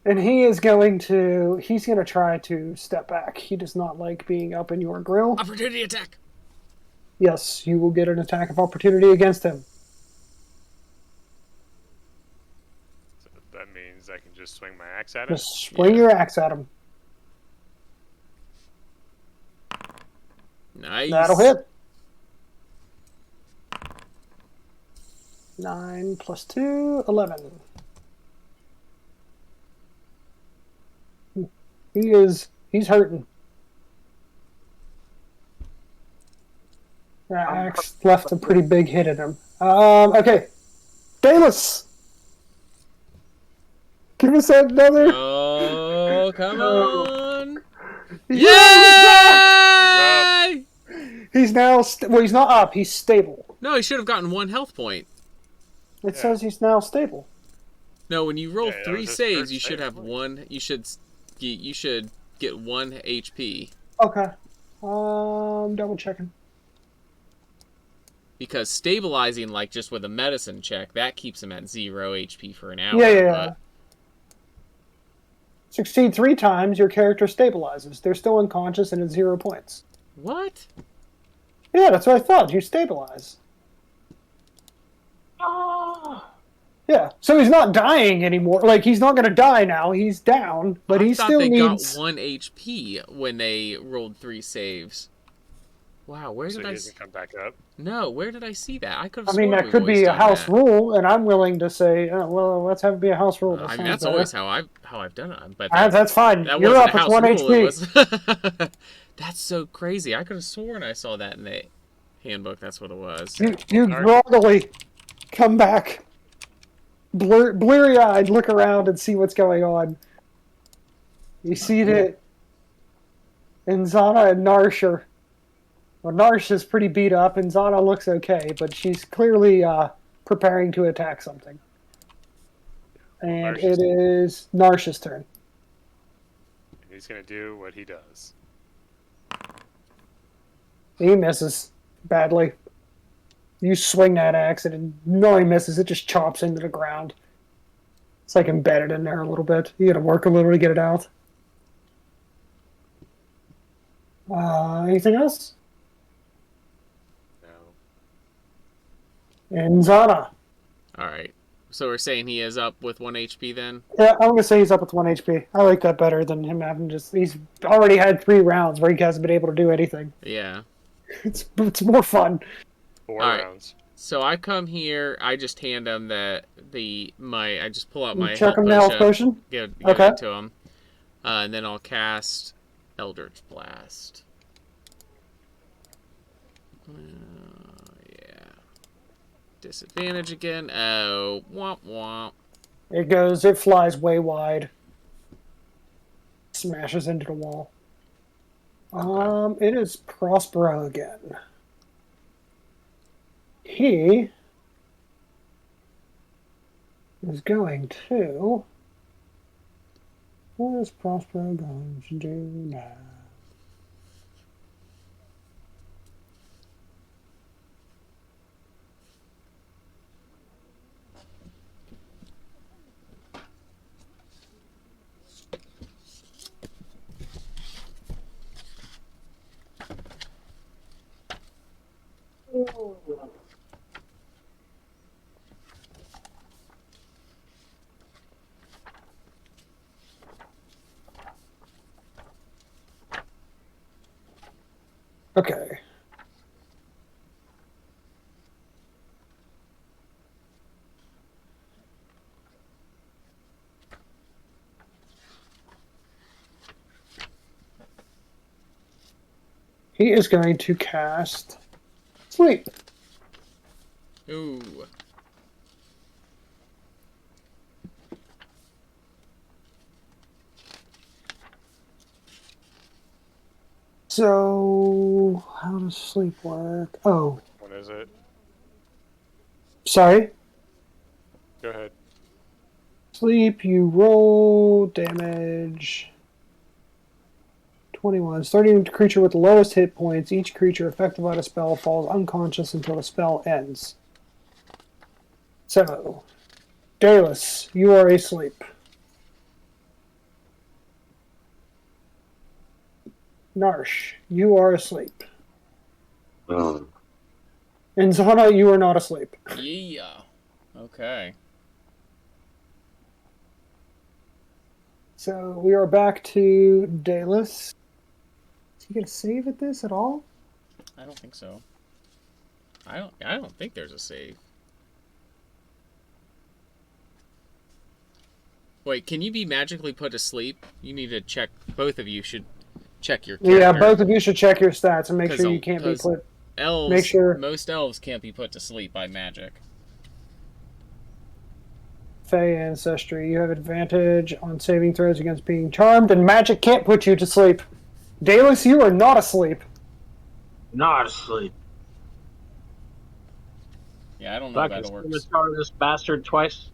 And he's going to try to step back. He does not like being up in your grill. Opportunity attack. Yes, you will get an attack of opportunity against him. So that means I can just swing my axe at him? Just swing your axe at him. Nice. That'll hit. 9 plus 2, 11. He's hurting. That axe left a pretty big hit at him. Okay. Dallas! Give us another. Oh, come on. Yeah! Yay! He's now. Well, he's not up. He's stable. No, he should have gotten 1 health point. It says he's now stable. No, when you roll that 3 was his saves, first you should save, have wasn't 1. You should get 1 HP Okay. Double checking. because stabilizing, like just with a medicine check, that keeps him at 0 HP for an hour. Yeah. Succeed 3 times, your character stabilizes. They're still unconscious and at 0 points. What? Yeah, that's what I thought. You stabilize. Yeah, so he's not dying anymore. Like, he's not going to die now. He's down, but he thought still they needs... got 1 HP when they rolled 3 saves. Wow, where So did he I? doesn't come back up? No, where did I see that? I could have. I mean, that could be a house rule, and I'm willing to say, well, let's have it be a house rule. I mean, that's always how I've done it. But That's fine. that You're wasn't up a with house 1 rule. HP. It was... That's so crazy. I could have sworn I saw that in the handbook. That's what it was. You groggily come back, bleary-eyed, look around and see what's going on. You see that Inzana and Narsh are... Well, Narsh is pretty beat up, and Zana looks okay, but she's clearly preparing to attack something. And it is Narsh's turn. He's going to do what he does. He misses badly. You swing that axe, and no, he misses. It just chops into the ground. It's like embedded in there a little bit. You gotta work a little to get it out. Anything else? No. And Zana. All right. So we're saying he is up with 1 HP then? Yeah, I'm gonna say he's up with 1 HP. I like that better than him having just... He's already had 3 rounds where he hasn't been able to do anything. Yeah. It's more fun. 4 All right. rounds. So I come here. I just hand him I just pull out my Check him the health potion. Give Okay. it to him, and then I'll cast Eldritch Blast. Yeah. Disadvantage again. Oh, womp womp. It flies way wide. Smashes into the wall. It is Prospero again. He is going to... What is Prospero going to do now? Okay. He is going to cast Sleep. Ooh. So, how does sleep work? Oh, What is it? sorry. Go ahead. Sleep, you roll damage. 21. Starting with the creature with the lowest hit points, each creature affected by the spell falls unconscious until the spell ends. So, Dalus, you are asleep. Narsh, you are asleep. Um, And Zana, you are not asleep. Yeah. Okay. So we are back to Dalus. Is he gonna save at this at all? I don't think so. I don't think there's a save. Wait, can you be magically put to sleep? You need to check. Both of you should check your character. Yeah, both of you should check your stats and make sure you can't be 'cause put. Elves, Make sure most elves can't be put to sleep by magic. Fey ancestry. You have advantage on saving throws against being charmed, and magic can't put you to sleep. Dalus, you are not asleep. not asleep. Yeah, I don't So know I if can that'll work. scimitar this bastard twice.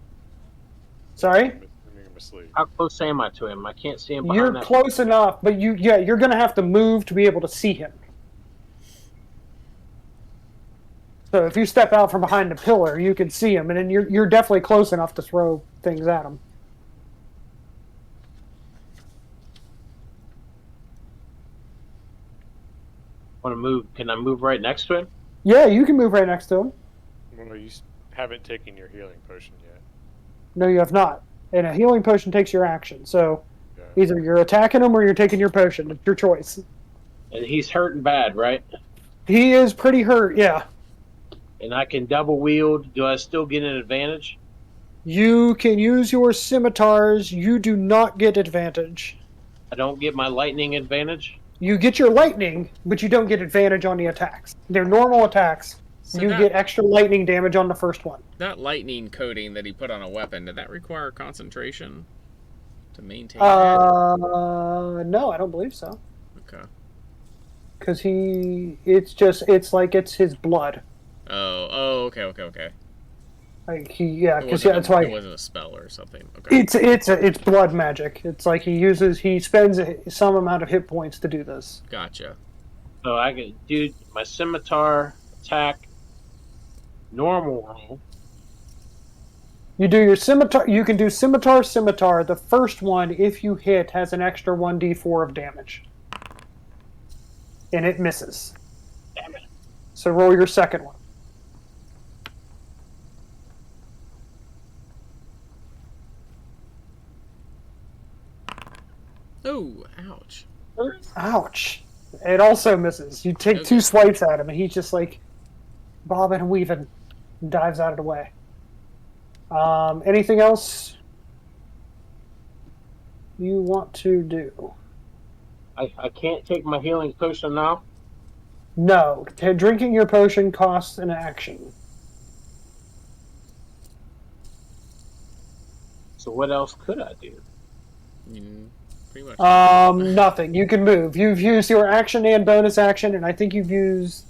Sorry? Make him asleep. How close am I to him? I can't see him You're behind that. close enough, but you're gonna have to move to be able to see him. So if you step out from behind the pillar, you can see him, and then you're definitely close enough to throw things at him. Want to move? Can I move right next to him? Yeah, you can move right next to him. Well, you haven't taken your healing potion yet. No, you have not. And a healing potion takes your action. So Yeah. either you're attacking him or you're taking your potion. It's your choice. And he's hurting bad, right? He is pretty hurt, yeah. And I can double wield. Do I still get an advantage? You can use your scimitars. You do not get advantage. I don't get my lightning advantage. You get your lightning, but you don't get advantage on the attacks. They're normal attacks. So You that, get extra lightning damage on the first one. that lightning coating that he put on a weapon, did that require concentration to maintain No, I don't believe so. that? Okay. Because it's like it's his blood. Oh, okay. Like It because wasn't that's it why wasn't a spell or something. Okay. it's blood magic. It's like he spends some amount of hit points to do this. Gotcha. So I can do my scimitar attack, normal roll. You do your scimitar. You can do scimitar. The first one, if you hit, has an extra 1d4 of damage, and it misses. Damn it. So roll your second one. Oh, ouch. Ouch! It also misses. You take Okay. 2 swipes at him, and he's just like bobbing and weaving, and dives out of the way. Anything else you want to do? I can't take my healing potion now. No. Drinking your potion costs an action. So what else could I do? Pretty much. Nothing. You can move. You've used your action and bonus action, and I think you've used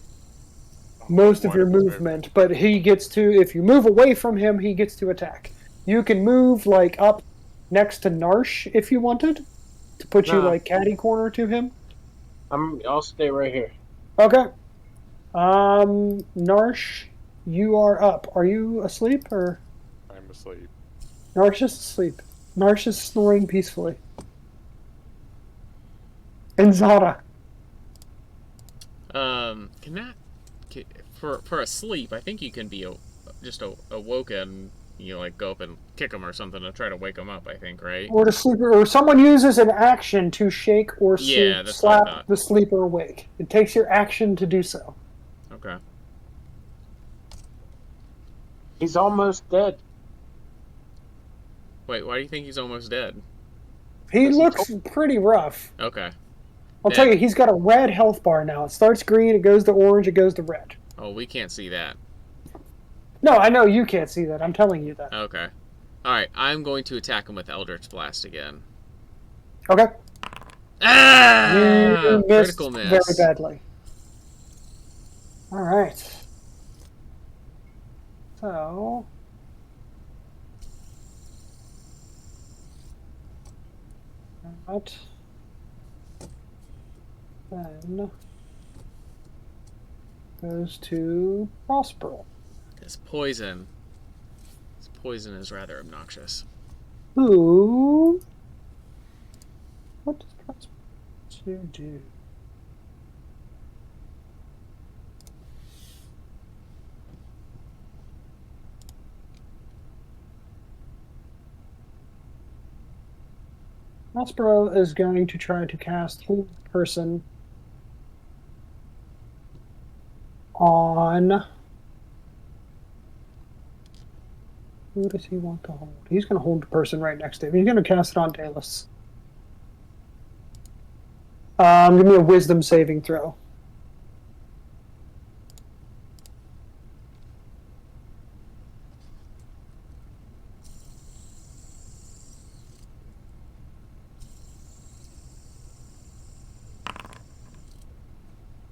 most of your movement. But he gets to, if you move away from him, he gets to attack. You can move like up next to Narsh if you wanted to put you Nah. like catty corner to him. I'll stay right here. Okay. Narsh, you are up. Are you asleep or? I'm asleep. Narsh is asleep. Narsh is snoring peacefully. And Zara. For a sleep, I think you can be just awoken, You like go up and kick him or something to try to wake him up. I think, right? Or the sleeper, or someone uses an action to shake or Yeah, that's what I slap thought. the sleeper awake. It takes your action to do so. Okay. He's almost dead. Wait, why do you think he's almost dead? He Because he looks pretty rough. Okay. I'll tell you, he's got a red health bar now. It starts green, it goes to orange, it goes to red. Oh, we can't see that. No, I know you can't see that. I'm telling you that. Okay. Alright, I'm going to attack him with Eldritch Blast again. Okay. Ah! You missed Critical miss. very badly. All right. So. That. Then goes to Prospero. This poison. This poison is rather obnoxious. Who? What does Prospero do? Prospero is going to try to cast Hold Person on. Who does he want to hold? He's going to hold the person right next to him. He's going to cast it on Dallas. Give me a Wisdom saving throw.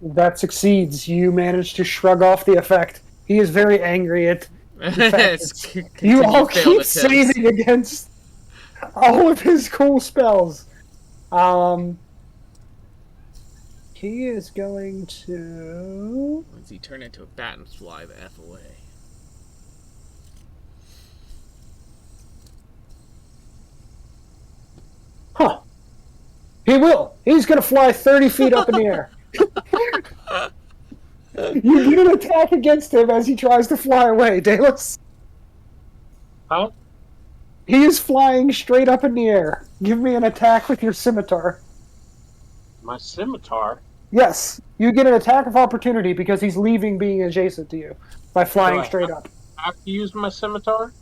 That succeeds. You manage to shrug off the effect. He is very angry at you all keep saving against all of his cool spells. He is going to. Once he turn into a bat and fly the F away. Huh. He will. He's going to fly 30 feet up in the air. You get an attack against him as he tries to fly away, Dallas. Huh? He is flying straight up in the air. Give me an attack with your scimitar. My scimitar? Yes, you get an attack of opportunity because he's leaving being adjacent to you by flying straight up. I have to use my scimitar?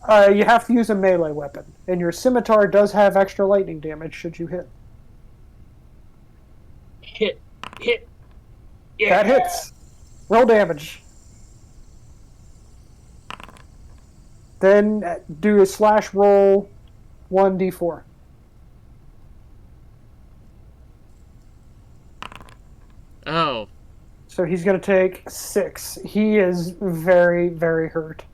You have to use a melee weapon, and your scimitar does have extra lightning damage should you hit. Hit. Yeah. That hits. Roll damage. Then do a slash roll 1d4. Oh. So he's going to take 6. He is very, very hurt.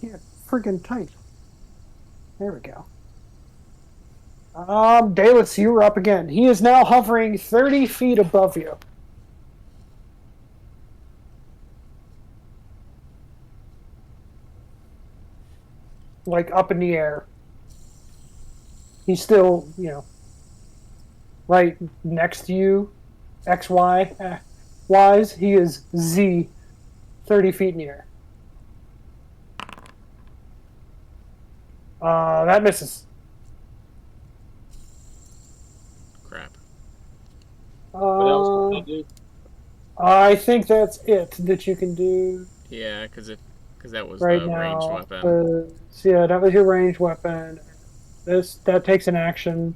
Yeah, friggin' tight. There we go. Dallas, you were up again. He is now hovering 30 feet above you. Like up in the air. He's still, right next to you, XY wise. He is Z, 30 feet in the air. That misses. Crap. What else can I do? I think that's it that you can do Yeah, because that was right the now. ranged weapon. So yeah, that was your ranged weapon. That takes an action.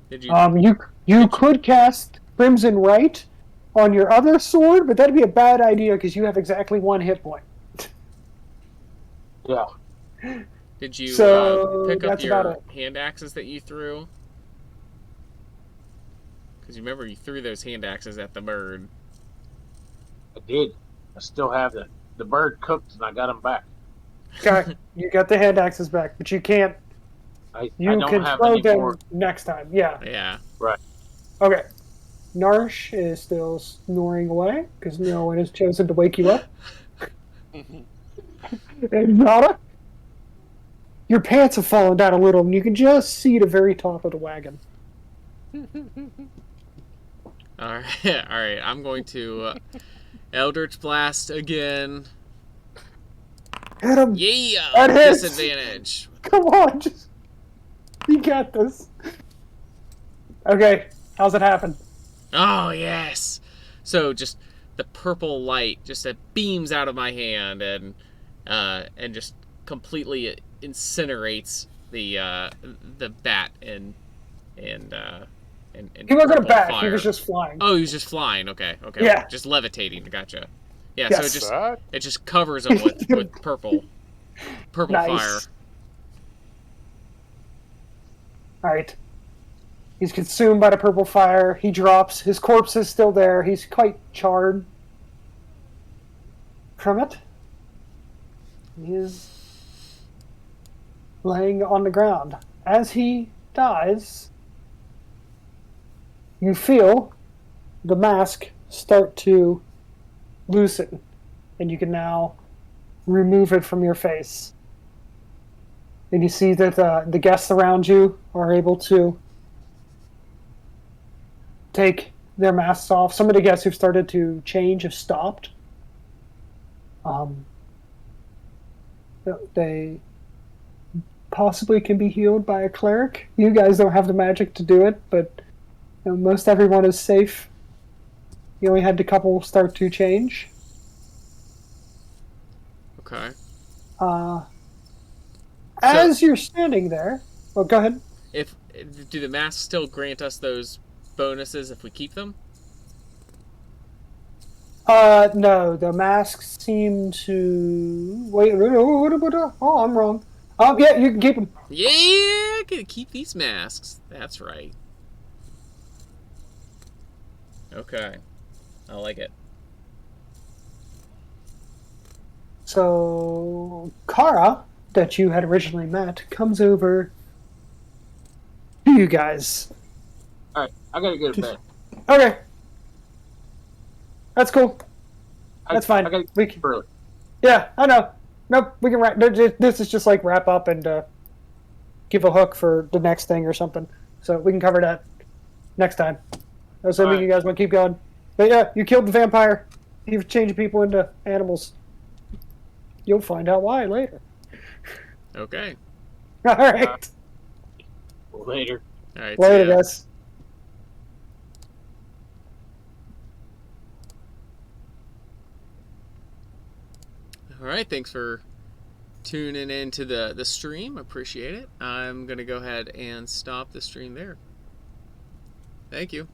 Did you? You could cast Crimson Right on your other sword, but that'd be a bad idea because you have exactly 1 hit point. Yeah. Did you So, pick up that's about your it. hand axes that you threw? Because you remember you threw those hand axes at the bird. I did. I still have the bird cooked and I got him back. Okay, you got the hand axes back, but you can't. I You don't can have throw any them more. next time. Yeah. Yeah. Okay. Narsh is still snoring away because no one has chosen to wake you up. And Nada, your pants have fallen down a little, and you can just see the very top of the wagon. All right, all right. I'm going to Eldritch Blast again. Hit him! Yeah, That hits! disadvantage. Come on, you got this. Okay, how's it happen? Oh yes. So just the purple light just beams out of my hand and just completely incinerates the bat and He wasn't a purple bat. fire. He was just flying. Oh, he was just flying. Okay, okay. Yeah. Just levitating. Gotcha. Yeah. Yes. So it just covers him with purple Nice. fire. All right. He's consumed by the purple fire. He drops. His corpse is still there. He's quite charred from it. He is laying on the ground. As he dies, you feel the mask start to loosen, and you can now remove it from your face. And you see that the guests around you are able to take their masks off. Some of the guests who've started to change have stopped. They possibly can be healed by a cleric. You guys don't have the magic to do it, but most everyone is safe. You only had a couple start to change. Okay. As you're standing there, well, go ahead. Do the masks still grant us those bonuses if we keep them? No, the masks seem to... Wait, oh, I'm wrong. Yeah, you can keep them. Yeah, I can keep these masks. That's right. Okay. I like it. So, Kara, that you had originally met, comes over to you guys. Alright, I gotta go to bed. Okay. That's cool. That's fine. I gotta We keep can, early. yeah, I know. Nope, we can wrap. This is just like wrap up and give a hook for the next thing or something. So we can cover that next time. Assuming Alright. you guys want to keep going. But yeah, you killed the vampire. You've changed people into animals. You'll find out why later. Okay. All right. Later. All right. Later, so yeah. guys. All right. Thanks for tuning into the stream. Appreciate it. I'm gonna go ahead and stop the stream there. Thank you.